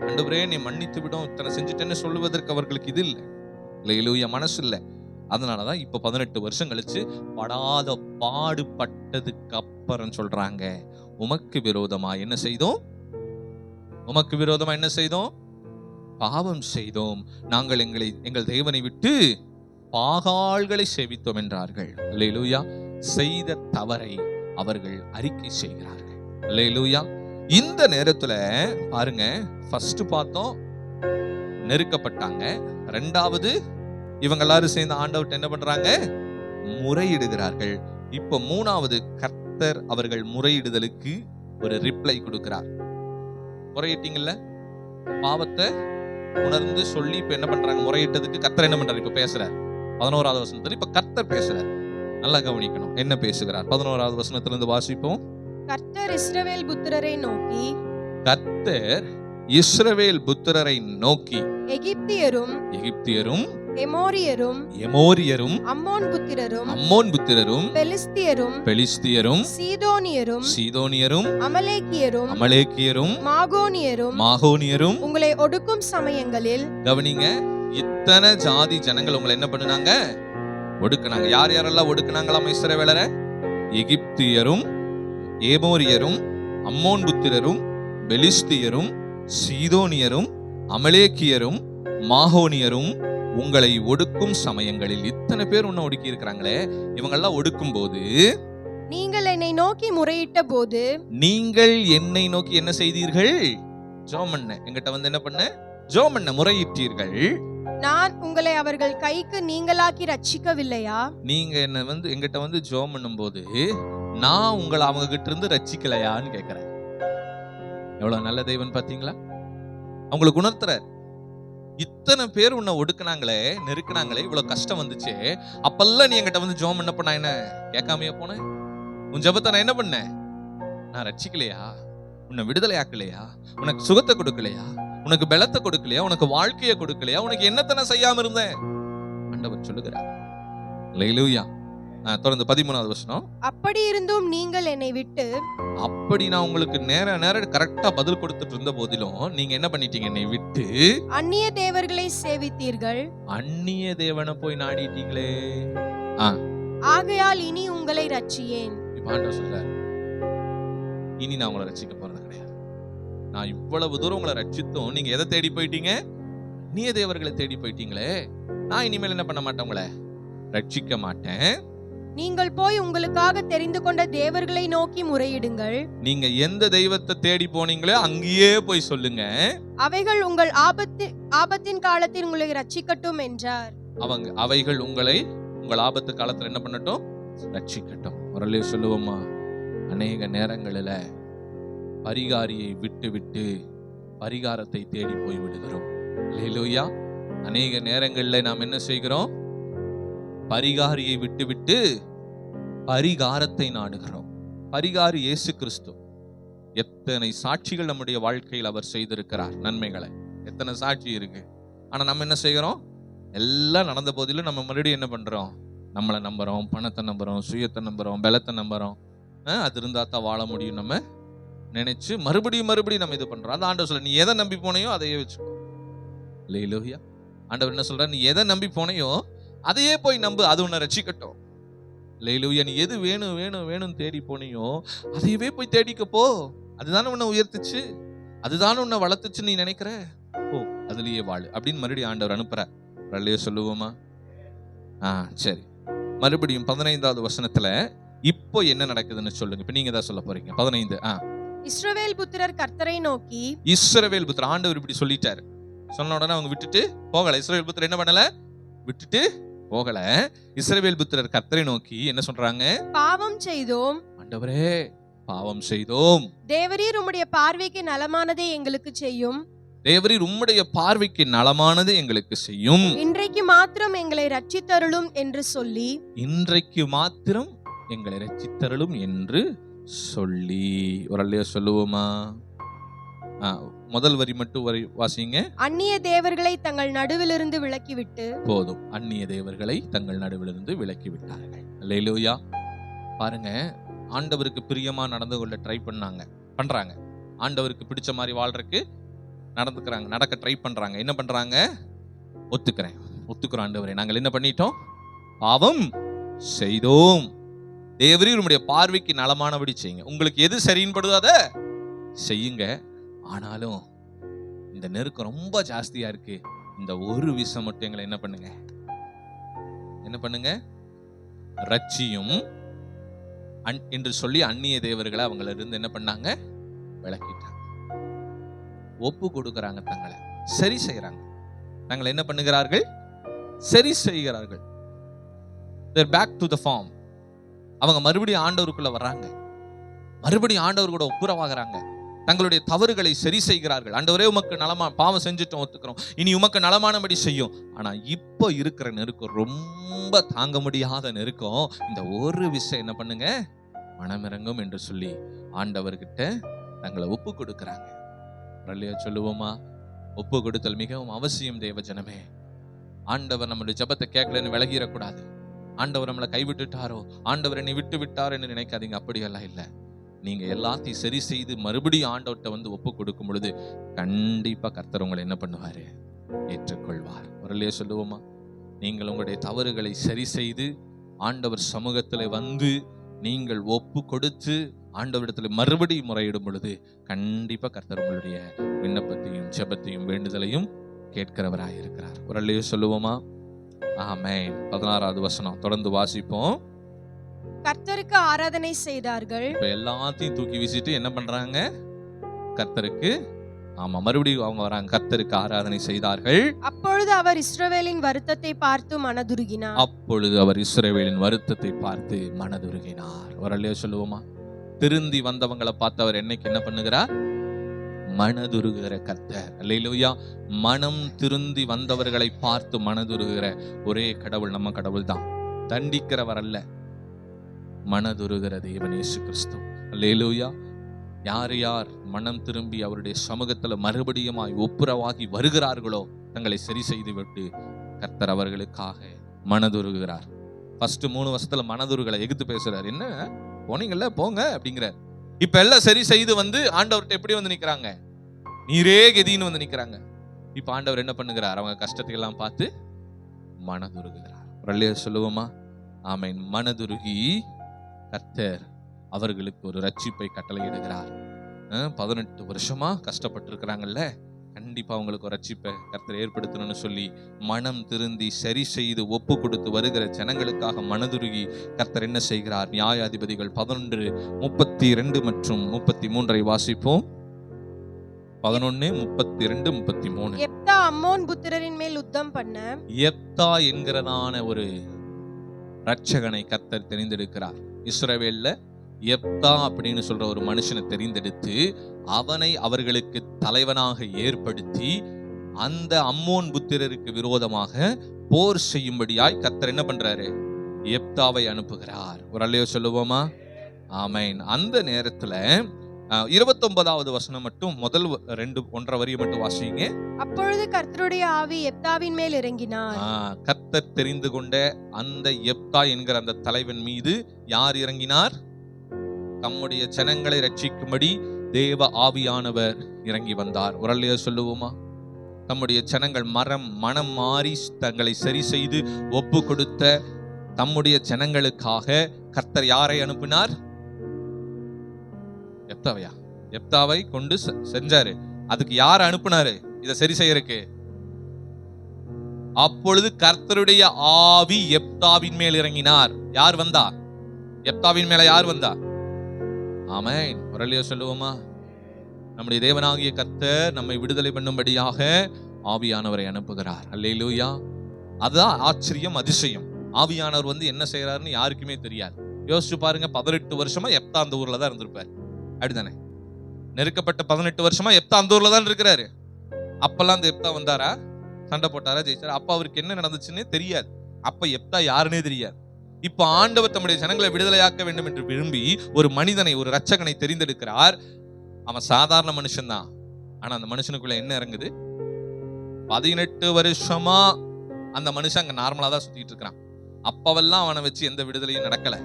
ஆண்டவரே நீ மன்னித்து விடும், இத்தனை செஞ்சுட்டேன்னு சொல்லுவதற்கு அவர்களுக்கு இது இல்லை, அல்லேலூயா, மனசு இல்லை. அதனாலதான் இப்ப 18 வருஷம் கழிச்சு படாத பாடுபட்டதுக்கு அப்புறம் சொல்றாங்க, உமக்கு விரோதமா என்ன செய்தோம்? உமக்கு விரோதமா என்ன செய்தோம்? பாவம் செய்தோம், நாங்கள் எங்கள் தேவனை விட்டு பாகால்களை சேவித்தோம் என்றார்கள். அல்லேலூயா. செய்த தவறை அவர்கள் அறிக்கை செய்கிறார்கள். அல்லேலூயா. இந்த நேரத்துல பாருங்க, ஃபர்ஸ்ட் பார்த்தோம் நெருக்கப்பட்டாங்க, ரெண்டாவது இவங்க எல்லாரும் சேர்ந்து ஆண்டவர்ட்ட என்ன பண்றாங்க? முறையிடுகிறார்கள். இப்ப மூணாவது, கர்த்தர் அவர்கள் முறையிடுதலுக்கு ஒரு ரிப்ளை கொடுக்கிறார். முறையிட்டீங்கல்ல, பாவத்தை உணர்ந்து சொல்லி இப்ப என்ன பண்றாங்க? முறையிட்டதுக்கு கர்த்தர் என்ன பண்றாரு? இப்ப பேசுறார். 11வது வசனத்துல இப்ப கர்த்தர் பேசுறார். நல்லா கவனிக்கணும் என்ன பேசுகிறார். 11வது வசனத்திலிருந்து வாசிப்போம். கர்த்தர் இஸ்ரவேல் புத்திரரை நோக்கி, கர்த்தர் இஸ்ரவேல் புத்திரரை நோக்கி, எகிப்தியரும் எமோரியரும் அம்மோன் புத்திரரும் பெலிஸ்தியரும் சீதோனியரும் அமலேக்கியரும் மாகோனியரும் உங்களை ஒடுக்கும் சமயங்களில், கவனிங்க, இத்தனை ஜாதி ஜனங்கள் உங்களை என்ன பண்ணுனாங்க? ஒடுக்குனாங்க. யார் யாரெல்லாம் ஒடுக்குனாங்களாம் இஸ்ரவேலரை? எகிப்தியரும், ஏமோரியரும், அம்மோன் புத்திரரும், பெலிஸ்தியரும், சீதோனியரும், அமலேக்கியரும், மாகோனியரும் உங்களை ஒடுக்கும் சமயங்களில். இத்தனை பேர் உன்னை ஒடுக்கி இருக்கிறாங்களே, இவங்கெல்லாம் ஒடுக்கும் போது நீங்கள் என்னை நோக்கி முறையிட்ட போது, நீங்கள் என்னை நோக்கி என்ன செய்தீர்கள்? ஜெபம் பண்ண, என்கிட்ட வந்து என்ன பண்ண? ஜெபம் பண்ண, முறையிட்டீர்கள். நான் உங்களை அவர்கள் கைக்கு நீங்களாக்கி ரட்சிக்கவில்லையா? நீங்க என்ன வந்து என்கிட்ட வந்து ஜெபம் பண்ணும் போது நான் உங்களை அவங்க கிட்ட இருந்து ரட்சிக்கலையான்னு கேட்கிறேன். எவ்வளவு நல்ல தெய்வன் பாத்தீங்களா? அவங்களுக்கு உணர்த்துற, இத்தனை பேர் உன்னை ஒடுக்குனாங்களே, நெருக்குனாங்களே, இவ்வளவு கஷ்டம் வந்துச்சு, அப்பெல்லாம் நீ என்கிட்ட வந்து ஜெபம் பண்ணப்ப நான் என்ன கேட்காமையா போனேன்? உன் ஜெபத்தை நான் என்ன பண்ணேன்? நான் ரட்சிக்கலையா? உன்னை விடுதலை ஆக்கலையா? உனக்கு சுகத்தை கொடுக்கலையா? உனக்கு பலத்தை கொடுக்கலையா? உனக்கு வாழ்க்கையை கொடுக்கலையா? உனக்கு என்னத்தனை செய்யாம இருந்தேன்? ஆண்டவர் சொல்லுகிறார். அல்லேலூயா. தொடர்ந்து 13வது வசனம். அப்படி இருந்தும் நீங்கள் என்னை விட்டு, அப்படி நான் உங்களுக்கு நேர கரெக்டா பதில் கொடுத்துட்டு இருந்த போதிலும் நீங்க என்ன பண்ணிட்டீங்க? என்னை விட்டு அந்நிய தேவர்களை சேவித்தீர்கள். அந்நிய தேவனை போய் நாடிட்டீங்களே. ஆகையால் இனி உங்களை ரட்சியேன். இப்ப ஆண்டவர் சொல்றாரு, இனி நான் உங்களை ரட்சிக்க போறது கிடையாது. நான் இவ்வளவு தூரம் உங்களை ரட்சித்தும் நீங்க எதை தேடி போயிட்டீங்க? அந்நிய தேவர்களை தேடி போயிட்டீங்களே. நான் இனிமேல் என்ன பண்ண மாட்டேன்? உங்களை ரட்சிக்க மாட்டேன். நீங்கள் போய் உங்களுக்காக தெரிந்து கொண்ட தேவர்களை நோக்கி முறையிடுங்கள். நீங்க எந்த தெய்வத்தை தேடி போனீங்களோ அங்கேயே போய் சொல்லுங்க. அவைகள் உங்கள் ஆபத்தின் காலத்தில் உங்களை ரட்சிக்கட்டும் என்றார். அவைகள் உங்களை உங்கள் ஆபத்து காலத்துல என்ன பண்ணட்டும்? ரட்சிக்கட்டும். ஒரே சொல்லுவோமா? அநேக நேரங்களில பரிகாரியை விட்டு பரிகாரத்தை தேடி போய் விடுகிறோம். அல்லேலூயா. அநேக நேரங்களில் நாம் என்ன செய்கிறோம்? பரிகாரியை விட்டு பரிகாரத்தை நாடுகிறோம். பரிகாரி இயேசு கிறிஸ்து. எத்தனை சாட்சிகள் நம்முடைய வாழ்க்கையில் அவர் செய்திருக்கிறார், நன்மைகளை எத்தனை சாட்சி இருக்கு. ஆனா நம்ம என்ன செய்கிறோம்? எல்லாம் நடந்த போதிலும் நம்ம மறுபடியும் என்ன பண்றோம்? நம்மளை நம்புறோம், பணத்தை நம்புறோம், சுயத்தை நம்புறோம், பலத்தை நம்புறோம். அது இருந்தா தான் வாழ முடியும் நம்ம நினைச்சு மறுபடியும் நம்ம இது பண்றோம். அந்த ஆண்டவர் சொல்ல, நீ எதை நம்பி போனையோ அதையே வச்சுக்கோ. அல்லேலூயா. ஆண்டவர் என்ன சொல்ற? நீ எதை நம்பி போனையோ அதையே போய் நம்பு, அது உன்னை ரட்சிக்கட்டும். அல்லேலூயா. நீ எது வேணும் தேடி போனியோ அதையவே போய் தேடிக்க போ. அதுதானே உன்னை உயர்த்துச்சு, அதுதானே உன்னை வளர்த்துச்சு நீ நினைக்கிற. ஓ, அதுலயே வாழு அப்படின்னு மறுபடியும் ஆண்டவர் அனுப்புற. சொல்லுவோமா? சரி, மறுபடியும் 15வது வசனத்துல இப்போ என்ன நடக்குதுன்னு சொல்லுங்க. இப்ப நீங்க தான் சொல்ல போறீங்க. 15. இஸ்ரவேல் புத்திரர் கர்த்தரை நோக்கி, இஸ்ரவேல் புத்திரர், ஆண்டவர் இப்படி சொல்லிட்டாரு. சொன்ன உடனே அவங்க விட்டுட்டு போகல. இஸ்ரவேல் புத்திரர் என்ன பண்ணல? விட்டுட்டு போகல. இஸ்ரவேல் புத்திரர் கர்த்தரை நோக்கி என்ன சொல்றாங்க? பாவம் செய்தோம், ஆண்டவரே பாவம் செய்தோம், தேவரீர் உம்முடைய பார்வைக்கு நலமானதை எங்களுக்கு செய்யும், தேவரீர் உம்முடைய பார்வைக்கு நலமானது எங்களுக்கு செய்யும், இன்றைக்கு மாத்திரம் எங்களை ரட்சித்தருளும் என்று சொல்லி, இன்றைக்கு மாத்திரம் எங்களை ரட்சித்தருளும் என்று சொல்லி. ஒரு அல்லையா சொல்லுவோமா? முதல் வரி மட்டும் வாசிங்க. அந்நிய தேவர்களை தங்கள் நடுவிலிருந்து விலக்கிவிட்டு, போதும், அந்நிய தேவர்களை தங்கள் நடுவிலிருந்து விலக்கி விட்டார்கள். அல்லேலூயா. பாருங்க, ஆண்டவருக்கு பிரியமா நடந்து கொள்ள ட்ரை பண்றாங்க. ஆண்டவருக்கு பிடிச்ச மாதிரி வாழ்றதுக்கு நடக்க ட்ரை பண்றாங்க. என்ன பண்றாங்க? ஒத்துக்கிறோம் ஆண்டவரே, நாங்கள் என்ன பண்ணிட்டோம்? பாவம் செய்தோம், தேவரீர் உம்முடைய பார்வைக்கு நலமானபடி செய்யுங்க, உங்களுக்கு எது சரின்னு படுதோ அதை செய்யுங்க. ஆனாலும் இந்த நெருக்கம் ரொம்ப ஜாஸ்தியா இருக்கு, இந்த ஒரு விஷயம் மட்டும் எங்களை என்ன பண்ணுங்க ரட்சியும் என்று சொல்லி அந்நிய தேவர்களை அவங்கள இருந்து என்ன பண்ணாங்க? விளக்கிட்டாங்க. ஒப்பு கொடுக்கறாங்க, தங்களை சரி செய்யறாங்க. தங்களை என்ன பண்ணுகிறார்கள்? சரி செய்கிறார்கள். They're back to the form. அவங்க மறுபடியும் ஆண்டவருக்குள்ள வர்றாங்க, மறுபடியும் ஆண்டவர் கூட ஒப்புரவாகிறாங்க, தங்களுடைய தவறுகளை சரி செய்கிறார்கள். ஆண்டவரே உமக்கு பாவம் செஞ்சுட்டோம், ஒத்துக்கிறோம், இனி உமக்கு நலமானபடி செய்யும். ஆனா இப்போ இருக்கிற நெருக்கம் ரொம்ப தாங்க முடியாத நெருக்கம். இந்த ஒரு விஷயம் என்ன பண்ணுங்க? மனமிறங்கும் என்று சொல்லி ஆண்டவர்கிட்ட தங்களை ஒப்பு கொடுக்கிறாங்க. சொல்லுவோமா? ஒப்பு கொடுத்தல் மிகவும் அவசியம் தேவ ஜனமே. ஆண்டவர் நம்மளுடைய ஜெபத்தை கேட்கலன்னு விலகிடக்கூடாது. ஆண்டவர் நம்மளை கைவிட்டுட்டாரோ, ஆண்டவர் என்னை விட்டு விட்டார் என்று நினைக்காதீங்க. அப்படியெல்லாம் இல்லை. நீங்க எல்லாத்தையும் சரி செய்து மறுபடியும் ஆண்டவர்கிட்ட வந்து ஒப்பு கொடுக்கும் பொழுது கண்டிப்பா கர்த்தர் உங்களை என்ன பண்ணுவாரு? ஏற்றுக்கொள்வார். வரலையே சொல்லுவோமா? நீங்கள் உங்களுடைய தவறுகளை சரி செய்து ஆண்டவர் சமூகத்துல வந்து நீங்கள் ஒப்பு கொடுத்து ஆண்டவரிடத்துல மறுபடியும் முறையிடும் பொழுது கண்டிப்பா கர்த்தர் உங்களுடைய விண்ணப்பத்தையும் ஜெபத்தையும் வேண்டுதலையும் கேட்கிறவராய் இருக்கிறார். வரலையே சொல்லுவோமா? ஆமென். 16வது வசனம் தொடர்ந்து வாசிப்போம். கர்த்தருக்கு ஆராதனை செய்தார்கள். இப்ப எல்லாத்தையும் தூக்கி வீசிட்டு என்ன பண்றாங்க? கர்த்தருக்கு மறுபடியும் அவங்க வராங்க. கர்த்தருக்கு ஆராதனை செய்தார்கள். அப்பொழுது அவர் இஸ்ரவேலின் வருத்தத்தை பார்த்து மனதுருகினார். வரலையோ சொல்லுவோமா? திருந்தி வந்தவங்களை பார்த்து அவர் என்னைக்கு என்ன பண்ணுகிறார்? மனதுருகிற கர்த்தர். அல்லேலூயா. மனம் திருந்தி வந்தவர்களை பார்த்து மனதுருகிற ஒரே கடவுள் நம்ம கடவுள் தான். தண்டிக்கிறவர் அல்ல, மனதுருகிற தேவன் இயேசு கிறிஸ்து. அல்லேலூயா. யார் யார் மனம் திரும்பி அவருடைய சமூகத்துல மறுபடியுமாய் ஒப்புரவாகி வருகிறார்களோ தங்களை சரி செய்து விட்டு கர்த்தர் அவர்களுக்காக மனதுருகிறார். ஃபர்ஸ்ட் 3 வருஷத்துல மனதுருகளை எகுத்து பேசுறாரு. என்ன போனீங்கல்ல போங்க அப்படிங்கிறார். இப்ப எல்லாம் சரி செய்து வந்து ஆண்டவர்கிட்ட எப்படி வந்து நிக்கிறாங்க? நீரே கதின்னு வந்து நிக்கிறாங்க. இப்ப ஆண்டவர் என்ன பண்ணுகிறார்? அவங்க கஷ்டத்தை எல்லாம் பார்த்து மனதுருகிறார். வரலையே சொல்லுவோமா? ஆமென். மனதுருகி கர்த்தர் அவர்களுக்கு ஒரு ரட்சிப்பை கட்டளையிடுகிறார். 18 வருஷமா கஷ்டப்பட்டு இருக்கிறாங்கல்ல, கண்டிப்பா அவங்களுக்கு ஒரு ரட்சிப்பை கர்த்தர் ஏற்படுத்தணும்னு சொல்லி மனம் திருந்தி சரி செய்து ஒப்பு கொடுத்து வருகிற ஜனங்களுக்காக மனதுருகி கர்த்தர் என்ன செய்கிறார்? நியாயாதிபதிகள் 11, 32 மற்றும் 33 வாசிப்போம். 11, 32, 33. யெப்தா அம்மோன் புத்திரரின் மேல் யுத்தம் பண்ண, யெப்தா என்கிறதான ஒரு ரட்சகனை கர்த்தர் தெரிந்தெடுக்கிறார். இஸ்ரவேல்ல யெப்தா அப்படின்னு சொல்ற ஒரு மனுஷனை தெரிந்தெடுத்து அவனை அவர்களுக்கு தலைவனாக ஏற்படுத்தி அந்த அம்மோன் புத்திரருக்கு விரோதமாக போர் செய்யும்படியாய் கர்த்தர் என்ன பண்றாரு? யெப்தாவை அனுப்புகிறார். ஒரு அல்லையோ சொல்லுவோமா? ஆமென். அந்த நேரத்துல 29வது வசனம் மட்டும் முதல் 1.5 வரியை மட்டும் வாசிங்க. அப்பொழுது கர்த்தருடைய ஆவி யெப்தாவின் மேல் இறங்கினார். கர்த்தர் தெரிந்து கொண்ட அந்த யெப்தா என்கிற அந்த தலைவன் மீது யார் இறங்கினார்? தம்முடைய ஜனங்களை ரட்சிக்கும்படி தேவ ஆவியானவர் இறங்கி வந்தார். ஒரு அல்லையா சொல்லுவோமா? தம்முடைய ஜனங்கள் மனம் மாறி தங்களை சரி செய்து ஒப்பு கொடுத்த தம்முடைய ஜனங்களுக்காக கர்த்தர் யாரை அனுப்பினார்? யெப்தாவை கொண்டு செஞ்சாரு. அதுக்கு யார் அனுப்புனாரு? இதை சரி செய்யறதுக்கு அப்பொழுது கர்த்தருடைய ஆவி எப்தாவின் மேல் இறங்கினார். யார் வந்தா? எப்தாவின் மேல யார் வந்தா? ஆமென். ஒரேலியா சொல்லுவோமா? நம்முடைய தேவனாகிய கர்த்தர் நம்மை விடுதலை பண்ணும்படியாக ஆவியானவரை அனுப்புகிறார். அல்லேலூயா. அதான் ஆச்சரியம், அதிசயம். ஆவியானவர் வந்து என்ன செய்யறாருன்னு யாருக்குமே தெரியாது. யோசிச்சு பாருங்க, 18 வருஷமா எப்தா அந்த ஊர்ல தான் இருந்திருப்பாரு. அப்படித்தானே? நெருக்கப்பட்ட 18 வருஷமா எப்தா அந்த ஊர்ல தான் இருக்கிறாரு. அப்பெல்லாம் அந்த எப்தா வந்தாரா? சண்டை போட்டாரா? ஜெயிச்சாரா? அப்ப அவருக்கு என்ன நடந்துச்சுன்னே தெரியாது. அப்ப எப்தா யாருன்னே தெரியாது. இப்ப ஆண்டவர் தம்முடைய ஜனங்களை விடுதலையாக்க வேண்டும் என்று விரும்பி ஒரு மனிதனை, ஒரு இரட்சகனை தெரிந்தெடுக்கிறார். அவன் சாதாரண மனுஷன்தான். ஆனா அந்த மனுஷனுக்குள்ள என்ன இறங்குது? 18 வருஷமா அந்த மனுஷன் அங்க நார்மலா தான் சுத்திட்டு இருக்கிறான். அப்பவெல்லாம் அவனை வச்சு எந்த விடுதலையும் நடக்கல,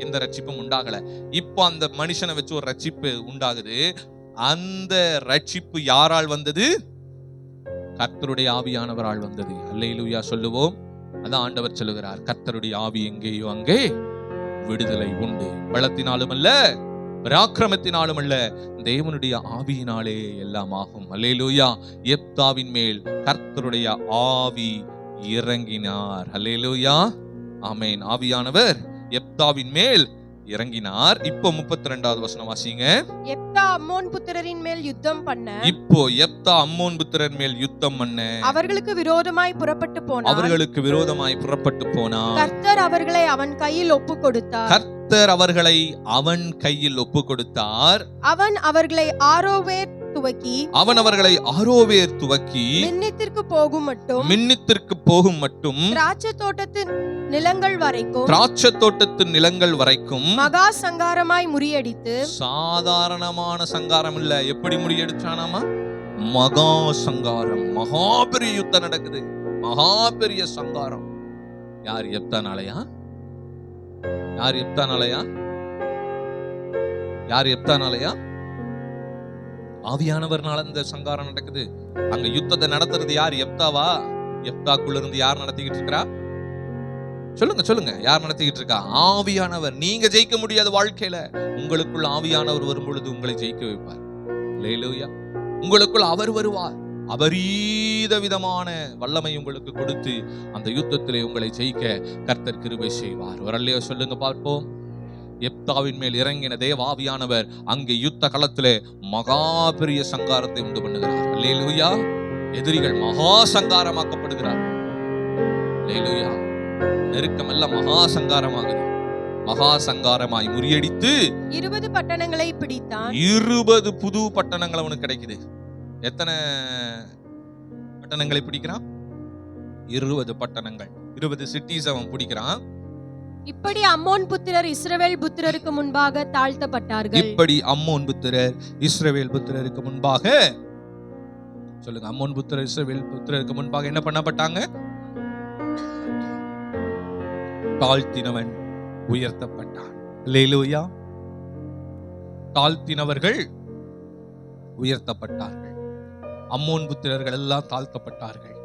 எந்த ரட்சிப்பும் உண்டாகல. இப்போ அந்த மனுஷனை வச்சு ஒரு ரட்சிப்பு உண்டாகுது. அந்த ரட்சிப்பு யாரால் வந்தது? கர்த்தருடைய ஆவியானவரால் வந்தது. அல்லேலூயா சொல்லுவோம். அதான் ஆண்டவர் சொல்லுகிறார், கர்த்தருடைய ஆவி எங்கேயோ அங்கே விடுதலை உண்டு. பலத்தினாலும் அல்ல, பராக்கிரமத்தினாலும் அல்ல, தேவனுடைய ஆவியினாலே எல்லாம் ஆகும். அல்லேலூயா. எப்தாவின் மேல் கர்த்தருடைய ஆவி இறங்கினார். அல்லேலூயா. ஆமென். ஆவியானவர் எப்தாவின் மேல் இறங்கினார். இப்போ 32வது வசனம் வாசிங்க. எப்தா அம்மோன் புத்திரரின் மேல் யுத்தம் பண்ண, இப்போ எப்தா அம்மோன் புத்திரர் மேல் யுத்தம் பண்ண அவர்களுக்கு விரோதமாய் புறப்பட்டு போனார். அவர்களுக்கு விரோதமாய் புறப்பட்டு போனார். கர்த்தர் அவர்களை அவன் கையில் ஒப்பு கொடுத்தார். கர்த்தர் அவர்களை அவன் கையில் ஒப்பு கொடுத்தார். அவன் அவர்களை ஆரோவேர் துவக்கி மின்னித்திற்கு போகும் மட்டும் திராட்சை தோட்டத்தின் நிலங்கள் வரைக்கும் மகா சங்காரமாய் முறியடித்து, சாதாரணமான சங்காரம் இல்ல, எப்படி முறியடிச்சானாமா? மகா சங்காரம். மகா பெரிய யுத்தம் நடக்குது, மகா பெரிய சங்காரம். யார்? எப்தானாலயா? யார் எப்தானாலயா? யார் எப்தானாலயா? ஆவியானவர்னால இந்த சங்காரம் நடக்குது. அங்க யுத்தத்தை நடத்துறது யார்? எப்தாவா? எப்தாக்குள்ள இருந்து யார் நடத்திக்கிட்டு இருக்கா? சொல்லுங்க, யார் நடத்திக்கிட்டு இருக்கா? ஆவியானவர். நீங்க ஜெயிக்க முடியாத வாழ்க்கையில உங்களுக்குள்ள ஆவியானவர் வரும் பொழுது உங்களை ஜெயிக்க வைப்பார். அல்லேலூயா. உங்களுக்குள் அவர் வருவார். அபரீத விதமான வல்லமை உங்களுக்கு கொடுத்து அந்த யுத்தத்திலே உங்களை ஜெயிக்க கர்த்தர் கிருபை செய்வார். ஒரு அல்லையா சொல்லுங்க பார்ப்போம். எப்தாவின் மேல் இறங்கின தேவாவியானவர் அங்கே யுத்த களத்திலே மகா பெரிய சங்காரத்தை உண்டு பண்ணுகிறார். அல்லேலூயா. எதிரிகள் மகா சங்காரமாக்கப்படுகிறார். அல்லேலூயா. நெருக்கம் எல்லாம் மகா சங்காரமாகுது. மகா சங்காரமாய் முறியடித்து 20 பட்டணங்களை பிடித்தான். 20 புது பட்டணங்கள் அவனுக்கு கிடைக்குது. எத்தனை பட்டணங்களை பிடிக்கிறான்? 20 பட்டணங்கள், 20 சிட்டிஸ் அவன் பிடிக்கிறான். இப்படி அம்மோன் புத்திரர் இஸ்ரவேல் புத்திரருக்கு முன்பாக தாழ்த்தப்பட்டார்கள். இப்படி அம்மோன் புத்திரர் இஸ்ரவேல் புத்திரருக்கு முன்பாக, சொல்லுங்க, அம்மோன் புத்திரர் இஸ்ரவேல் புத்திரருக்கு முன்பாக என்ன பண்ணப்பட்டாங்க? தாழ்த்தினவன் உயர்த்தப்பட்டான். அல்லேலூயா. தாழ்த்தினவர்கள் உயர்த்தப்பட்டார்கள். அம்மோன் புத்திரர்கள் எல்லாம் தாழ்த்தப்பட்டார்கள்.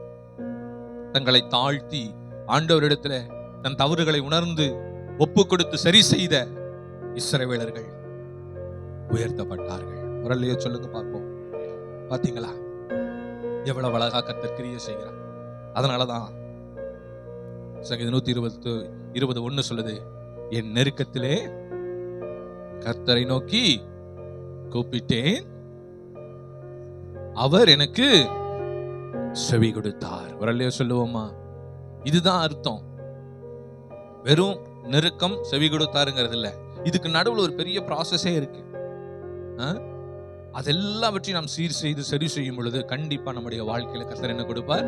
தங்களை தாழ்த்தி ஆண்டவரிடத்துல தன் தவறுகளை உணர்ந்து ஒப்பு கொடுத்து சரி செய்த இஸ்ரவேலர்கள் உயர்த்தப்பட்டார்கள். முரல்லையோ சொல்லுங்க பார்ப்போம். பாத்தீங்களா எவ்வளவு அழகா கர்த்தர் கிரியை செய்கிறார். அதனாலதான் சங்கீதம் 120:1 சொல்லுது, என் நெருக்கத்திலே கர்த்தரை நோக்கி கூப்பிட்டேன், அவர் எனக்கு செவி கொடுத்தார். முரல்லையோ சொல்லுவோமா? இதுதான் அர்த்தம். வெறும் நெருக்கம் செவி கொடுத்தாருங்கிறது இல்ல, இதுக்கு நடுவில் ஒரு பெரிய ப்ராசஸே இருக்கு. அதெல்லாவற்றையும் நாம் சீர் செய்து சரி செய்யும் பொழுது கண்டிப்பா நம்முடைய வாழ்க்கையில கர்த்தர் என்ன கொடுப்பார்?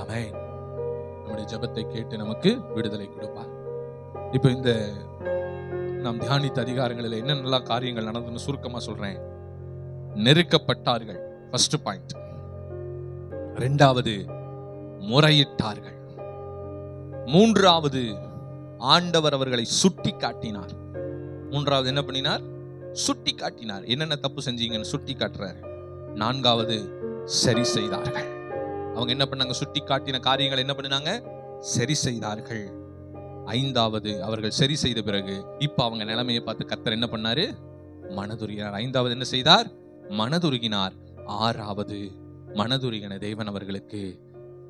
ஆமென். நம்முடைய ஜெபத்தை கேட்டு நமக்கு விடுதலை கொடுப்பார். இப்ப இந்த நாம் தியானித்த அதிகாரங்களில் என்னென்னலாம் காரியங்கள் நடந்ததுன்னு சுருக்கமா சொல்றேன். நெருக்கப்பட்டார்கள், ஃபர்ஸ்ட் பாயிண்ட். இரண்டாவது, முறையிட்டார்கள். மூன்றாவது, ஆண்டவர் அவர்களை சுட்டி காட்டினார். மூன்றாவது என்ன பண்ணினார்? சுட்டி காட்டினார். என்னென்ன தப்பு செஞ்சீங்கன்னு சுட்டி காட்டுறார். நான்காவது, சரி செய்தார்கள். அவங்க என்ன பண்ணாங்க? சுட்டி காட்டின காரியங்களை என்ன பண்ணினாங்க? சரி செய்தார்கள். ஐந்தாவது, அவர்கள் சரி செய்த பிறகு இப்ப அவங்க நிலைமையை பார்த்து கர்த்தர் என்ன பண்ணாரு? மனதுருகினார். ஐந்தாவது என்ன செய்தார்? மனதுருகினார். ஆறாவது, மனதுருகின தேவன் அவர்களுக்கு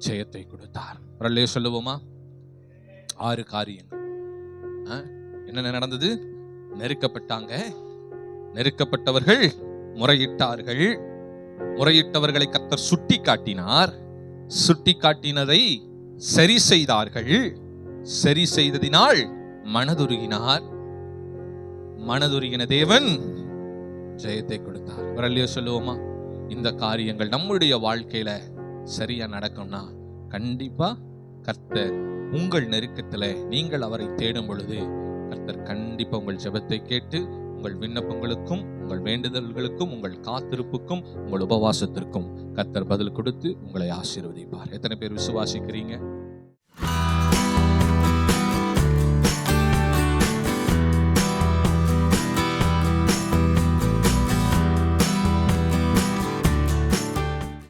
ஜெயத்தை கொடுத்தார். வரலையே சொல்லுவோமா? 6 காரியங்கள். என்ன நடந்தது? நெருக்கப்பட்டாங்க, நெருக்கப்பட்டவர்கள் முறையிட்டார்கள், முறையிட்டவர்களை கர்த்தர் சுட்டி காட்டினார், சுட்டி காட்டினதை சரி செய்தார்கள், சரி செய்ததினால் மனதுருகினார், மனதுருகின தேவன் ஜெயத்தை கொடுத்தார். வரலையோ சொல்லுவோமா? இந்த காரியங்கள் நம்முடைய வாழ்க்கையில சரியா நடக்கும்னா கண்டிப்பா கர்த்தர் உங்கள் நெருக்கத்துல நீங்கள் அவரை தேடும் பொழுது கர்த்தர் கண்டிப்பா உங்கள் ஜெபத்தை கேட்டு உங்கள் விண்ணப்பங்களுக்கும் உங்கள் வேண்டுதல்களுக்கும் உங்கள் காத்திருப்புக்கும் உங்கள் உபவாசத்திற்கும் கர்த்தர் பதில் கொடுத்து உங்களை ஆசீர்வதிப்பார். எத்தனை பேர் விசுவாசிக்கிறீங்க?